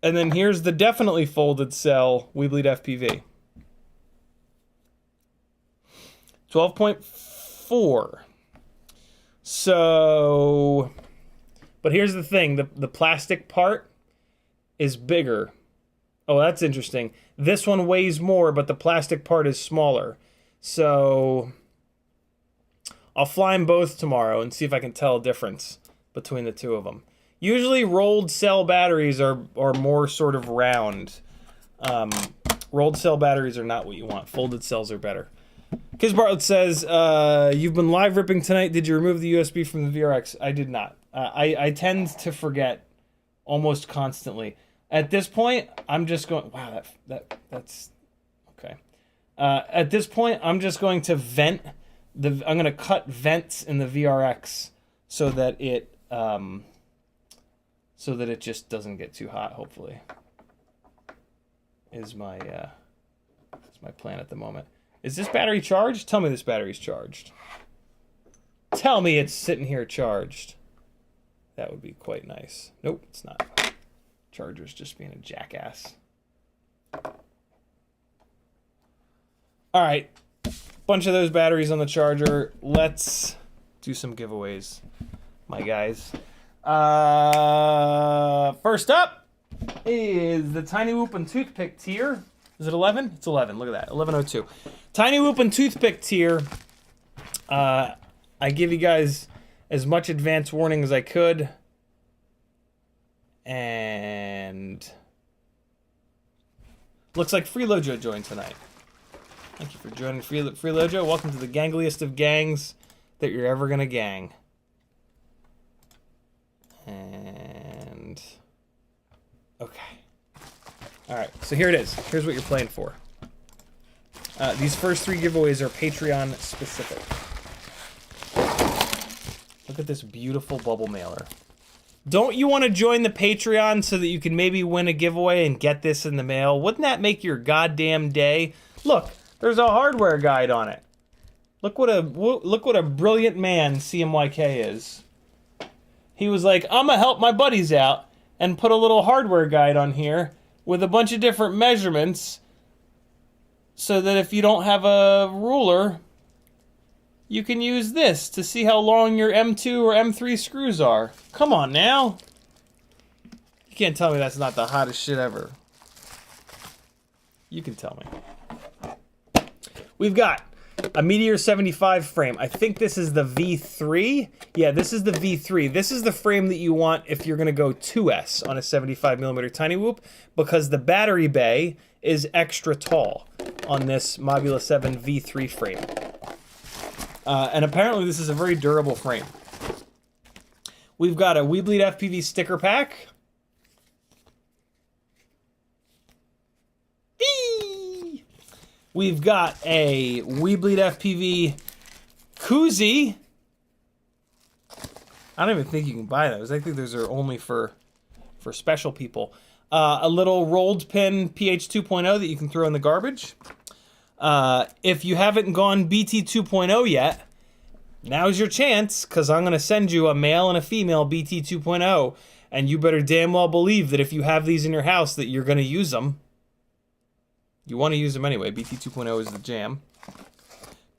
And then here's the definitely folded cell WeBleed FPV. 12.4. So, but here's the thing. The plastic part is bigger. Oh, that's interesting. This one weighs more, but the plastic part is smaller. So I'll fly them both tomorrow and see if I can tell a difference between the two of them. Usually rolled cell batteries are more sort of round. Rolled cell batteries are not what you want. Folded cells are better. Kiz Bartlett says, you've been live ripping tonight. Did you remove the USB from the VRX? I did not. I tend to forget almost constantly. At this point, I'm just going, wow, that's okay. At this point, I'm just going to I'm going to cut vents in the VRX so that it just doesn't get too hot, hopefully. Is my plan at the moment. Is this battery charged? Tell me this battery's charged. Tell me it's sitting here charged. That would be quite nice. Nope, it's not. Charger's just being a jackass. All right, bunch of those batteries on the charger. Let's do some giveaways, my guys. First up is the Tiny Whoop and Toothpick tier. Is it 11? It's 11. Look at that. 1102. Tiny Whoop and Toothpick tier. I give you guys as much advance warning as I could. And looks like Freelojo joined tonight. Thank you for joining Freelojo. Welcome to the gangliest of gangs that you're ever gonna gang. And okay. All right, so here it is. Here's what you're playing for. These first three giveaways are Patreon specific. Look at this beautiful bubble mailer. Don't you want to join the Patreon so that you can maybe win a giveaway and get this in the mail? Wouldn't that make your goddamn day? Look, there's a hardware guide on it. Look what a brilliant man CMYK is. He was like, I'm gonna help my buddies out and put a little hardware guide on here with a bunch of different measurements so that if you don't have a ruler, you can use this to see how long your M2 or M3 screws are. Come on now. You can't tell me that's not the hottest shit ever. You can tell me. We've got a Meteor 75 frame. I think this is the V3. Yeah, this is the V3. This is the frame that you want if you're going to go 2S on a 75mm Tiny Whoop, because the battery bay is extra tall on this Mobula 7 V3 frame. And apparently this is a very durable frame. We've got a WeBleed FPV sticker pack. Eee! We've got a WeBleed FPV koozie. I don't even think you can buy those. I think those are only for special people. A little rolled pin PH 2.0 that you can throw in the garbage. If you haven't gone BT 2.0 yet, now's your chance, because I'm going to send you a male and a female BT 2.0, and you better damn well believe that if you have these in your house that you're going to use them. You want to use them anyway. BT 2.0 is the jam.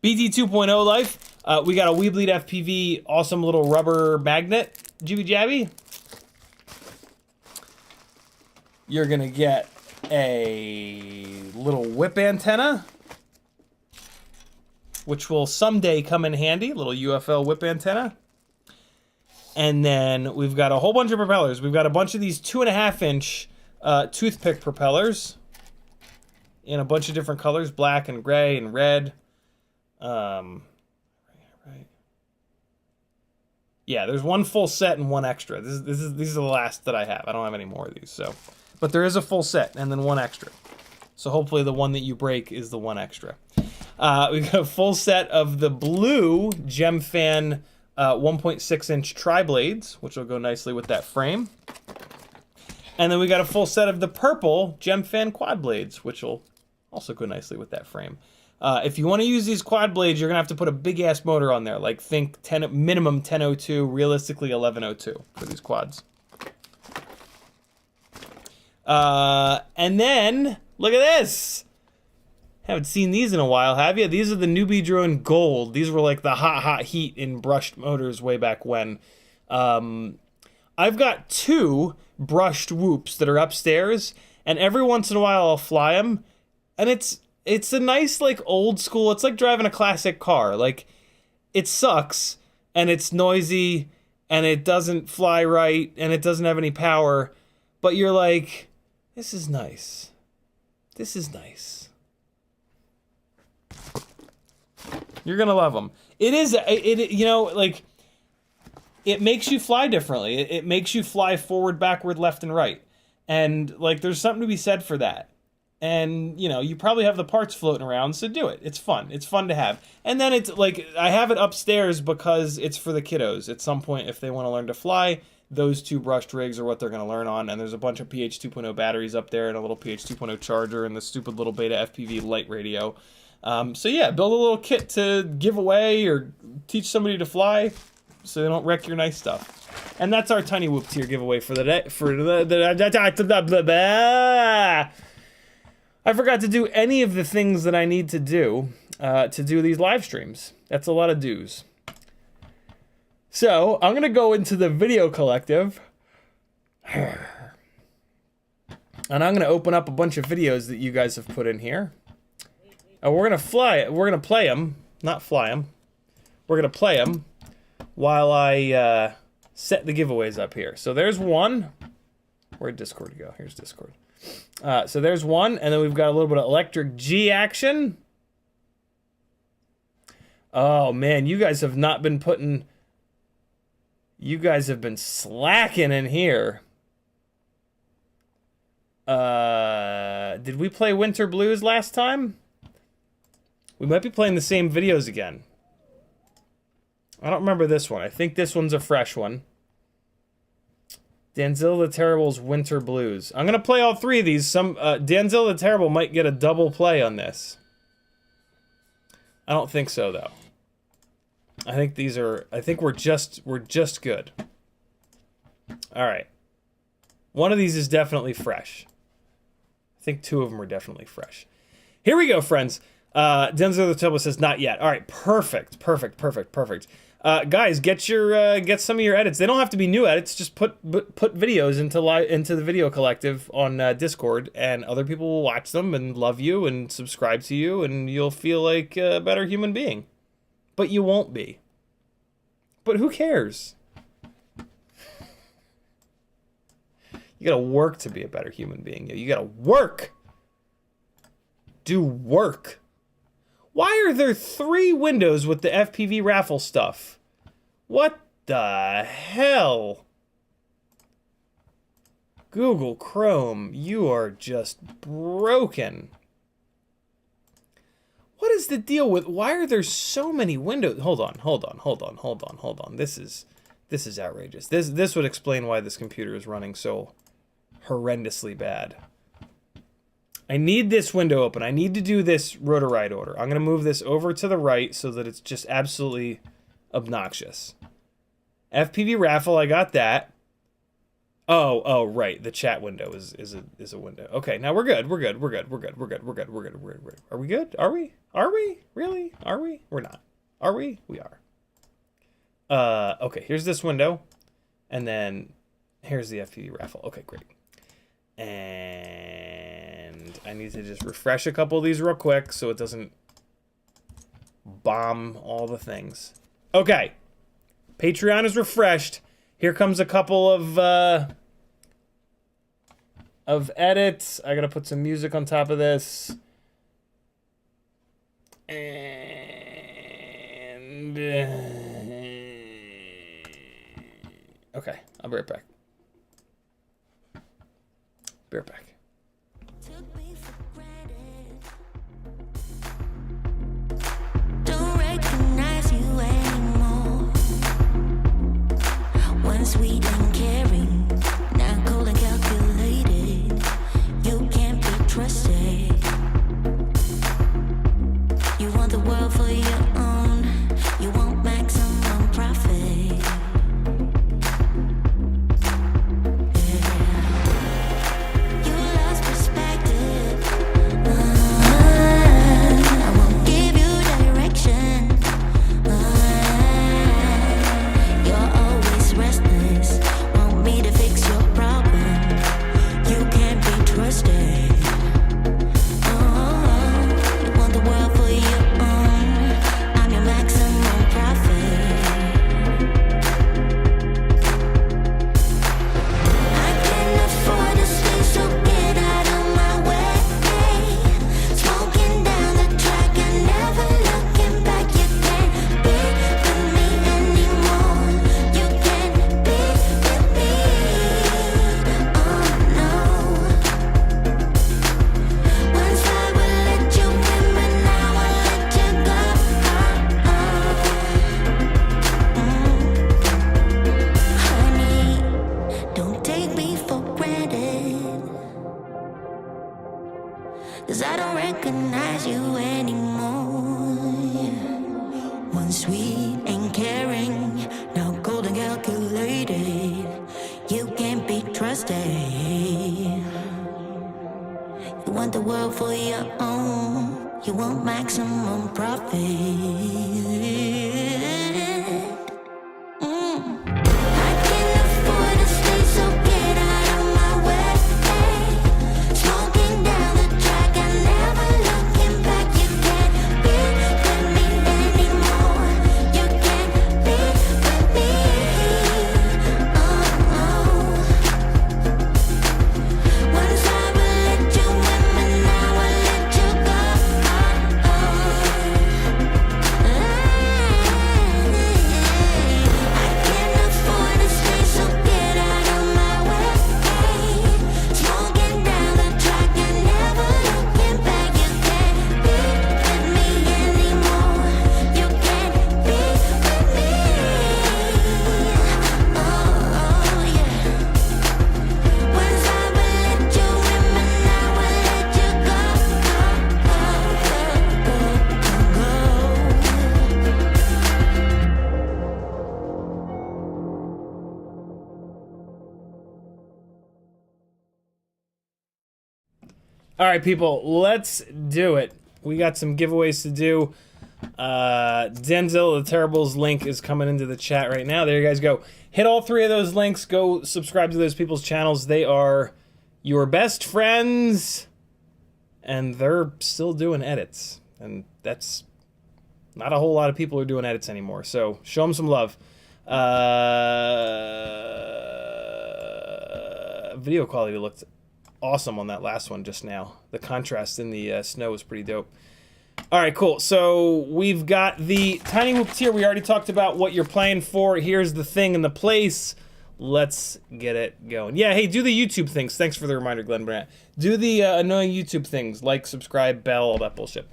BT 2.0 life, we got a WeBleed FPV awesome little rubber magnet, jibby jabby. You're going to get a little whip antenna, which will someday come in handy, little UFL whip antenna. And then we've got a whole bunch of propellers. We've got a bunch of these 2.5-inch toothpick propellers in a bunch of different colors, black and gray and red. Right. Yeah, there's one full set and one extra. These are the last that I have. I don't have any more of these, so. But there is a full set and then one extra. So hopefully the one that you break is the one extra. We've got a full set of the blue Gemfan 1.6-inch triblades, which will go nicely with that frame. And then we got a full set of the purple Gemfan quad blades, which will also go nicely with that frame. If you want to use these quad blades, you're going to have to put a big-ass motor on there. Like, think minimum 1002, realistically 1102 for these quads. And then, look at this! Haven't seen these in a while, have you? These are the Newbie Drone Gold. These were like the hot heat in brushed motors way back when. I've got 2 brushed whoops that are upstairs, and every once in a while I'll fly them, and it's a nice, like, old school, it's like driving a classic car. Like, it sucks, and it's noisy, and it doesn't fly right, and it doesn't have any power, but you're like, this is nice. This is nice. You're gonna love them. It is, you know, like, it makes you fly differently. It makes you fly forward, backward, left, and right. And, like, there's something to be said for that. And, you know, you probably have the parts floating around, so do it. It's fun. It's fun to have. And then it's, like, I have it upstairs because it's for the kiddos. At some point, if they want to learn to fly, those 2 brushed rigs are what they're going to learn on. And there's a bunch of PH 2.0 batteries up there and a little PH 2.0 charger and the stupid little BetaFPV light radio. So yeah, build a little kit to give away or teach somebody to fly so they don't wreck your nice stuff. And that's our Tiny Whoop tier giveaway for the day. I forgot to do any of the things that I need to do these live streams. That's a lot of do's. So I'm gonna go into the video collective, and I'm gonna open up a bunch of videos that you guys have put in here. And we're gonna play them, not fly them. We're gonna play them while I set the giveaways up here. So there's one. Where'd Discord go? Here's Discord. So there's one, and then we've got a little bit of electric G action. Oh man, you guys have not been putting. You guys have been slacking in here. Did we play Winter Blues last time? We might be playing the same videos again. I don't remember this one. I think this one's a fresh one. Danzilla the Terrible's Winter Blues. I'm gonna play all 3 of these. Danzilla the Terrible might get a double play on this. I don't think so though. I think these are. I think we're just good. All right. One of these is definitely fresh. I think 2 of them are definitely fresh. Here we go, friends. Denzel the Terrible says not yet. All right, perfect. Guys, get some of your edits. They don't have to be new edits. Just put videos into the video collective on Discord, and other people will watch them and love you and subscribe to you, and you'll feel like a better human being. But you won't be. But who cares? You gotta work to be a better human being. You gotta work. Do work. Why are there 3 windows with the FPV raffle stuff? What the hell? Google Chrome, you are just broken. What is the deal with, why are there so many windows? Hold on. This is outrageous. This would explain why this computer is running so horrendously bad. I need this window open. I need to do this rotor ride order. I'm going to move this over to the right so that it's just absolutely obnoxious. FPV raffle, I got that. Oh, right. The chat window is a window. Okay, now we're good. Are we good? Are we? Really? Are we? We're not. Are we? We are. Okay, here's this window. And then here's the FPV raffle. Okay, great. And I need to just refresh a couple of these real quick so it doesn't bomb all the things. Okay. Patreon is refreshed. Here comes a couple of edits. I gotta put some music on top of this. And okay, I'll be right back. Be right back. Don't recognize you anymore. Once sweet and caring, now cold and calculating. 'cause I don't recognize you anymore. Once sweet and caring, now cold and calculated. You can't be trusted. You want the world for your own. You want maximum profit. I can't afford to stay, so get out of my way. Smoking down the track, I never looking back. You can't be with me anymore. You can't be with me. Once I will let you in, but now I let you go. I can't afford to stay, so get out of my way. Smoking down the track and never looking back. You can't be with me anymore. You can't be with me. Yeah. Once I will let you in, but now I let you go. All right, people, let's do it. We got some giveaways to do. Denzel the Terrible's link is coming into the chat right now. There you guys go. Hit all three of those links. Go subscribe to those people's channels. They are your best friends, and they're still doing edits. And that's not a whole lot of people are doing edits anymore. So show them some love. Video quality looked awesome on that last one just now. The contrast in the snow was pretty dope. All right, cool. So we've got the tiny whoop tier. We already talked about what you're playing for. Here's the thing and the place. Let's get it going. Yeah, hey, do the YouTube things. Thanks for the reminder, Glenn Brandt. Do the annoying YouTube things, like, subscribe, bell, all that bullshit.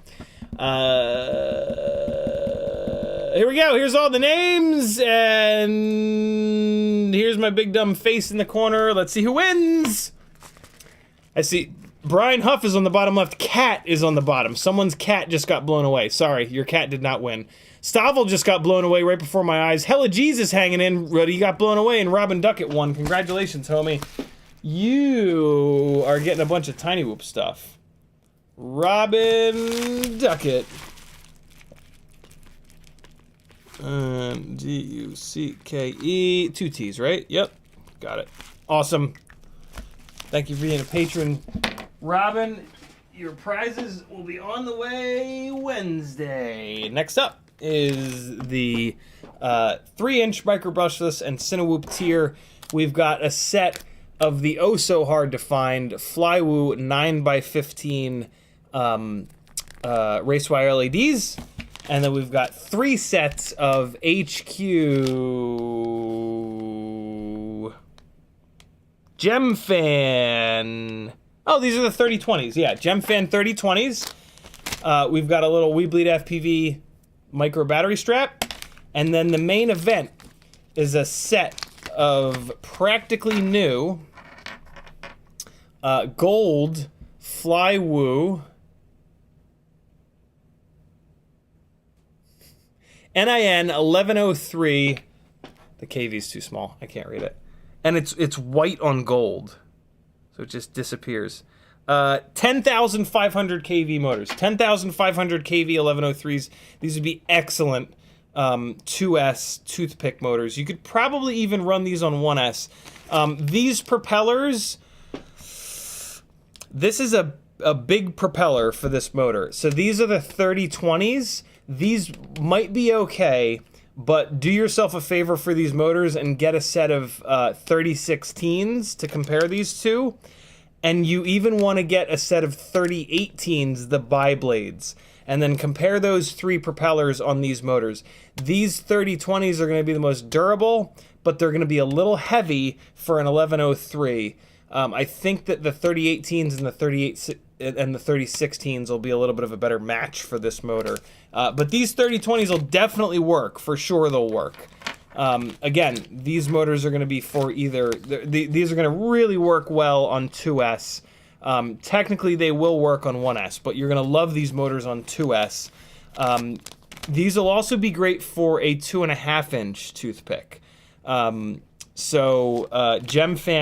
Here we go. Here's all the names, and here's my big dumb face in the corner. Let's see who wins. I see Brian Huff is on the bottom left. Cat is on the bottom. Someone's cat just got blown away. Sorry, your cat did not win. Stavel just got blown away right before my eyes. Hella Jesus hanging in. Ruddy got blown away, and Robin Duckett won. Congratulations, homie. You are getting a bunch of Tiny Whoop stuff. Robin Duckett. Ducke. 2 T's, right? Yep. Got it. Awesome. Thank you for being a patron. Robin, your prizes will be on the way Wednesday. Next up is the 3-inch micro brushless and Cinewhoop tier. We've got a set of the oh-so-hard-to-find Flywoo 9x15 race wire LEDs. And then we've got 3 sets of HQ Gemfan. Oh, these are the 3020s. Yeah, Gemfan 3020s. We've got a little WeBleed FPV micro battery strap. And then the main event is a set of practically new gold Flywoo NIN 1103. The KV is too small. I can't read it. And it's white on gold. So it just disappears. 10,500 kV motors. 10,500 kV 1103s. These would be excellent 2S toothpick motors. You could probably even run these on 1S. These propellers, this is a big propeller for this motor. So these are the 3020s. These might be okay, but do yourself a favor for these motors and get a set of 3016s to compare these to. And you even want to get a set of 3018s, the biblades, and then compare those 3 propellers on these motors. These 3020s are going to be the most durable, but they're going to be a little heavy for an 1103. I think that the 3018s and the 3016s will be a little bit of a better match for this motor. But these 3020s will definitely work. For sure they'll work. Again, these motors are going to be for either... These are going to really work well on 2S. Technically, they will work on 1S, but you're going to love these motors on 2S. These will also be great for a 2.5-inch toothpick. Gemfan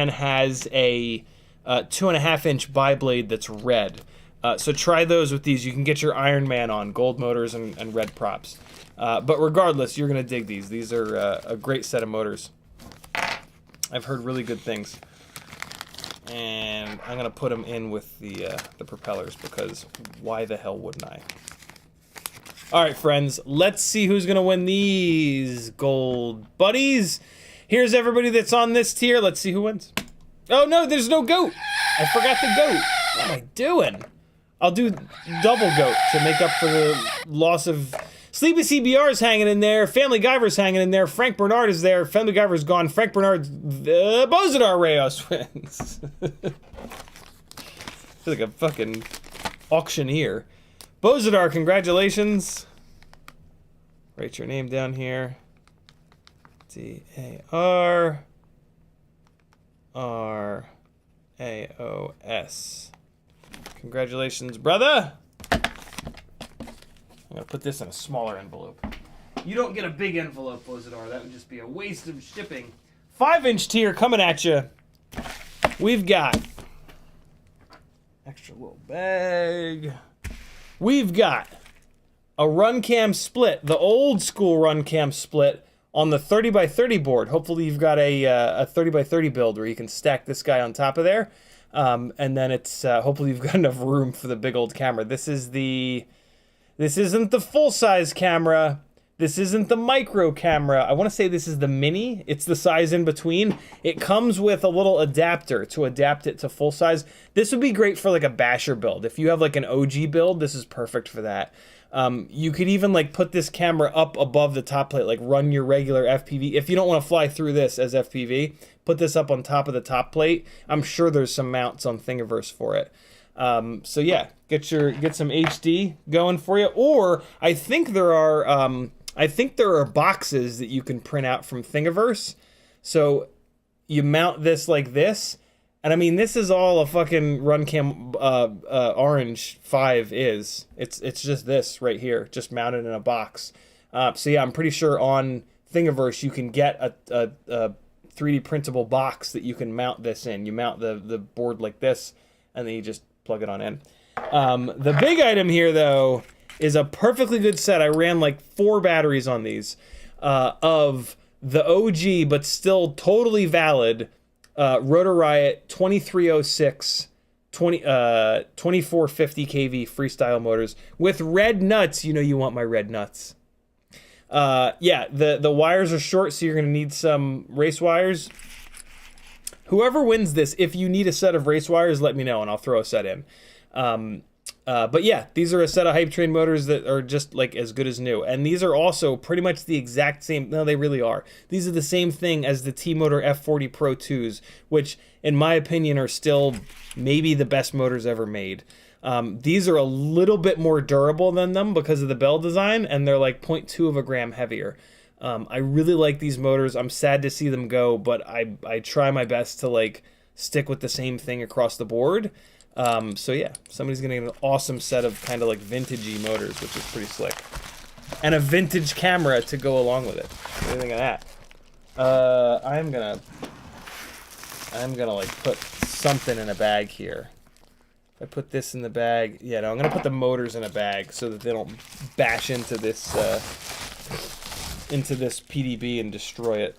has a 2.5-inch biblade that's red. So try those with these. You can get your Iron Man on, gold motors and red props. But regardless, you're going to dig these. These are a great set of motors. I've heard really good things. And I'm going to put them in with the propellers because why the hell wouldn't I? All right, friends, let's see who's going to win these gold buddies. Here's everybody that's on this tier. Let's see who wins. Oh, no, there's no goat. I forgot the goat. What am I doing? I'll do double goat to make up for the loss of... Sleepy CBR's hanging in there. Family Guyver's hanging in there. Frank Bernard is there. Family Guyver's gone. Frank Bernard... Bozidar Reyes wins. It's like a fucking auctioneer. Bozidar, congratulations. Write your name down here. D-A-R-R-A-O-S. Congratulations, brother. I'm gonna put this in a smaller envelope. You don't get a big envelope, Bozidar. That would just be a waste of shipping. 5-inch tier coming at you. We've got extra little bag. We've got a run cam split, the old school run cam split on the 30x30 board. Hopefully you've got a 30x30 build where you can stack this guy on top of there. And then it's hopefully you've got enough room for the big old camera. This isn't the full-size camera. This isn't the micro camera. I want to say this is the mini. It's the size in between. It comes with a little adapter to adapt it to full size. This would be great for like a basher build. If you have like an OG build, this is perfect for that. You could even like put this camera up above the top plate, like run your regular FPV. If you don't want to fly through this as FPV, put this up on top of the top plate. I'm sure there's some mounts on Thingiverse for it. So yeah, get some HD going for you. Or I think there are boxes that you can print out from Thingiverse. So you mount this like this. And I mean, this is all a fucking Runcam Orange 5 is. It's just this right here, just mounted in a box. So yeah, I'm pretty sure on Thingiverse you can get a 3D printable box that you can mount this in. You mount the board like this, and then you just plug it on in. The big item here, though, is a perfectly good set. I ran like 4 batteries on these of the OG, but still totally valid Rotor Riot 2306 2450 kV freestyle motors with red nuts. You know you want my red nuts. Yeah, the wires are short, so you're going to need some race wires. Whoever wins this, if you need a set of race wires, let me know, and I'll throw a set in. But yeah, these are a set of Hype Train motors that are just like as good as new. And these are also pretty much the exact same. No, they really are. These are the same thing as the T-Motor F40 Pro 2s, which in my opinion are still maybe the best motors ever made. These are a little bit more durable than them because of the bell design, and they're like 0.2 of a gram heavier. I really like these motors. I'm sad to see them go, but I try my best to like stick with the same thing across the board. So yeah, somebody's gonna get an awesome set of kind of like vintagey motors, which is pretty slick. And a vintage camera to go along with it. What do you think of that? I'm gonna like put something in a bag here. If I put this in the bag, yeah, no, I'm gonna put the motors in a bag so that they don't bash into this PDB and destroy it.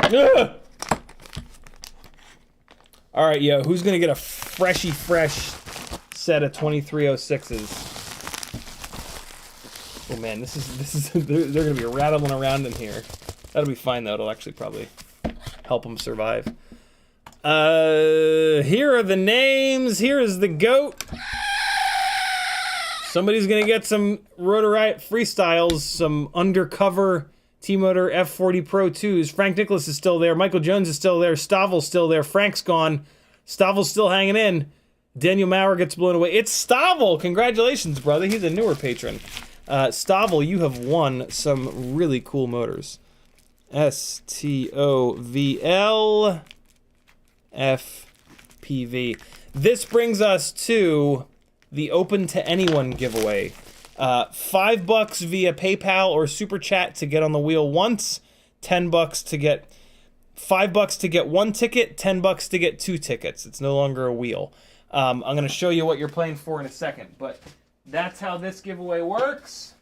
Ugh! All right, yo, who's gonna get a fresh set of 2306s? Oh man, this is they're gonna be rattling around in here. That'll be fine though. It'll actually probably help them survive. Here are the names. Here is the goat. Somebody's gonna get some Rotor Riot freestyles, some undercover T-Motor F40 Pro 2s. Frank Nicholas is still there. Michael Jones is still there. Stavel's still there. Frank's gone. Stavel's still hanging in. Daniel Maurer gets blown away. It's Stavel! Congratulations, brother. He's a newer patron. Stavel, you have won some really cool motors. STOVL CiottiFPV. This brings us to the Open to Anyone giveaway. $5 via PayPal or Super Chat to get on the wheel once. $10 to get... $5 to get 1 ticket, $10 to get 2 tickets. It's no longer a wheel. I'm going to show you what you're playing for in a second, but that's how this giveaway works.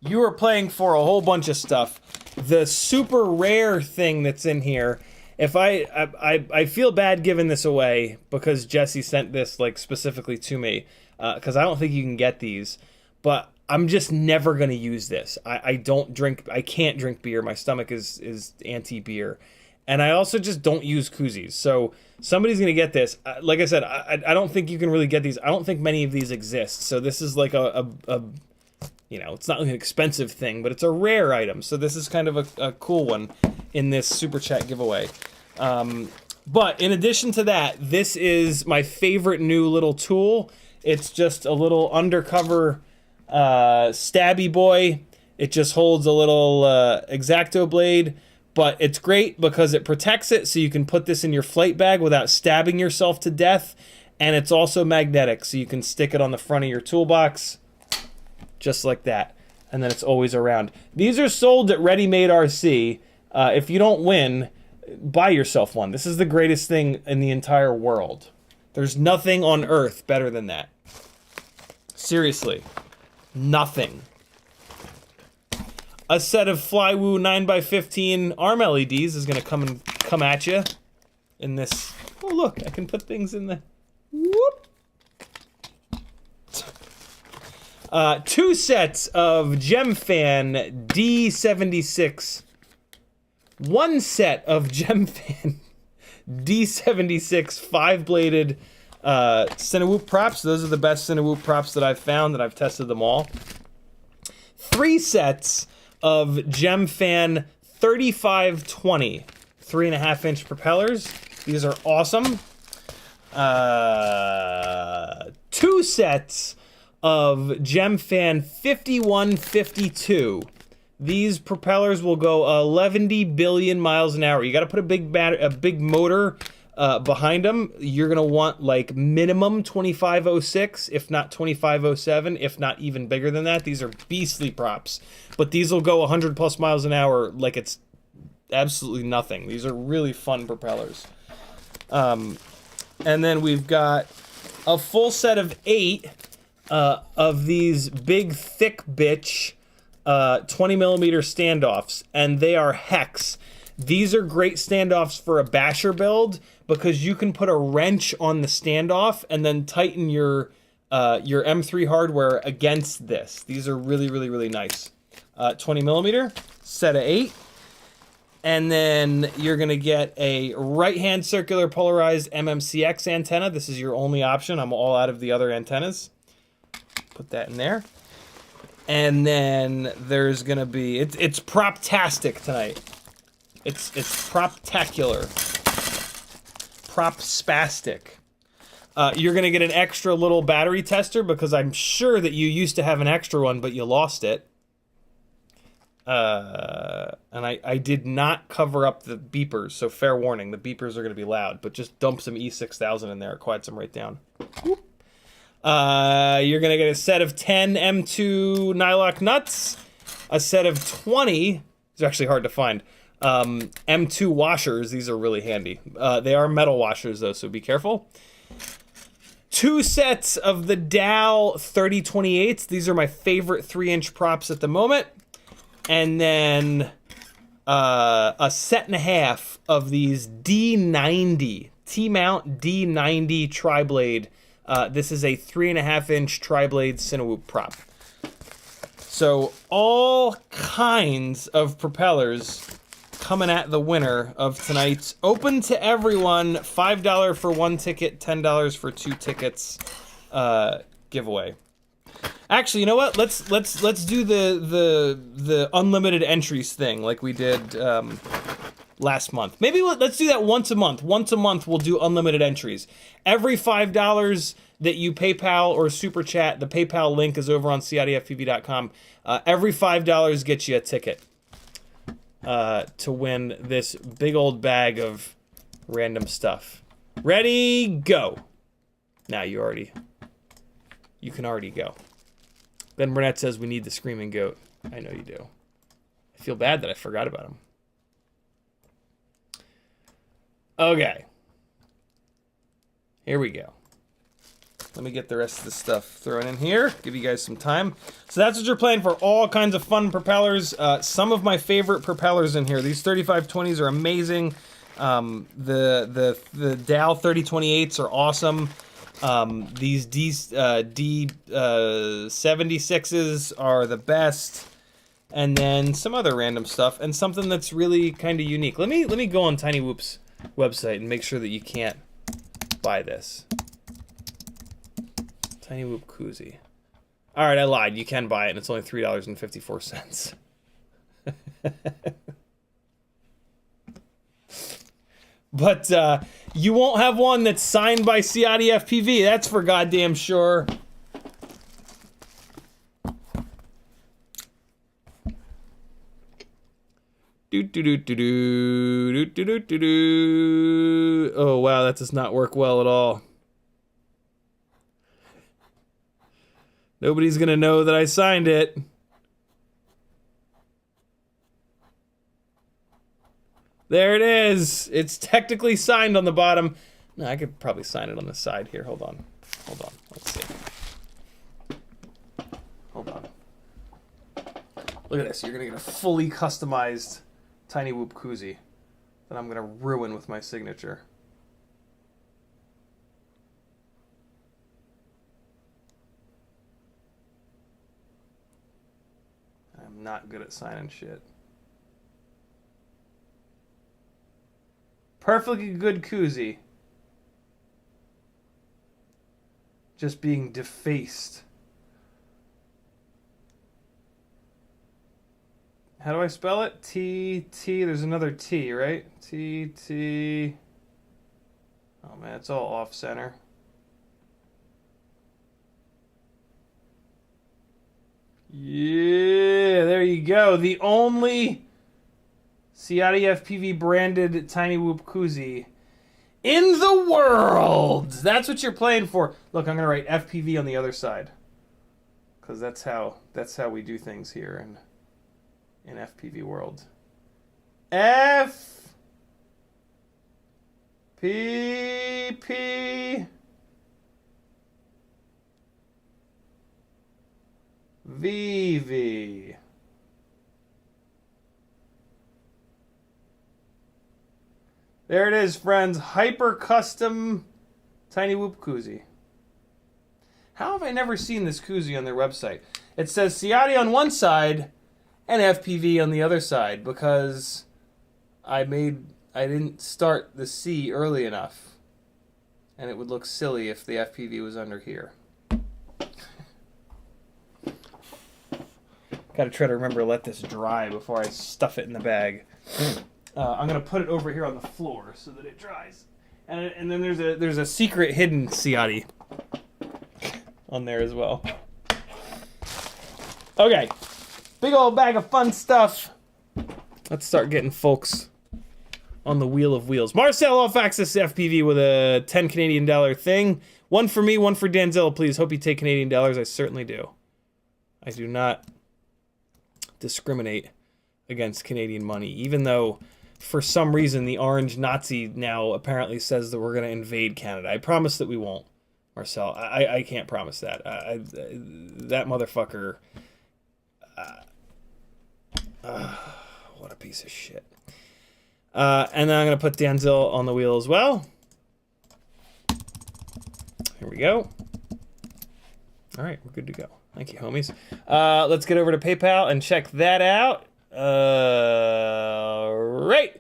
You are playing for a whole bunch of stuff. The super rare thing that's in here, if I feel bad giving this away because Jesse sent this like specifically to me, because I don't think you can get these, but I'm just never going to use this. I can't drink beer. My stomach is anti-beer. And I also just don't use koozies. So somebody's going to get this. Like I said, I don't think you can really get these. I don't think many of these exist. So this is like a you know, it's not an expensive thing, but it's a rare item. So this is kind of a cool one in this Super Chat giveaway. But in addition to that, this is my favorite new little tool. It's just a little undercover stabby boy. It just holds a little X-Acto blade, but it's great because it protects it, so you can put this in your flight bag without stabbing yourself to death, and it's also magnetic, so you can stick it on the front of your toolbox just like that, and then it's always around. These are sold at Ready Made RC. If you don't win, buy yourself one. This is the greatest thing in the entire world. There's nothing on earth better than that. Seriously. Nothing. A set of Flywoo 9x15 arm LEDs is going to come at you in this. Oh, look, I can put things in the. Whoop. 2 sets of Gemfan D76. 1 set of Gemfan D76 5-bladed Cinewhoop props. Those are the best Cinewhoop props that I've found, that I've tested them all. 3 sets of Gemfan 3520 3.5-inch propellers. These are awesome. 2 sets of Gemfan 5152. These propellers will go 11 billion miles an hour. You got to put a big motor behind them. You're gonna want like minimum 2506, if not 2507, if not even bigger than that. These are beastly props, but these will go 100 plus miles an hour like it's absolutely nothing. These are really fun propellers. And then we've got a full set of 8 of these big thick bitch 20mm standoffs, and they are hex. These are great standoffs for a basher build because you can put a wrench on the standoff and then tighten your M3 hardware against this. These are really, really, really nice. 20mm, set of 8. And then you're gonna get a right-hand circular polarized MMCX antenna. This is your only option. I'm all out of the other antennas. Put that in there. And then there's gonna be, it's prop-tastic tonight. It's prop-tacular. Prop-spastic. You're gonna get an extra little battery tester because I'm sure that you used to have an extra one, but you lost it. And I did not cover up the beepers, so fair warning, the beepers are gonna be loud, but just dump some E6000 in there, quiet them right down. Whoop. You're gonna get a set of 10 M2 nylock nuts, a set of 20, it's actually hard to find, M2 washers. These are really handy. They are metal washers though, so be careful. 2 sets of the Dow 3028s. These are my favorite 3-inch props at the moment. And then a set and a half of these D90, T-mount D90 tri-blade. This is a 3.5-inch tri-blade Cinewhoop prop. So all kinds of propellers coming at the winner of tonight's Open to Everyone $5 for 1 ticket, $10 for 2 tickets giveaway. Actually, you know what? Let's do the unlimited entries thing like we did last month. Maybe let's do that once a month. Once a month we'll do unlimited entries. Every $5 that you PayPal or Super Chat, the PayPal link is over on CiottiFPV.com. Every $5 gets you a ticket to win this big old bag of random stuff. Ready, go. Now you can already go. Ben Burnett says we need the screaming goat. I know you do. I feel bad that I forgot about him. Okay. Here we go. Let me get the rest of the stuff thrown in here. Give you guys some time. So that's what you're playing for. All kinds of fun propellers. Some of my favorite propellers in here. These 3520s are amazing. The Dow 3028s are awesome. These D76s are the best. And then some other random stuff and something that's really kind of unique. Let me go on Tiny Whoop's website and make sure that you can't buy this. Tiny Whoop koozie. All right, I lied. You can buy it, and it's only $3.54. But you won't have one that's signed by CiottiFPV. That's for goddamn sure. Oh wow, that does not work well at all. Nobody's gonna know that I signed it. There it is. It's technically signed on the bottom. No, I could probably sign it on the side here. Hold on. Hold on. Let's see. Hold on. Look at this. You're gonna get a fully customized Tiny Whoop koozie that I'm gonna ruin with my signature. I'm not good at signing shit. Perfectly good koozie. Just being defaced. How do I spell it? T, there's another T, right? T. Oh man, it's all off center. Yeah, there you go. The only CiottiFPV branded Tiny Whoop koozie in the world. That's what you're playing for. Look, I'm gonna write FPV on the other side, because that's how we do things here in FPV world. FPV. VV. There it is, friends. Hyper custom Tiny Whoop koozie. How have I never seen this koozie on their website? It says Ciotti on one side and FPV on the other side because I didn't start the C early enough, and it would look silly if the FPV was under here. Gotta try to remember to let this dry before I stuff it in the bag. I'm gonna put it over here on the floor so that it dries, and then there's a secret hidden Ciotti on there as well. Okay, big old bag of fun stuff. Let's start getting folks on the wheel of wheels. Marcel off-axis FPV with a 10 Canadian dollar thing. One for me, one for Danzilla, please. Hope you take Canadian dollars. I certainly do. I do not discriminate against Canadian money, even though for some reason the orange Nazi now apparently says that we're going to invade Canada. I promise that we won't, Marcel. I can't promise that. That motherfucker. What a piece of shit. And then I'm going to put Danzil on the wheel as well. Here we go. All right, we're good to go. Thank you, homies. Let's get over to PayPal and check that out. Right.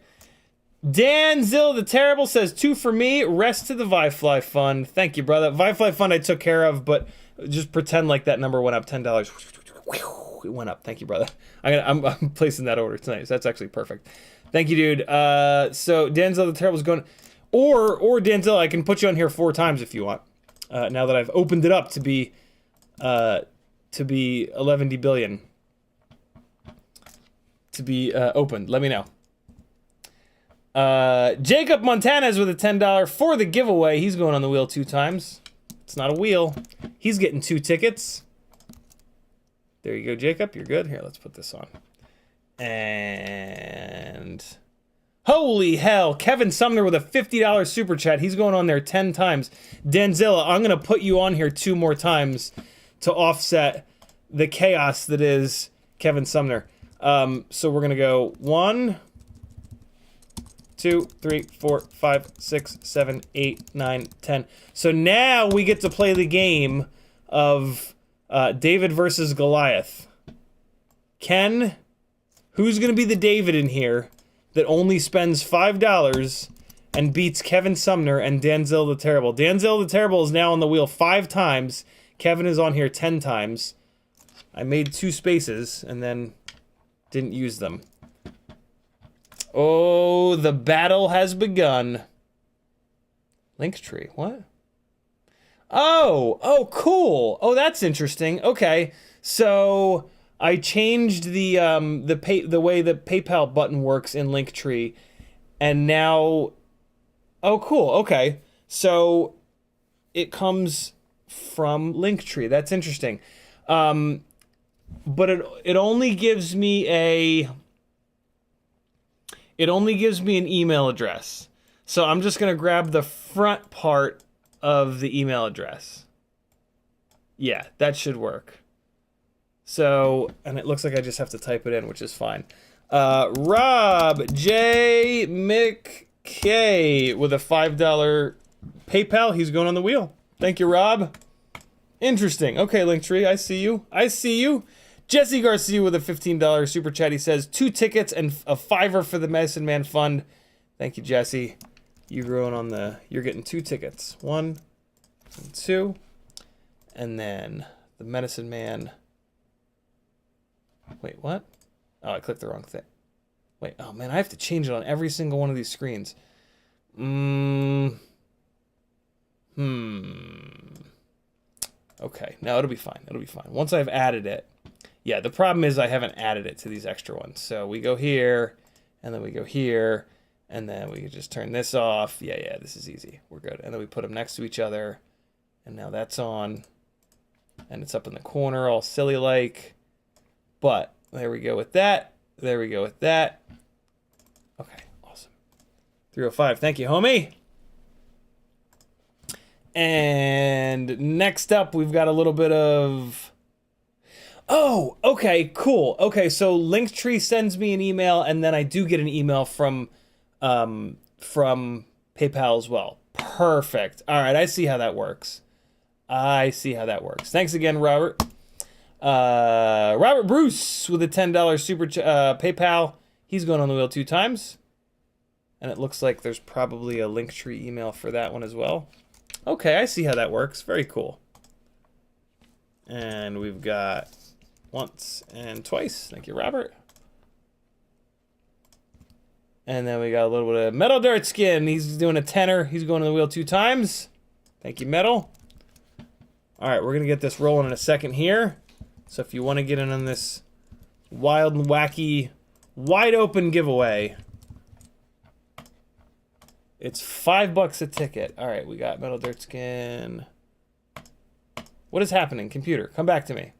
Danzil the Terrible says 2 for me, rest to the Vifly Fund. Thank you, brother. Vifly Fund I took care of, but just pretend like that number went up $10. It went up. Thank you, brother. I'm placing that order tonight, so that's actually perfect. Thank you, dude. So Danzil the Terrible is going, or Danzil, I can put you on here 4 times if you want. Now that I've opened it up to be 11 billion to be opened. Let me know. Jacob Montanez with a $10 for the giveaway. He's going on the wheel 2 times. It's not a wheel. He's getting 2 tickets. There you go, Jacob. You're good. Here, let's put this on. And holy hell, Kevin Sumner with a $50 super chat. He's going on there 10 times. Danzilla, I'm going to put you on here 2 more times to offset the chaos that is Kevin Sumner. So we're going to go 1, 2, 3, 4, 5, 6, 7, 8, 9, 10. So now we get to play the game of David versus Goliath. Ken, who's going to be the David in here that only spends $5 and beats Kevin Sumner and Danzil the Terrible? Danzil the Terrible is now on the wheel 5 times. Kevin is on here 10 times. I made 2 spaces and then didn't use them. Oh, the battle has begun. Linktree, what? Oh, cool. Oh, that's interesting. Okay, so I changed the way the PayPal button works in Linktree, and now, oh, cool. Okay, so it comes from Linktree. That's interesting. But it only gives me an email address. So I'm just gonna grab the front part of the email address. Yeah, that should work. So, and it looks like I just have to type it in, which is fine. Rob J. McKay with a $5 PayPal. He's going on the wheel. Thank you, Rob. Interesting. Okay, Linktree, I see you. I see you. Jesse Garcia with a $15 super chat. He says 2 tickets and a $5 for the Medicine Man Fund. Thank you, Jesse. You're getting 2 tickets. 1 and 2. And then the Medicine Man. Wait, what? Oh, I clicked the wrong thing. Wait, oh man, I have to change it on every single one of these screens. Okay, no, it'll be fine. It'll be fine. Once I've added it. Yeah, the problem is I haven't added it to these extra ones. So we go here, and then we go here, and then we can just turn this off. Yeah, this is easy. We're good. And then we put them next to each other, and now that's on, and it's up in the corner all silly-like. But there we go with that. There we go with that. Okay, awesome. 305, thank you, homie. And next up, we've got a little bit of... Oh, okay, cool. Okay, so Linktree sends me an email, and then I do get an email from PayPal as well. Perfect. All right, I see how that works. Thanks again, Robert. Robert Bruce with a $10 super PayPal. He's going on the wheel 2 times. And it looks like there's probably a Linktree email for that one as well. Okay, I see how that works. Very cool. And we've got once and twice. Thank you, Robert. And then we got a little bit of Metal Dirt Skin. He's doing a tenner. He's going on the wheel 2 times. Thank you, Metal. All right, we're going to get this rolling in a second here. So if you want to get in on this wild and wacky, wide open giveaway, it's $5 a ticket. All right, we got Metal Dirt Skin. What is happening, computer? Come back to me.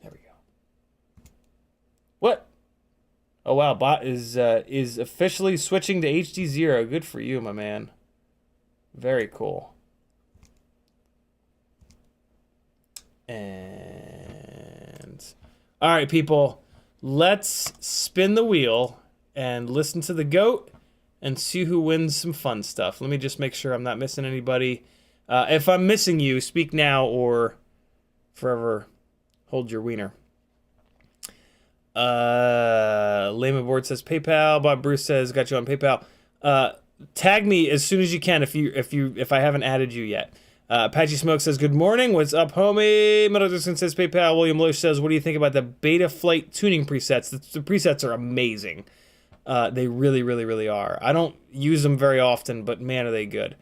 There we go. What? Oh wow, bot is officially switching to HD0. Good for you, my man. Very cool. And all right, people, let's spin the wheel and listen to the goat and see who wins some fun stuff. Let me just make sure I'm not missing anybody. If I'm missing you, speak now or forever hold your wiener. Lame Aboard says PayPal. Bob Bruce says got you on PayPal. Tag me as soon as you can if I haven't added you yet. Apache Smoke says good morning. What's up, homie? Metal Distance says PayPal. William Loesch says what do you think about the Beta Flight tuning presets? The presets are amazing. They really are. I don't use them very often, but man, are they good.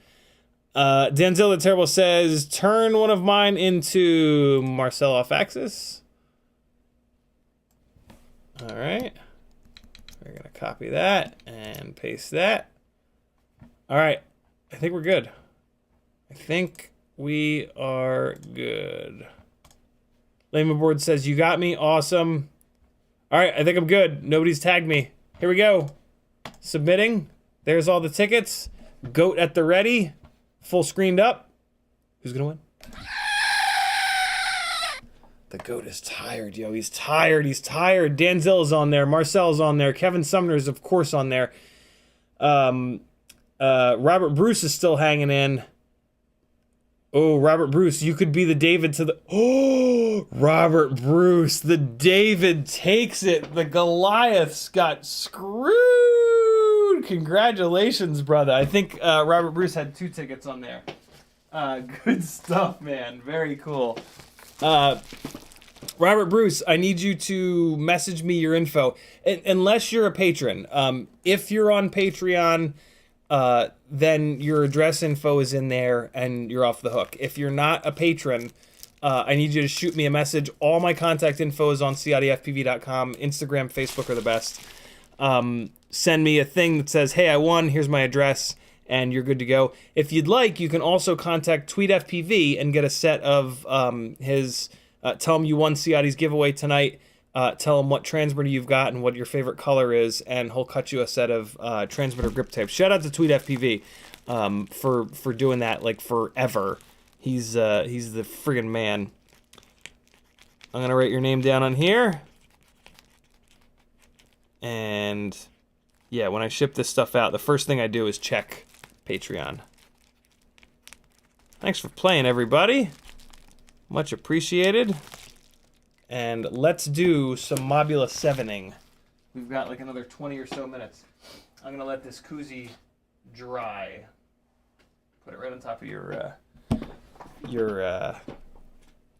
Denzel the Terrible says turn one of mine into Marcel off axis. All right. We're gonna copy that and paste that. All right, I think we're good. I think we are good. Layman Board says, you got me, awesome. All right, I think I'm good. Nobody's tagged me. Here we go. Submitting. There's all the tickets. Goat at the ready. Full screened up. Who's gonna win? The goat is tired, yo. He's tired. He's tired. Danzel's on there. Marcel's on there. Kevin Sumner's, of course, on there. Robert Bruce is still hanging in. Oh, Robert Bruce, you could be the David to the... Oh, Robert Bruce, the David takes it. The Goliaths got screwed. Congratulations, brother. I think Robert Bruce had 2 tickets on there. Good stuff, man. Very cool. Robert Bruce, I need you to message me your info. Unless you're a patron. If you're on Patreon... then your address info is in there and you're off the hook. If you're not a patron, I need you to shoot me a message. All my contact info is on CiottiFPV.com. Instagram, Facebook are the best. Send me a thing that says, hey, I won, here's my address, and you're good to go. If you'd like, you can also contact TweetFPV and get a set of his, tell him you won Ciotti's giveaway tonight. Tell him what transmitter you've got and what your favorite color is, and he'll cut you a set of transmitter grip tapes. Shout out to TweetFPV for doing that like forever. He's the friggin' man. I'm gonna write your name down on here, and yeah, when I ship this stuff out, the first thing I do is check Patreon. Thanks for playing, everybody. Much appreciated. And let's do some Mobula 7ing. We've got like another 20 or so minutes. I'm gonna let this koozie dry. Put it right on top of your what's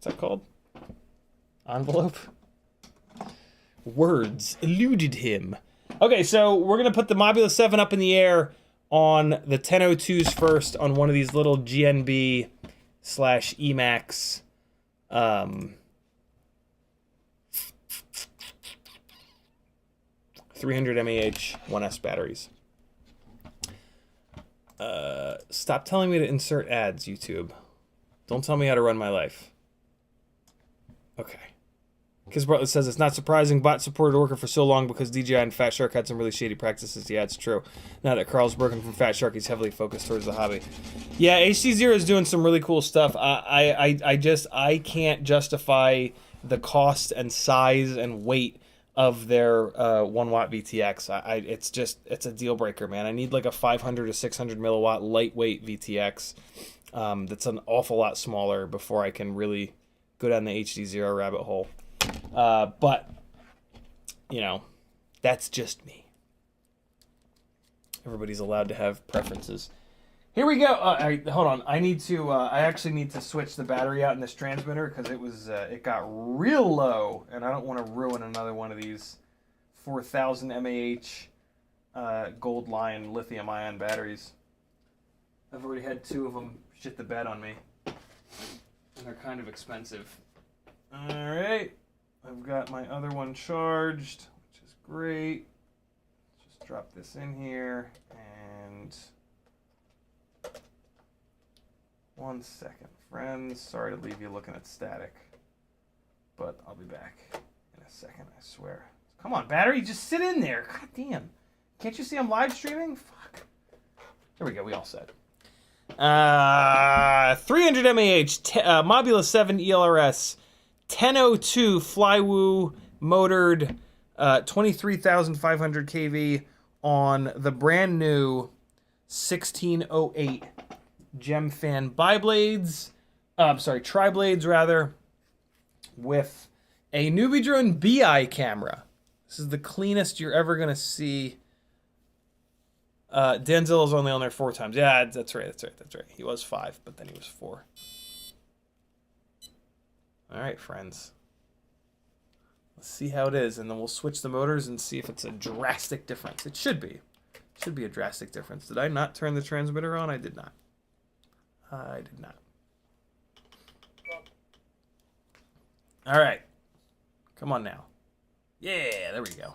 that called? Envelope? Words eluded him. Okay, so we're gonna put the Mobula 7 up in the air on the 1002s first on one of these little GNB / Emax 300 mAh 1S batteries. Stop telling me to insert ads, YouTube. Don't tell me how to run my life. Okay. Because Bartlett says it's not surprising bot supported Orca for so long because DJI and Fat Shark had some really shady practices. Yeah, it's true. Now that Carl's broken from Fat Shark, he's heavily focused towards the hobby. Yeah, HD0 is doing some really cool stuff. I can't justify the cost and size and weight of their 1 watt VTX. It's a deal breaker, man. I need like a 500 to 600 milliwatt lightweight VTX that's an awful lot smaller before I can really go down the HD0 rabbit hole. But, you know, that's just me. Everybody's allowed to have preferences. Here we go. Hold on. I actually need to switch the battery out in this transmitter because it got real low, and I don't want to ruin another one of these 4,000 mAh gold line lithium ion batteries. I've already had 2 of them shit the bed on me, and they're kind of expensive. All right. I've got my other one charged, which is great. Just drop this in here, and 1 second, friends. Sorry to leave you looking at static, but I'll be back in a second, I swear. Come on, battery, just sit in there. God damn. Can't you see I'm live streaming? Fuck. There we go, we all set. 300 mAh, Mobula 7 ELRS. 1002 Flywoo motored 23,500 kV on the brand new 1608 Gemfan biblades, triblades rather, with a Newbie Drone Beeye camera. This is the cleanest you're ever gonna see. Denzel is only on there 4 times. Yeah, that's right. He was 5, but then he was 4. All right, friends. Let's see how it is, and then we'll switch the motors and see if it's a drastic difference. It should be. It should be a drastic difference. Did I not turn the transmitter on? I did not. I did not. All right. Come on now. Yeah, there we go.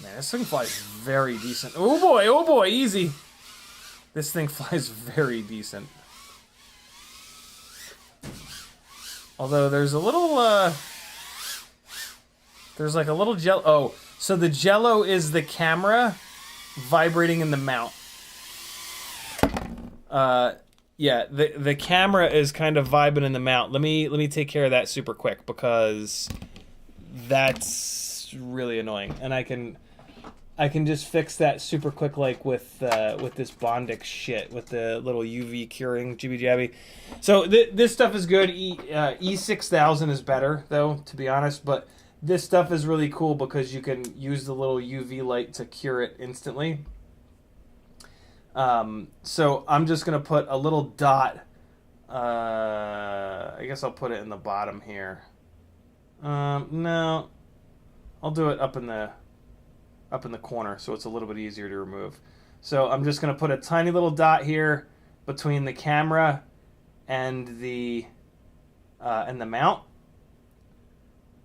Man, this thing flies very decent. Oh boy, easy. This thing flies very decent. Although there's a little, there's like a little jello. Oh, so the jello is the camera vibrating in the mount. Yeah, the camera is kind of vibing in the mount. Let me take care of that super quick because that's really annoying, and I can just fix that super quick, like with this Bondix shit with the little UV curing jibby jabby. So this stuff is good. E6000 is better though, to be honest, but this stuff is really cool because you can use the little UV light to cure it instantly. So I'm just gonna put a little dot. I guess I'll put it in the bottom here. No, I'll do it up in the corner so it's a little bit easier to remove. So I'm just gonna put a tiny little dot here between the camera and the mount.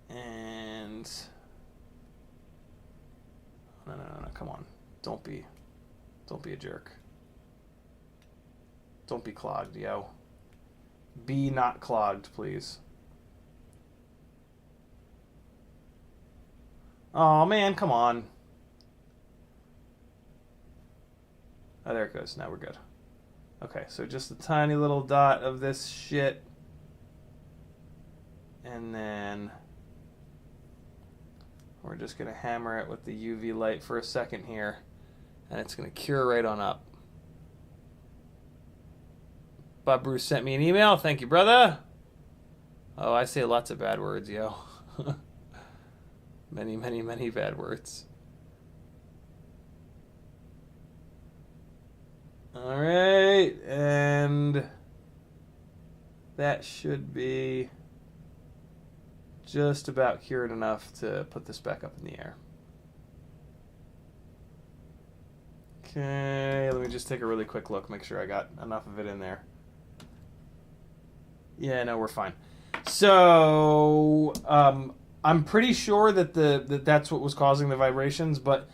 And no, come on, don't be a jerk. Don't be clogged, yo. Be not clogged, please. Oh man, come on. Oh, there it goes. Now we're good. Okay, so just a tiny little dot of this shit. And then we're just going to hammer it with the UV light for a second here. And it's going to cure right on up. Bob Bruce sent me an email. Thank you, brother. Oh, I say lots of bad words, yo. Many, many, many bad words. All right, and that should be just about cured enough to put this back up in the air. Okay, let me just take a really quick look, make sure I got enough of it in there. Yeah, no, we're fine. So, I'm pretty sure that that's what was causing the vibrations, but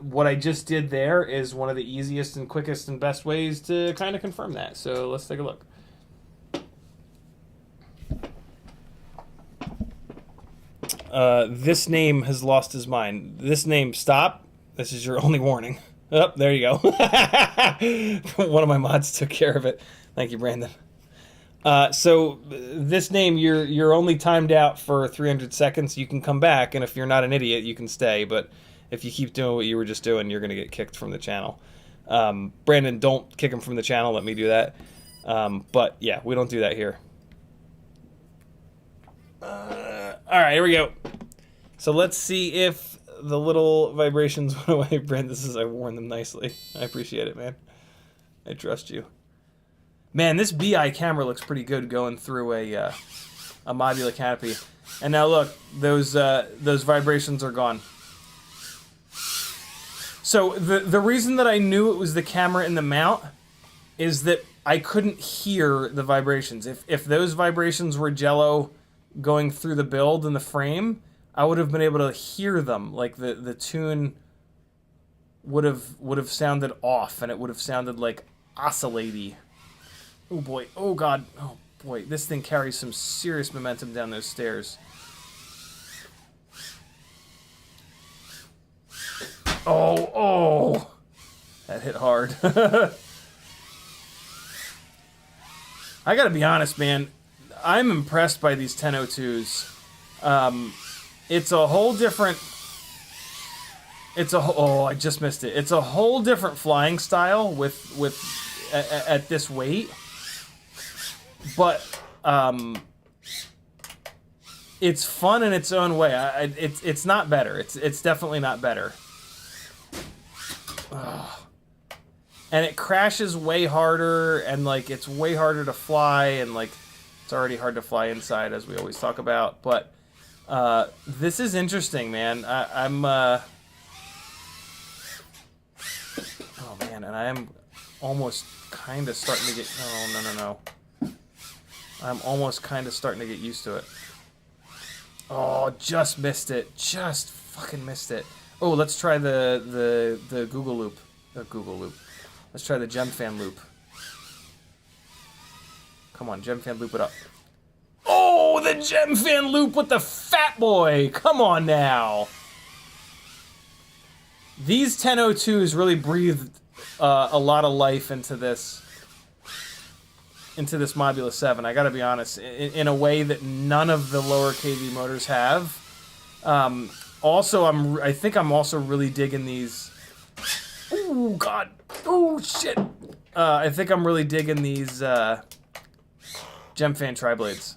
what I just did there is one of the easiest and quickest and best ways to kind of confirm that. So let's take a look. This name has lost his mind. This name, stop. This is your only warning. Oh, there you go. One of my mods took care of it. Thank you, Brandon. So this name, you're only timed out for 300 seconds. You can come back, and if you're not an idiot, you can stay. But if you keep doing what you were just doing, you're going to get kicked from the channel. Brandon, don't kick him from the channel. Let me do that. But yeah, we don't do that here. All right, here we go. So let's see if the little vibrations went away. Brandon says I warned them nicely. I appreciate it, man. I trust you. Man, this Beeye camera looks pretty good going through a modular canopy. And now look, those vibrations are gone. So the reason that I knew it was the camera in the mount is that I couldn't hear the vibrations. If those vibrations were jello going through the build and the frame, I would have been able to hear them. Like the tune would have sounded off, and it would have sounded like oscillatey. Oh boy, oh god, oh boy, this thing carries some serious momentum down those stairs. Oh, that hit hard. I gotta be honest, man, I'm impressed by these 1002s. It's a whole different, oh, I just missed it. It's a whole different flying style at this weight. But it's fun in its own way. It's not better. It's definitely not better. Ugh. And it crashes way harder, and like it's way harder to fly, and like it's already hard to fly inside, as we always talk about. But this is interesting, man. I'm oh man, and I am almost kind of starting to get. Oh no. I'm almost kind of starting to get used to it. Oh, just missed it. Just fucking missed it. Oh, let's try the Google loop. Google loop. Let's try the Gemfan loop. Come on, Gemfan loop it up. Oh, the Gemfan loop with the fat boy. Come on now. These 1002s really breathed a lot of life into this Mobula 7. I gotta be honest, in a way that none of the lower KV motors have. Also, I think I'm also really digging these. Oh God! Oh shit! I think I'm really digging these Gemfan triblades.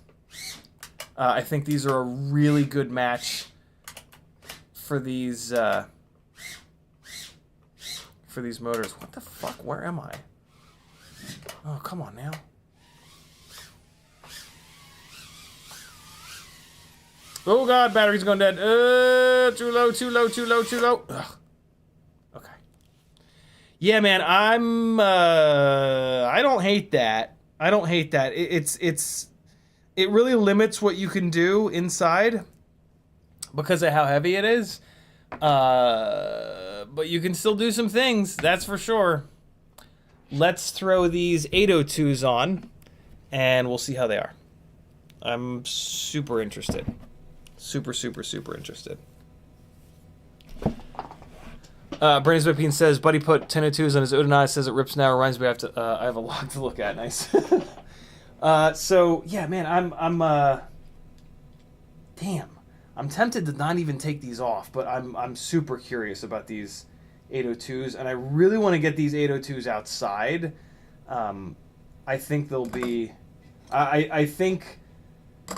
I think these are a really good match for these motors. What the fuck? Where am I? Oh, come on now. Oh God, battery's going dead. Too low, too low, too low, too low. Ugh. Okay. Yeah, man, I don't hate that. I don't hate that. It really limits what you can do inside because of how heavy it is. But you can still do some things, that's for sure. Let's throw these 802s on, and we'll see how they are. I'm super interested. Super, super, super interested. Brandon's Whipping says, Buddy put 1002s on his Udinai, says it rips now, reminds me I have a log to look at. Nice. So, yeah, man, damn. I'm tempted to not even take these off, but I'm super curious about these 802s, and I really want to get these 802s outside. I think they'll be... I think...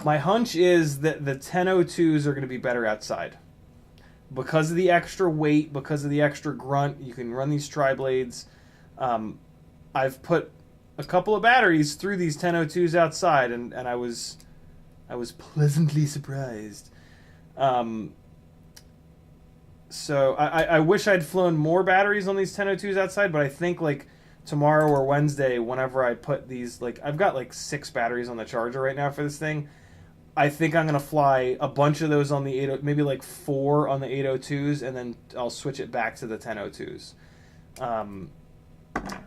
My hunch is that the 1002s are going to be better outside. Because of the extra weight, because of the extra grunt, you can run these tri-blades. I've put a couple of batteries through these 1002s outside, and I was pleasantly surprised. So I wish I'd flown more batteries on these 1002s outside, but I think like tomorrow or Wednesday, whenever I put these, like I've got like 6 batteries on the charger right now for this thing. I think I'm gonna fly a bunch of those on the 80, maybe like 4 on the 802s, and then I'll switch it back to the 1002s.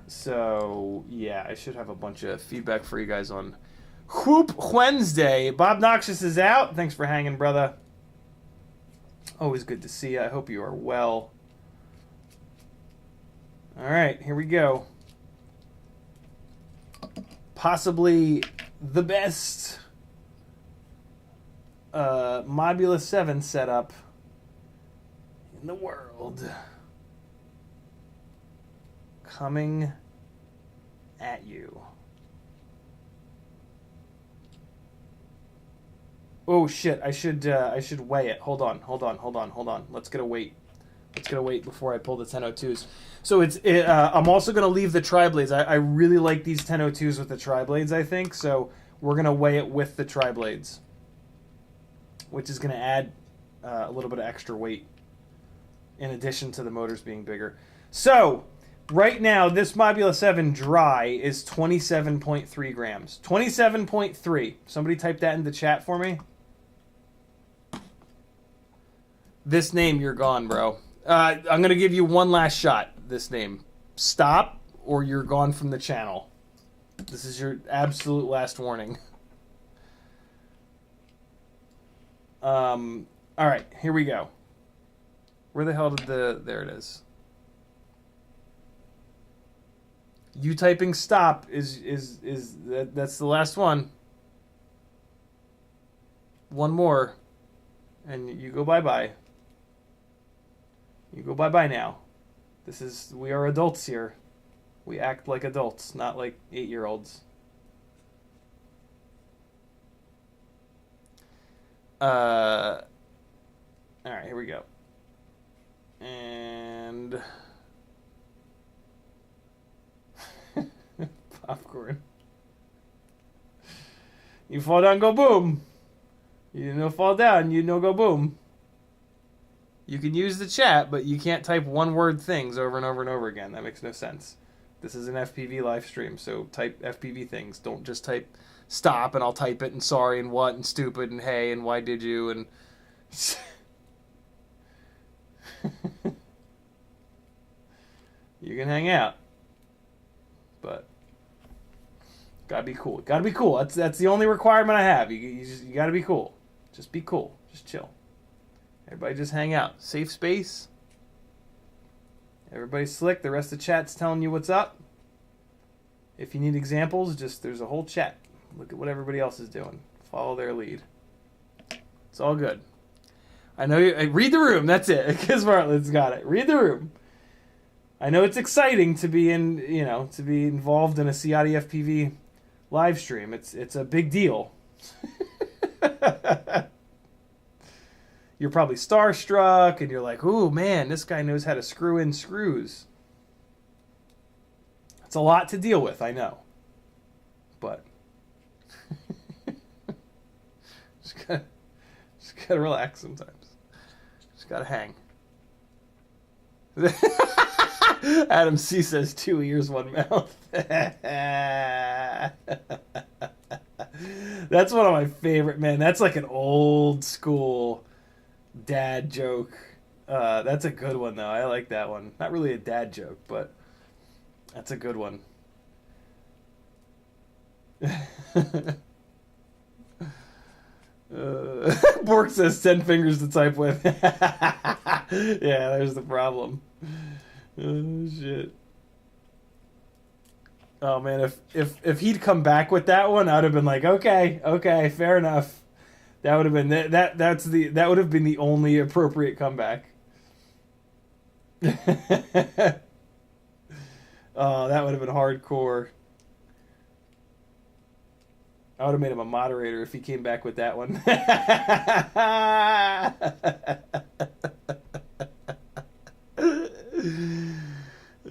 So yeah, I should have a bunch of feedback for you guys on Whoop Wednesday. Bob Noxious is out. Thanks for hanging, brother. Always good to see you. I hope you are well. All right, here we go. Possibly the best Mobula 7 setup in the world. Coming at you. Oh shit! I should weigh it. Hold on. Let's get a weight. Before I pull the 1002s. So I'm also gonna leave the tri-blades. I really like these 1002s with the tri-blades. I think so. We're gonna weigh it with the tri-blades, which is gonna add a little bit of extra weight in addition to the motors being bigger. So right now, this Mobula 7 dry is 27.3 grams. 27.3. Somebody type that in the chat for me. This name, you're gone, bro. I'm going to give you one last shot. This name. Stop, or you're gone from the channel. This is your absolute last warning. All right, here we go. Where the hell did there it is. You typing stop that's the last one. One more, and you go bye-bye. You go bye-bye now. We are adults here. We act like adults, not like 8-year-olds. All right, here we go. And popcorn. You fall down, go boom. You no fall down, you no go boom. You can use the chat, but you can't type one-word things over and over and over again. That makes no sense. This is an FPV live stream, so type FPV things. Don't just type stop and I'll type it and sorry and what and stupid and hey and why did you and... You can hang out, but gotta be cool. Gotta be cool. That's the only requirement I have. You gotta be cool. Just be cool. Just chill. Everybody just hang out. Safe space. Everybody's slick. The rest of the chat's telling you what's up. If you need examples, just there's a whole chat. Look at what everybody else is doing. Follow their lead. It's all good. I know you read the room. That's it. Because Bartlett's got it. Read the room. I know it's exciting to be to be involved in a CiottiFPV live stream. It's a big deal. You're probably starstruck, and you're like, "Ooh, man, this guy knows how to screw in screws." It's a lot to deal with, I know, but just gotta relax sometimes. Just gotta hang. Adam C says 2 ears, 1 mouth. That's one of my favorite, man. That's like an old school dad joke. That's a good one, though. I like that one. Not really a dad joke, but that's a good one. Bork says 10 fingers to type with. Yeah, there's the problem. Oh, shit. Oh, man, if he'd come back with that one, I'd have been like, okay, fair enough. That would have been that would have been the only appropriate comeback. Oh, that would have been hardcore. I would have made him a moderator if he came back with that one.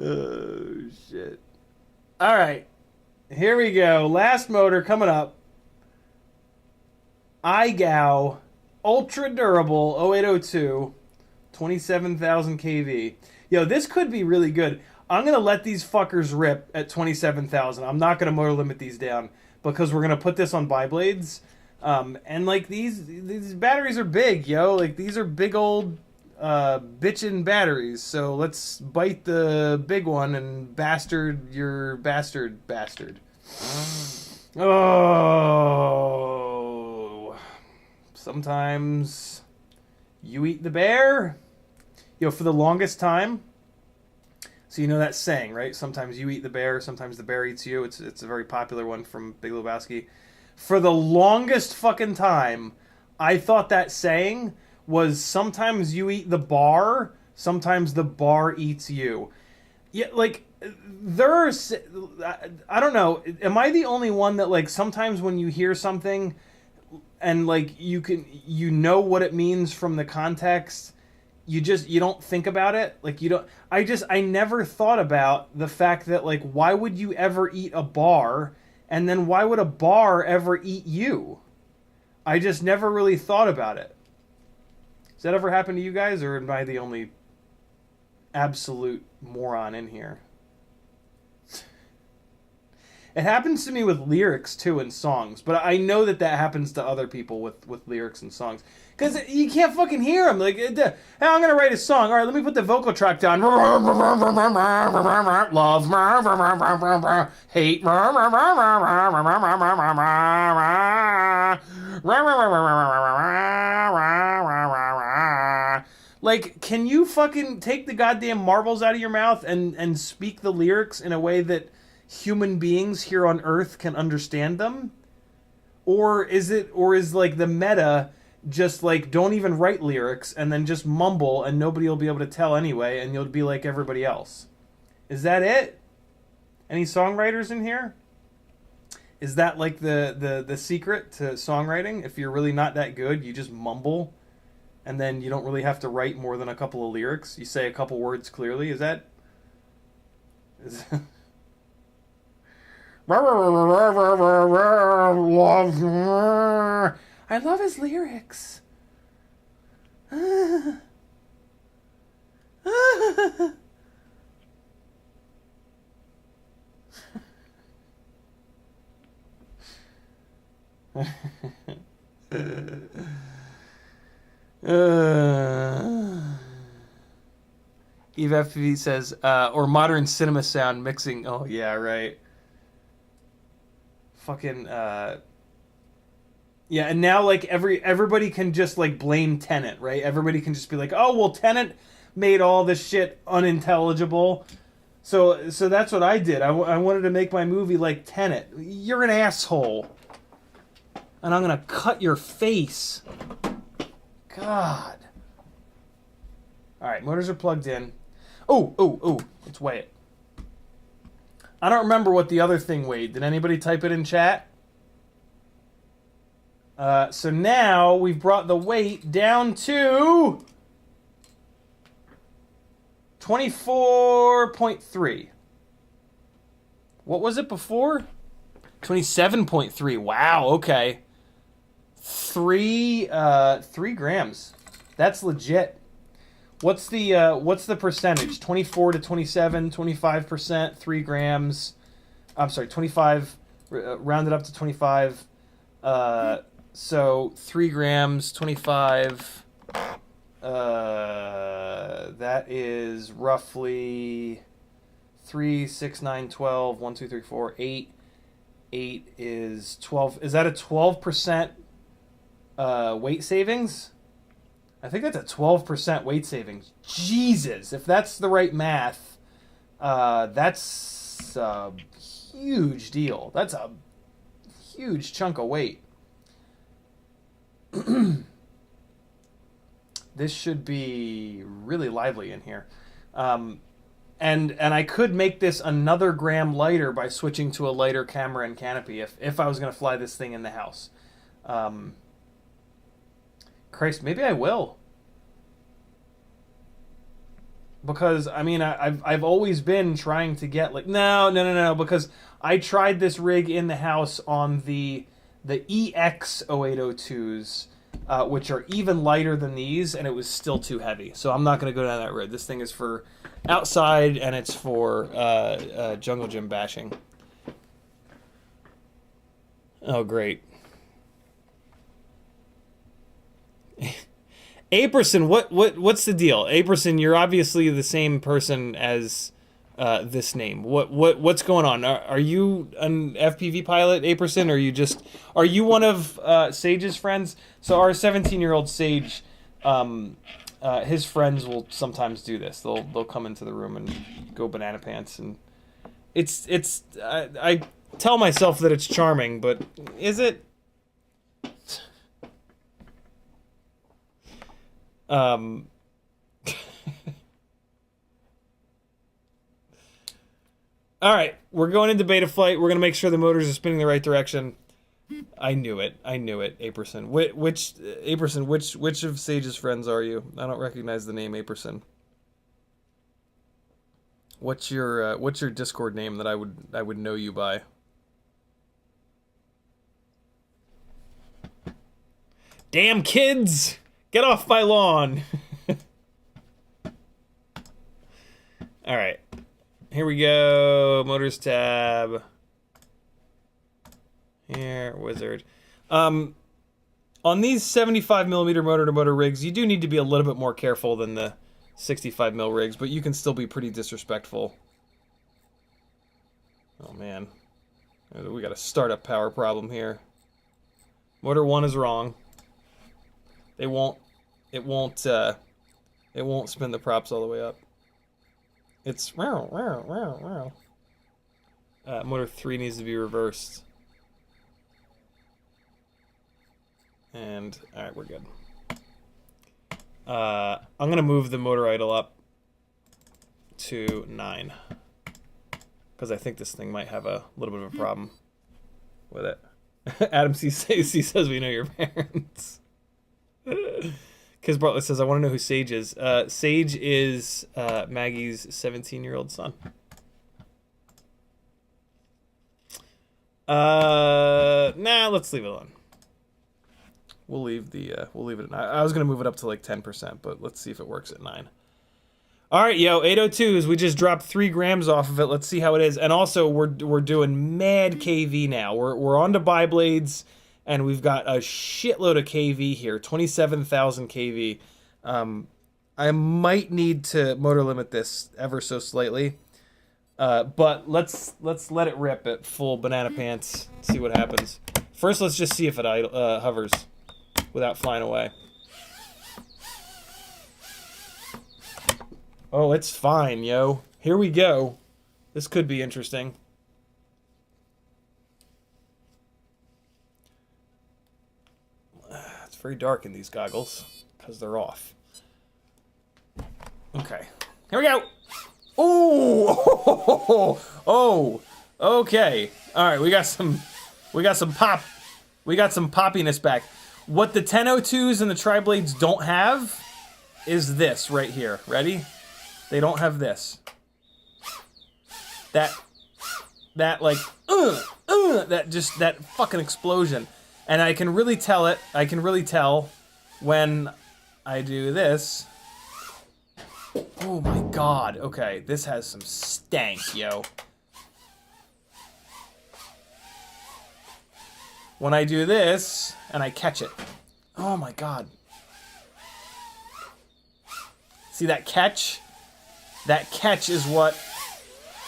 Oh, shit. All right. Here we go. Last motor coming up. IGOW Ultra Durable 0802 27,000 kV. Yo, this could be really good. I'm going to let these fuckers rip at 27,000. I'm not going to motor limit these down because we're going to put this on biblades. And like these batteries are big, yo. Like these are big old bitchin' batteries. So let's bite the big one and bastard your bastard. Oh. Sometimes you eat the bear. Yo, for the longest time, so you know that saying, right? Sometimes you eat the bear, sometimes the bear eats you. It's a very popular one from Big Lebowski. For the longest fucking time, I thought that saying was sometimes you eat the bar, sometimes the bar eats you. Yeah, like there's, I don't know. Am I the only one that like sometimes when you hear something and like you know what it means from the context, you don't think about it? Like you don't. I never thought about the fact that like why would you ever eat a bar, and then why would a bar ever eat you? I just never really thought about it. Does that ever happen to you guys, or am I the only absolute moron in here? It happens to me with lyrics too in songs, but I know that happens to other people with lyrics and songs. Because you can't fucking hear them. Like, hey, I'm going to write a song. All right, let me put the vocal track down. Love, hate, like, can you fucking take the goddamn marbles out of your mouth and speak the lyrics in a way that human beings here on Earth can understand them? Or is like the meta just like don't even write lyrics and then just mumble and nobody will be able to tell anyway and you'll be like everybody else? Is that it? Any songwriters in here? Is that like the secret to songwriting? If you're really not that good, you just mumble and then you don't really have to write more than a couple of lyrics. You say a couple words clearly. Is that I love his lyrics. EvaFPV says, or modern cinema sound mixing. Oh, yeah, right. Fucking, yeah, and now, like, everybody can just, like, blame Tenet, right? Everybody can just be like, oh, well, Tenet made all this shit unintelligible. So that's what I did. I wanted to make my movie like Tenet. You're an asshole. And I'm gonna cut your face. God. Alright, motors are plugged in. Oh, let's weigh it. I don't remember what the other thing weighed. Did anybody type it in chat? So now we've brought the weight down to 24.3. What was it before? 27.3. Wow, okay. 3 grams. That's legit. What's the percentage? 24 to 27, 25%, 3 grams. I'm sorry, 25, rounded up to 25. So 3 grams, 25. That is roughly 3, 6, 9, 12, 1, 2, 3, 4, 8. 8 is 12. Is that a 12% weight savings? I think that's a 12% weight savings. Jesus, if that's the right math, that's a huge deal. That's a huge chunk of weight. This should be really lively in here. And I could make this another gram lighter by switching to a lighter camera and canopy if I was going to fly this thing in the house. Christ, maybe I will. Because, I mean, I've always been trying to get, like... No, because I tried this rig in the house on the EX 0802s, which are even lighter than these, and it was still too heavy. So I'm not going to go down that road. This thing is for outside, and it's for jungle gym bashing. Oh, great. Aperson, what's the deal? Aperson, you're obviously the same person as this name. What's going on? Are you an FPV pilot, Aperson, or are you one of Sage's friends? So our 17-year-old Sage, his friends will sometimes do this. They'll come into the room and go banana pants, and I tell myself that it's charming, but is it? All right, we're going into beta flight. We're going to make sure the motors are spinning the right direction. I knew it, Aperson. Aperson, which of Sage's friends are you? I don't recognize the name Aperson. What's your Discord name that I would know you by? Damn kids! Get off my lawn! Alright. Here we go. Motors tab. Here, wizard. On these 75mm motor-to-motor rigs, you do need to be a little bit more careful than the 65mm rigs, but you can still be pretty disrespectful. Oh, man. We got a startup power problem here. Motor 1 is wrong. It won't spin the props all the way up. It's motor 3 needs to be reversed. And alright, we're good. I'm gonna move the motor idle up to 9. Because I think this thing might have a little bit of a problem with it. Adam C says we know your parents. Kiz Bartlett says, I want to know who Sage is. Sage is Maggie's 17-year-old son. Nah, let's leave it alone. We'll leave it at 9. I was going to move it up to like 10%, but let's see if it works at 9. All right, yo, 802s. We just dropped 3 grams off of it. Let's see how it is. And also, we're doing mad KV now. We're on to biblades. And we've got a shitload of KV here, 27,000 KV. I might need to motor limit this ever so slightly. But let's let it rip at full banana pants. See what happens. First, let's just see if it hovers without flying away. Oh, it's fine, yo. Here we go. This could be interesting. It's very dark in these goggles because they're off. Okay, here we go. Ooh, oh, okay. All right, we got some poppiness back. What the 1002s and the triblades don't have is this right here. Ready? They don't have this. That like, that fucking explosion. And I can really tell it. I can really tell when I do this. Oh my god. Okay, this has some stank, yo. When I do this and I catch it. Oh my god. See that catch? That catch is what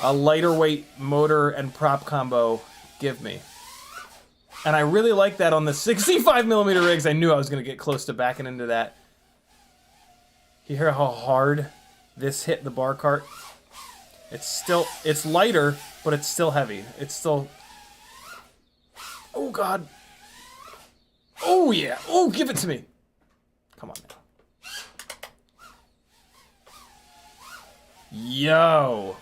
a lighter weight motor and prop combo give me. And I really like that on the 65mm rigs. I knew I was going to get close to backing into that. You hear how hard this hit the bar cart? It's lighter, but it's still heavy. It's still... Oh, God. Oh, yeah. Oh, give it to me. Come on now. Yo.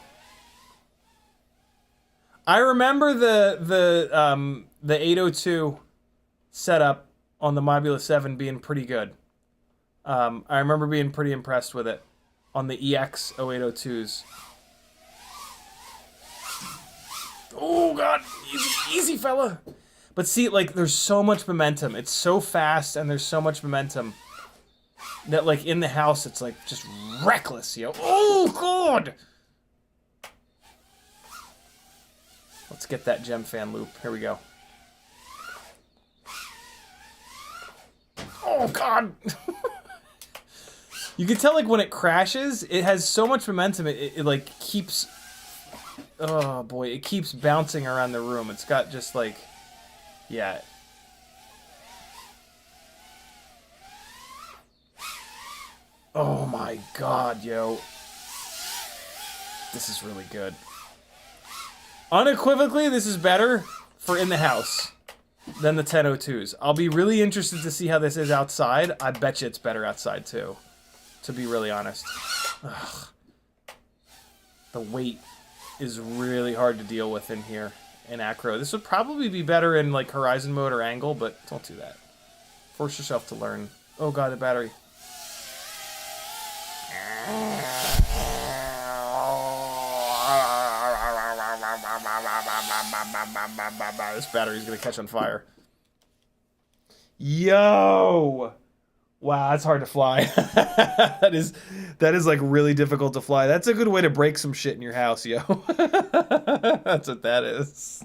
I remember the 802 setup on the Mobula 7 being pretty good. I remember being pretty impressed with it on the EX 0802s. Oh god, easy fella. But see, like, there's so much momentum. It's so fast and there's so much momentum that, like, in the house, it's like just reckless, yo. Oh god. Let's get that Gemfan loop. Here we go. Oh god. You can tell, like, when it crashes, it has so much momentum, it like keeps, oh boy, it keeps bouncing around the room. It's got just like, yeah. Oh my god, yo. This is really good. Unequivocally, this is better for in the house than the 1002s. I'll be really interested to see how this is outside. I bet you it's better outside too, to be really honest. Ugh. The weight is really hard to deal with in here in acro. This would probably be better in like horizon mode or angle, but don't do that. Force yourself to learn. Oh god, the battery. This battery's gonna catch on fire. Yo! Wow, that's hard to fly. that is like really difficult to fly. That's a good way to break some shit in your house, yo. That's what that is.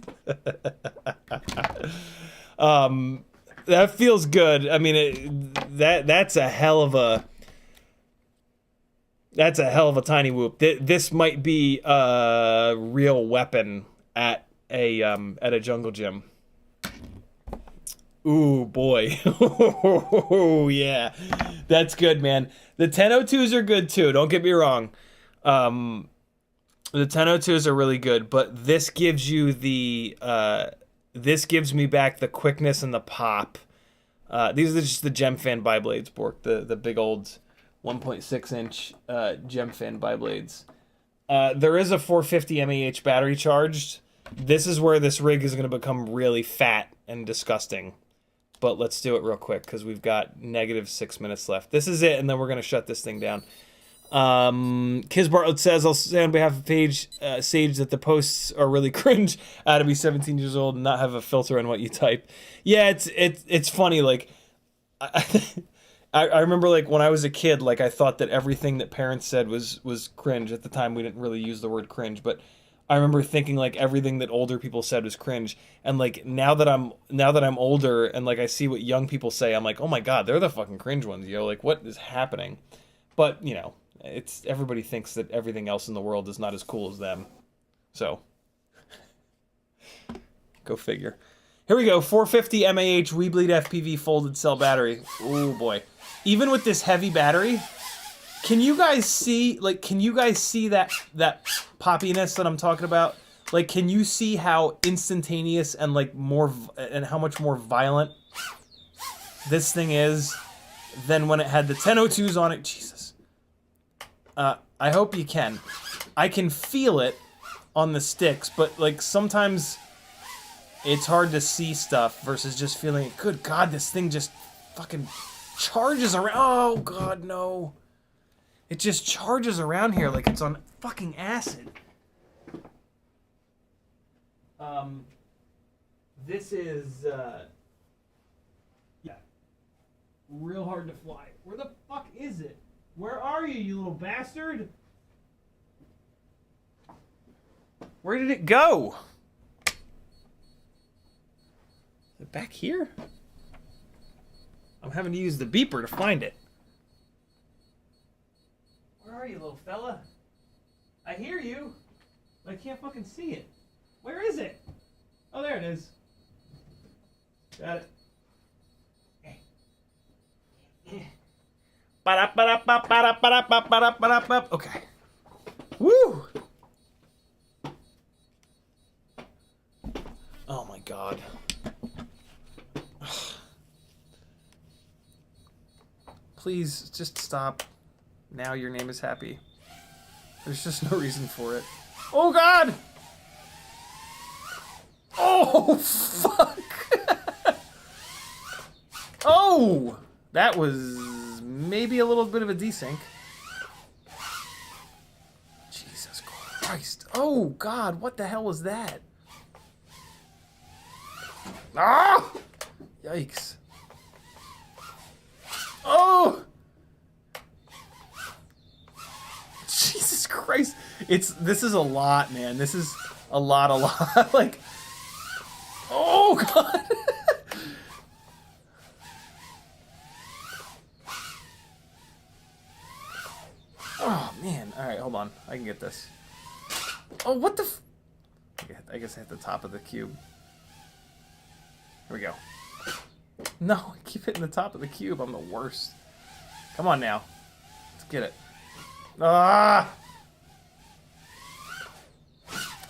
That feels good. I mean, that's a hell of a tiny whoop. This might be a real weapon at a jungle gym. Ooh, boy. Oh, yeah. That's good, man. The 1002s are good, too. Don't get me wrong. The 1002s are really good, but this gives you the... this gives me back the quickness and the pop. These are just the Gemfan biblades, Bork. The big old 1.6-inch Gemfan biblades. There is a 450 mAh battery charged. This is where this rig is going to become really fat and disgusting. But let's do it real quick because we've got -6 minutes left. This is it, and then we're going to shut this thing down. Kiz Bartlett says, I'll say on behalf of Sage that the posts are really cringe. To be 17 years old and not have a filter on what you type. Yeah, it's funny. Like, I remember, like, when I was a kid, like, I thought that everything that parents said was cringe. At the time, we didn't really use the word cringe, but I remember thinking, like, everything that older people said was cringe. And, like, now that I'm older and, like, I see what young people say, I'm like, oh my god, they're the fucking cringe ones, yo. Like, what is happening? But, you know, everybody thinks that everything else in the world is not as cool as them. So, go figure. Here we go, 450 mAh WeBleed FPV folded cell battery. Oh boy. Even with this heavy battery, can you guys see, like, that poppiness that I'm talking about? Like, can you see how instantaneous and, like, and how much more violent this thing is than when it had the 1002s on it? Jesus. I hope you can. I can feel it on the sticks, but, like, sometimes it's hard to see stuff versus just feeling it. Good God, this thing just fucking charges around. Oh, God, no. It just charges around here like it's on fucking acid. This is, yeah, real hard to fly. Where the fuck is it? Where are you, you little bastard? Where did it go? Is it back here? I'm having to use the beeper to find it. Where are you, little fella? I hear you, but I can't fucking see it. Where is it? Oh, there it is. Got it. Okay. Woo! Oh my God. Please, just stop. Now your name is Happy. There's just no reason for it. Oh God! Oh, fuck! Oh! That was maybe a little bit of a desync. Jesus Christ. Oh, God, what the hell was that? Ah! Yikes. Oh! Jesus Christ. This is a lot, man. This is a lot. Like, oh, God. Oh, man. All right, hold on. I can get this. Oh, what the I guess I hit the top of the cube. Here we go. No, I keep hitting the top of the cube. I'm the worst. Come on now. Let's get it. Ah!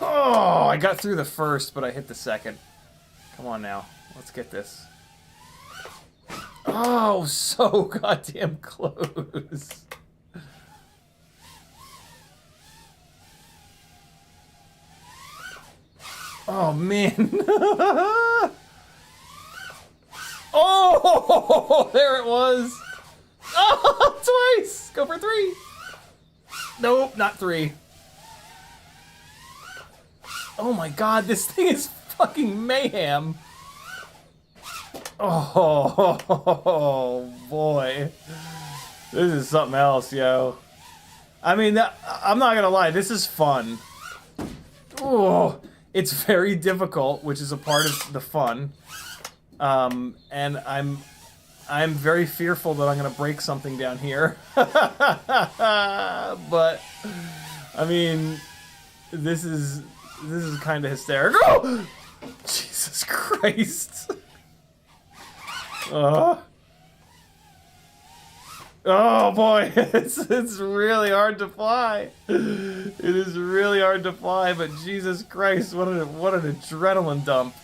Oh, I got through the first, but I hit the second. Come on now. Let's get this. Oh, so goddamn close. Oh, man. Oh, there it was. Oh, twice. Go for 3. Nope, not 3. Oh, my God. This thing is fucking mayhem. Oh, boy. This is something else, yo. I mean, I'm not going to lie. This is fun. Oh. It's very difficult, which is a part of the fun, and I'm very fearful that I'm gonna break something down here. But I mean, this is kind of hysterical. Jesus Christ! Oh boy, it's really hard to fly. It is really hard to fly, but Jesus Christ, what an adrenaline dump.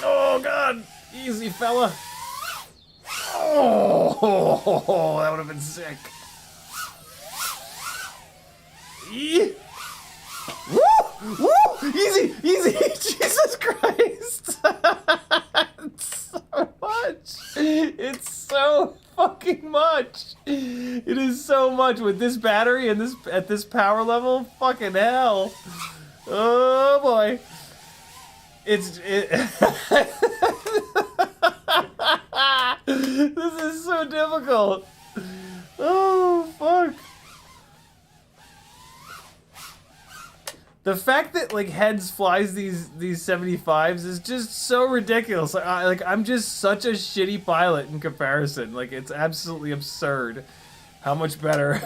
Oh God, easy fella. Oh, that would have been sick. Woo! Woo! Easy! Jesus Christ! It's so much. It's so fucking much. It is so much with this battery and at this power level. Fucking hell! Oh boy! This is so difficult. Oh fuck! The fact that like Heads flies these 75s is just so ridiculous. Like I'm just such a shitty pilot in comparison. Like it's absolutely absurd how much better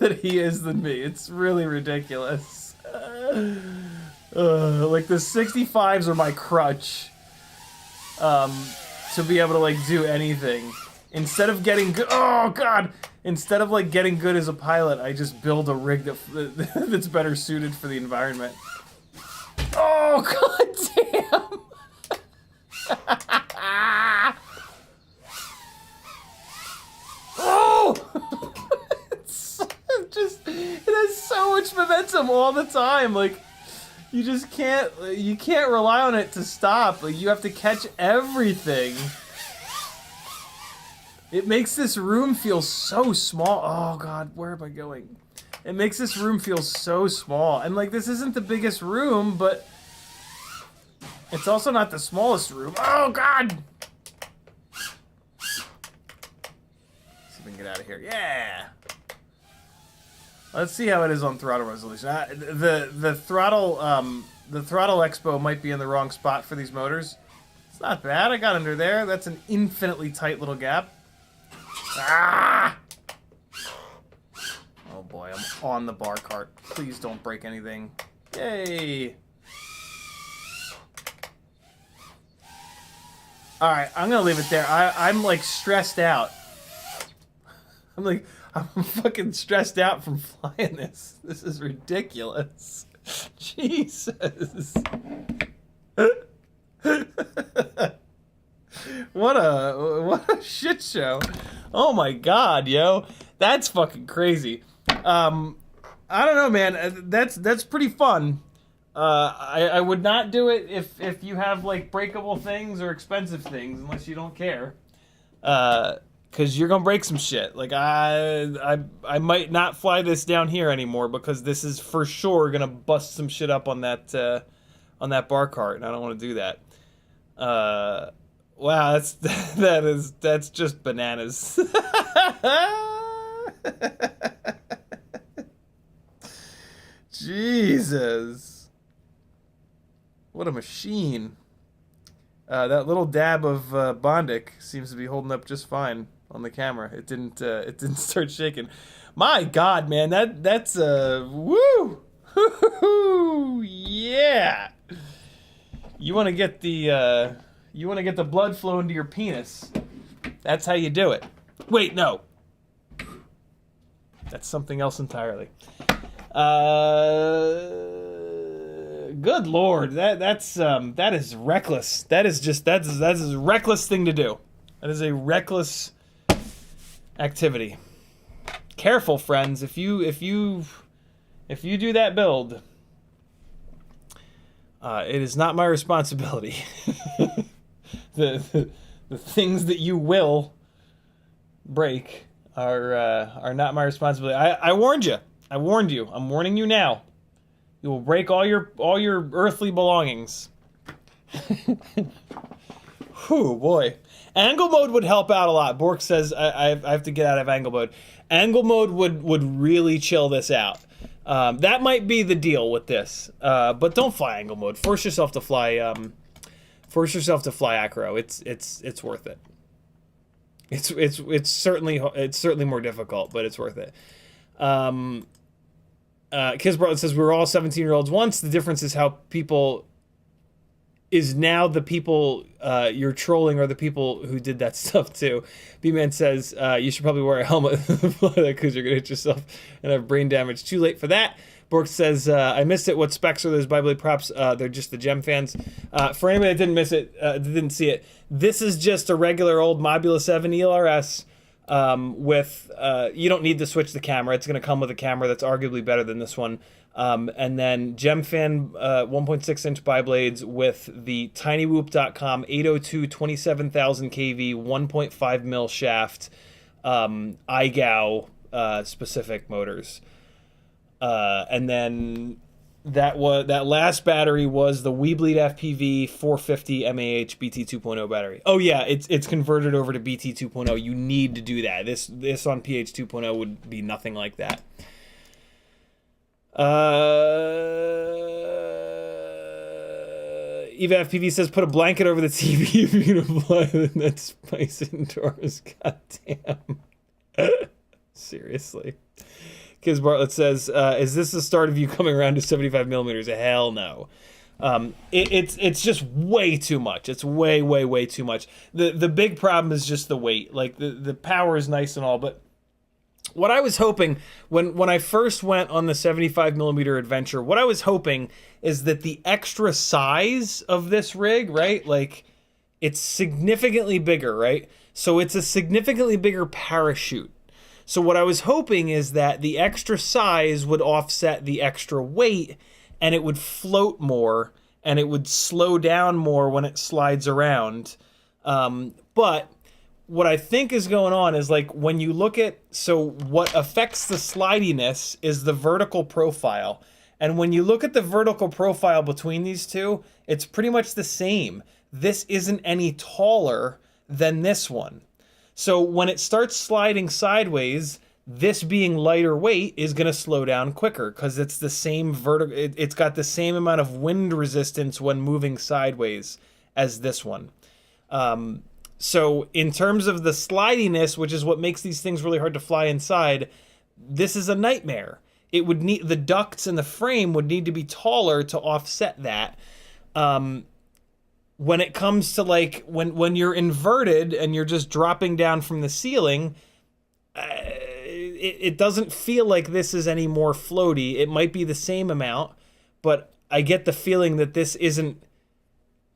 that he is than me. It's really ridiculous. Like the 65s are my crutch to be able to like do anything. Instead of getting good, oh god! Instead of like getting good as a pilot, I just build a rig that's better suited for the environment. Oh god damn! Oh! It has so much momentum all the time. Like you just can't rely on it to stop. Like you have to catch everything. It makes this room feel so small. Oh god, where am I going? It makes this room feel so small. And like this isn't the biggest room, but it's also not the smallest room. Oh god! Let's see if we can get out of here. Yeah! Let's see how it is on throttle resolution. The throttle expo might be in the wrong spot for these motors. It's not bad. I got under there. That's an infinitely tight little gap. Ah! Oh boy, I'm on the bar cart. Please don't break anything. Yay! Alright, I'm gonna leave it there. I'm like stressed out. I'm fucking stressed out from flying this. This is ridiculous. Jesus. What a shit show. Oh my god, yo. That's fucking crazy. I don't know, man. That's pretty fun. I would not do it if you have like breakable things or expensive things, unless you don't care. Cause you're gonna break some shit. Like I might not fly this down here anymore because this is for sure gonna bust some shit up on that bar cart, and I don't want to do that. Wow, that's just bananas. Jesus. What a machine. That little dab of Bondic seems to be holding up just fine on the camera. It didn't start shaking. My God, man, that's woo! Yeah. You want to get the blood flow into your penis. That's how you do it. Wait, no. That's something else entirely. Good Lord, that is reckless. That is a reckless thing to do. That is a reckless activity. Careful, friends. If you do that build, it is not my responsibility. the things that you will break are not my responsibility. I warned you. I warned you. I'm warning you now. You will break all your earthly belongings. Whew, boy. Angle mode would help out a lot. Bork says I have to get out of angle mode. Angle mode would really chill this out. That might be the deal with this. But don't fly angle mode. Force yourself to fly acro. It's worth it. It's certainly more difficult, but it's worth it. Kiz Bartlett says we were all 17-year-olds once. The difference is how people is now the people you're trolling are the people who did that stuff too. B-Man says you should probably wear a helmet because you're gonna hit yourself and have brain damage. Too late for that. Bork says I missed it. What specs are those Biblade props? They're just the Gemfans. For anybody that didn't miss it, didn't see it, this is just a regular old Mobula 7 ELRS. With you don't need to switch the camera. It's going to come with a camera that's arguably better than this one. And then Gemfan 1.6-inch biblades with the tinywoop.com 802 27,000 kV 1.5 mil shaft IGOW specific motors. And then that last battery was the WeBleed FPV 450 mAh BT 2.0 battery. Oh yeah, it's converted over to BT 2.0. You need to do that. This on PH 2.0 would be nothing like that. EvaFPV says, put a blanket over the TV if you're gonna fly the net spice indoors. Goddamn. Seriously. Kiz Bartlett says, is this the start of you coming around to 75 millimeters? Hell no. It's just way too much. It's way too much. The big problem is just the weight. Like the power is nice and all, but what I was hoping when I first went on the 75 millimeter adventure, what I was hoping is that the extra size of this rig, right? Like it's significantly bigger, right? So it's a significantly bigger parachute. So what I was hoping is that the extra size would offset the extra weight and it would float more and it would slow down more when it slides around. But what I think is going on is like when you look at, so what affects the slidiness is the vertical profile. And when you look at the vertical profile between these two, it's pretty much the same. This isn't any taller than this one. So when it starts sliding sideways, this being lighter weight is going to slow down quicker because it's the same vertical. It's got the same amount of wind resistance when moving sideways as this one. So in terms of the slidiness, which is what makes these things really hard to fly inside, this is a nightmare. It would need, the ducts in the frame would need to be taller to offset that. When it comes to like, when you're inverted and you're just dropping down from the ceiling, it doesn't feel like this is any more floaty. It might be the same amount, but I get the feeling that this isn't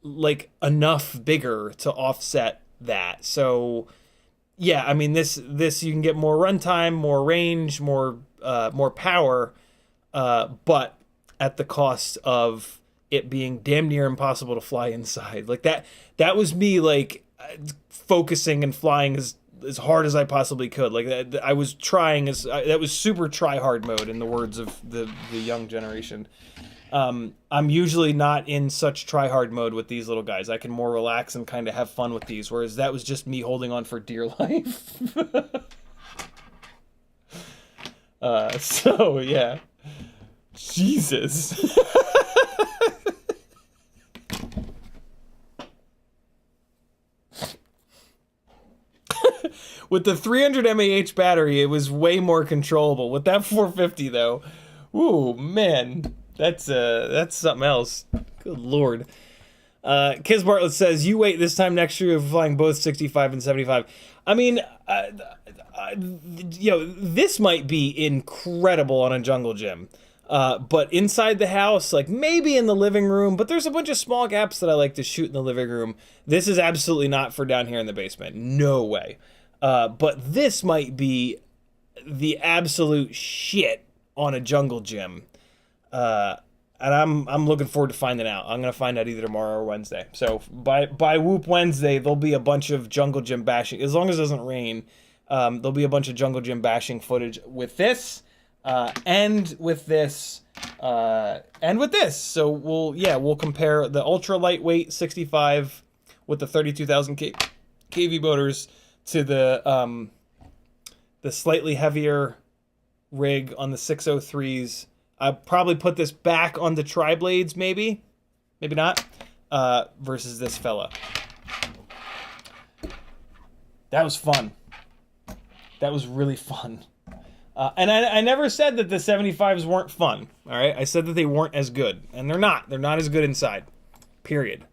like enough bigger to offset that. So yeah, I mean this you can get more runtime, more range, more power, but at the cost of it being damn near impossible to fly inside. Like that was me like focusing and flying as hard as I possibly could. Like I was trying that was super try hard mode in the words of the young generation. I'm usually not in such try hard mode with these little guys. I can more relax and kind of have fun with these, whereas that was just me holding on for dear life. So yeah, Jesus. With the 300 mAh battery, it was way more controllable. With that 450 though, ooh man, that's something else. Good lord. Kiz Bartlett says, you wait, this time next year you're flying both 65 and 75. I mean, you know, this might be incredible on a jungle gym. But inside the house, like maybe in the living room, but there's a bunch of small gaps that I like to shoot in the living room. This is absolutely not for down here in the basement. No way. But this might be the absolute shit on a jungle gym. And I'm looking forward to finding out. I'm gonna find out either tomorrow or Wednesday. So by Whoop Wednesday, there'll be a bunch of jungle gym bashing. As long as it doesn't rain, there'll be a bunch of jungle gym bashing footage with this, and with this, and with this. So we'll compare the ultra lightweight 65 with the 32,000 kV motors to the slightly heavier rig on the 603s. I'll probably put this back on the triblades, maybe not, versus this fella. That was fun. That was really fun. And I never said that the 75s weren't fun, all right? I said that they weren't as good, and they're not. They're not as good inside, period.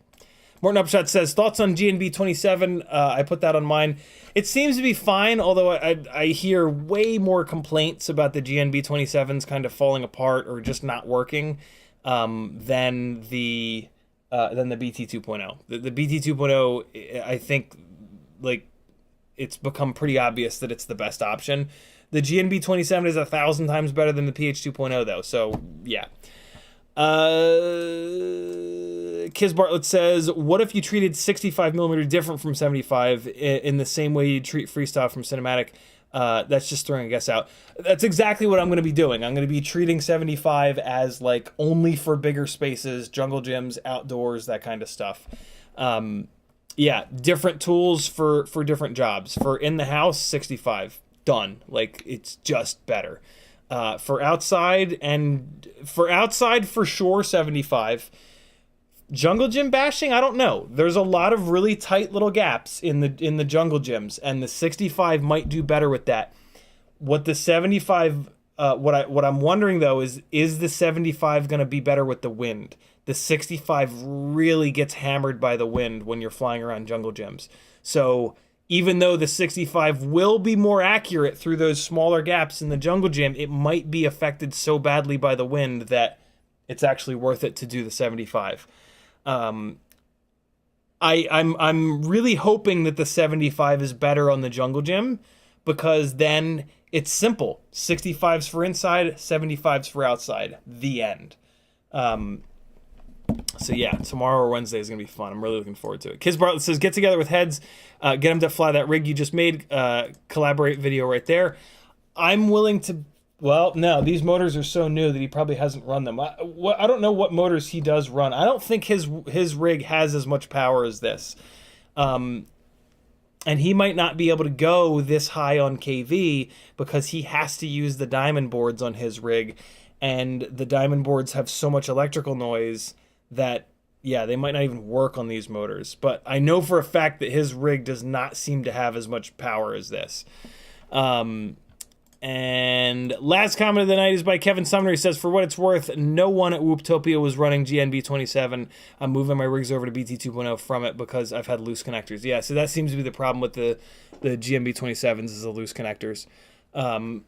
Morton Upshot says, thoughts on GNB 27? I put that on mine. It seems to be fine, although I hear way more complaints about the GNB 27s kind of falling apart or just not working than the BT 2.0. The BT 2.0, I think, like, it's become pretty obvious that it's the best option. The GNB 27 is 1,000 times better than the PH 2.0, though, so yeah. Kiz Bartlett says, what if you treated 65mm different from 75 in the same way you treat freestyle from cinematic? That's just throwing a guess out. That's exactly what I'm going to be doing. I'm going to be treating 75 as like only for bigger spaces, jungle gyms, outdoors, that kind of stuff. Yeah, different tools for different jobs. For in the house, 65, done. Like, it's just better. For outside for sure 75. Jungle gym bashing, I don't know. There's a lot of really tight little gaps in the jungle gyms, and the 65 might do better with that. What the 75 what I'm wondering though is the 75 going to be better with the wind? The 65 really gets hammered by the wind when you're flying around jungle gyms. So even though the 65 will be more accurate through those smaller gaps in the jungle gym, it might be affected so badly by the wind that it's actually worth it to do the 75. I'm really hoping that the 75 is better on the jungle gym, because then it's simple. 65's for inside, 75's for outside. The end. So yeah, tomorrow or Wednesday is gonna be fun. I'm really looking forward to it. Kiz Bartlett says, get together with heads, get them to fly that rig you just made, collaborate video right there. I'm willing to. Well, no, these motors are so new that he probably hasn't run them. I don't know what motors he does run. I don't think his rig has as much power as this. And he might not be able to go this high on KV because he has to use the diamond boards on his rig. And the diamond boards have so much electrical noise that, yeah, they might not even work on these motors. But I know for a fact that his rig does not seem to have as much power as this. And last comment of the night is by Kevin Sumner. He says, for what it's worth, no one at Whooptopia was running GNB27. I'm moving my rigs over to BT 2.0 from it because I've had loose connectors. Yeah, so that seems to be the problem with the GNB27s, is the loose connectors. All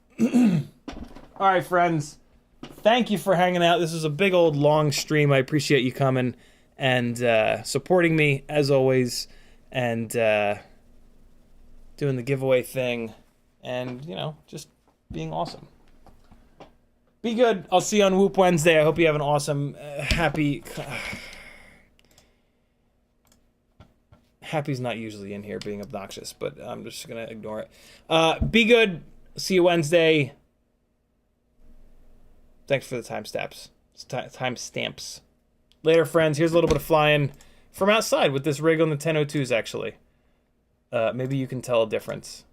right, friends. Thank you for hanging out. This was a big old long stream. I appreciate you coming and supporting me, as always, and doing the giveaway thing, and, you know, just being awesome. Be good. I'll see you on Whoop Wednesday. I hope you have an awesome, happy... Happy's not usually in here being obnoxious, but I'm just going to ignore it. Be good. See you Wednesday. Thanks for the timestamps. Later, friends. Here's a little bit of flying from outside with this rig on the 1002s, actually. Maybe you can tell a difference.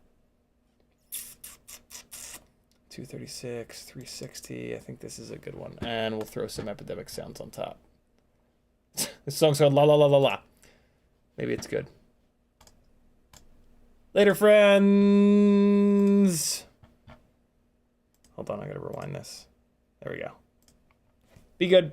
236, 360. I think this is a good one. And we'll throw some epidemic sounds on top. This song's called La La La La La. Maybe it's good. Later, friends. Hold on, I gotta rewind this. There we go. Be good.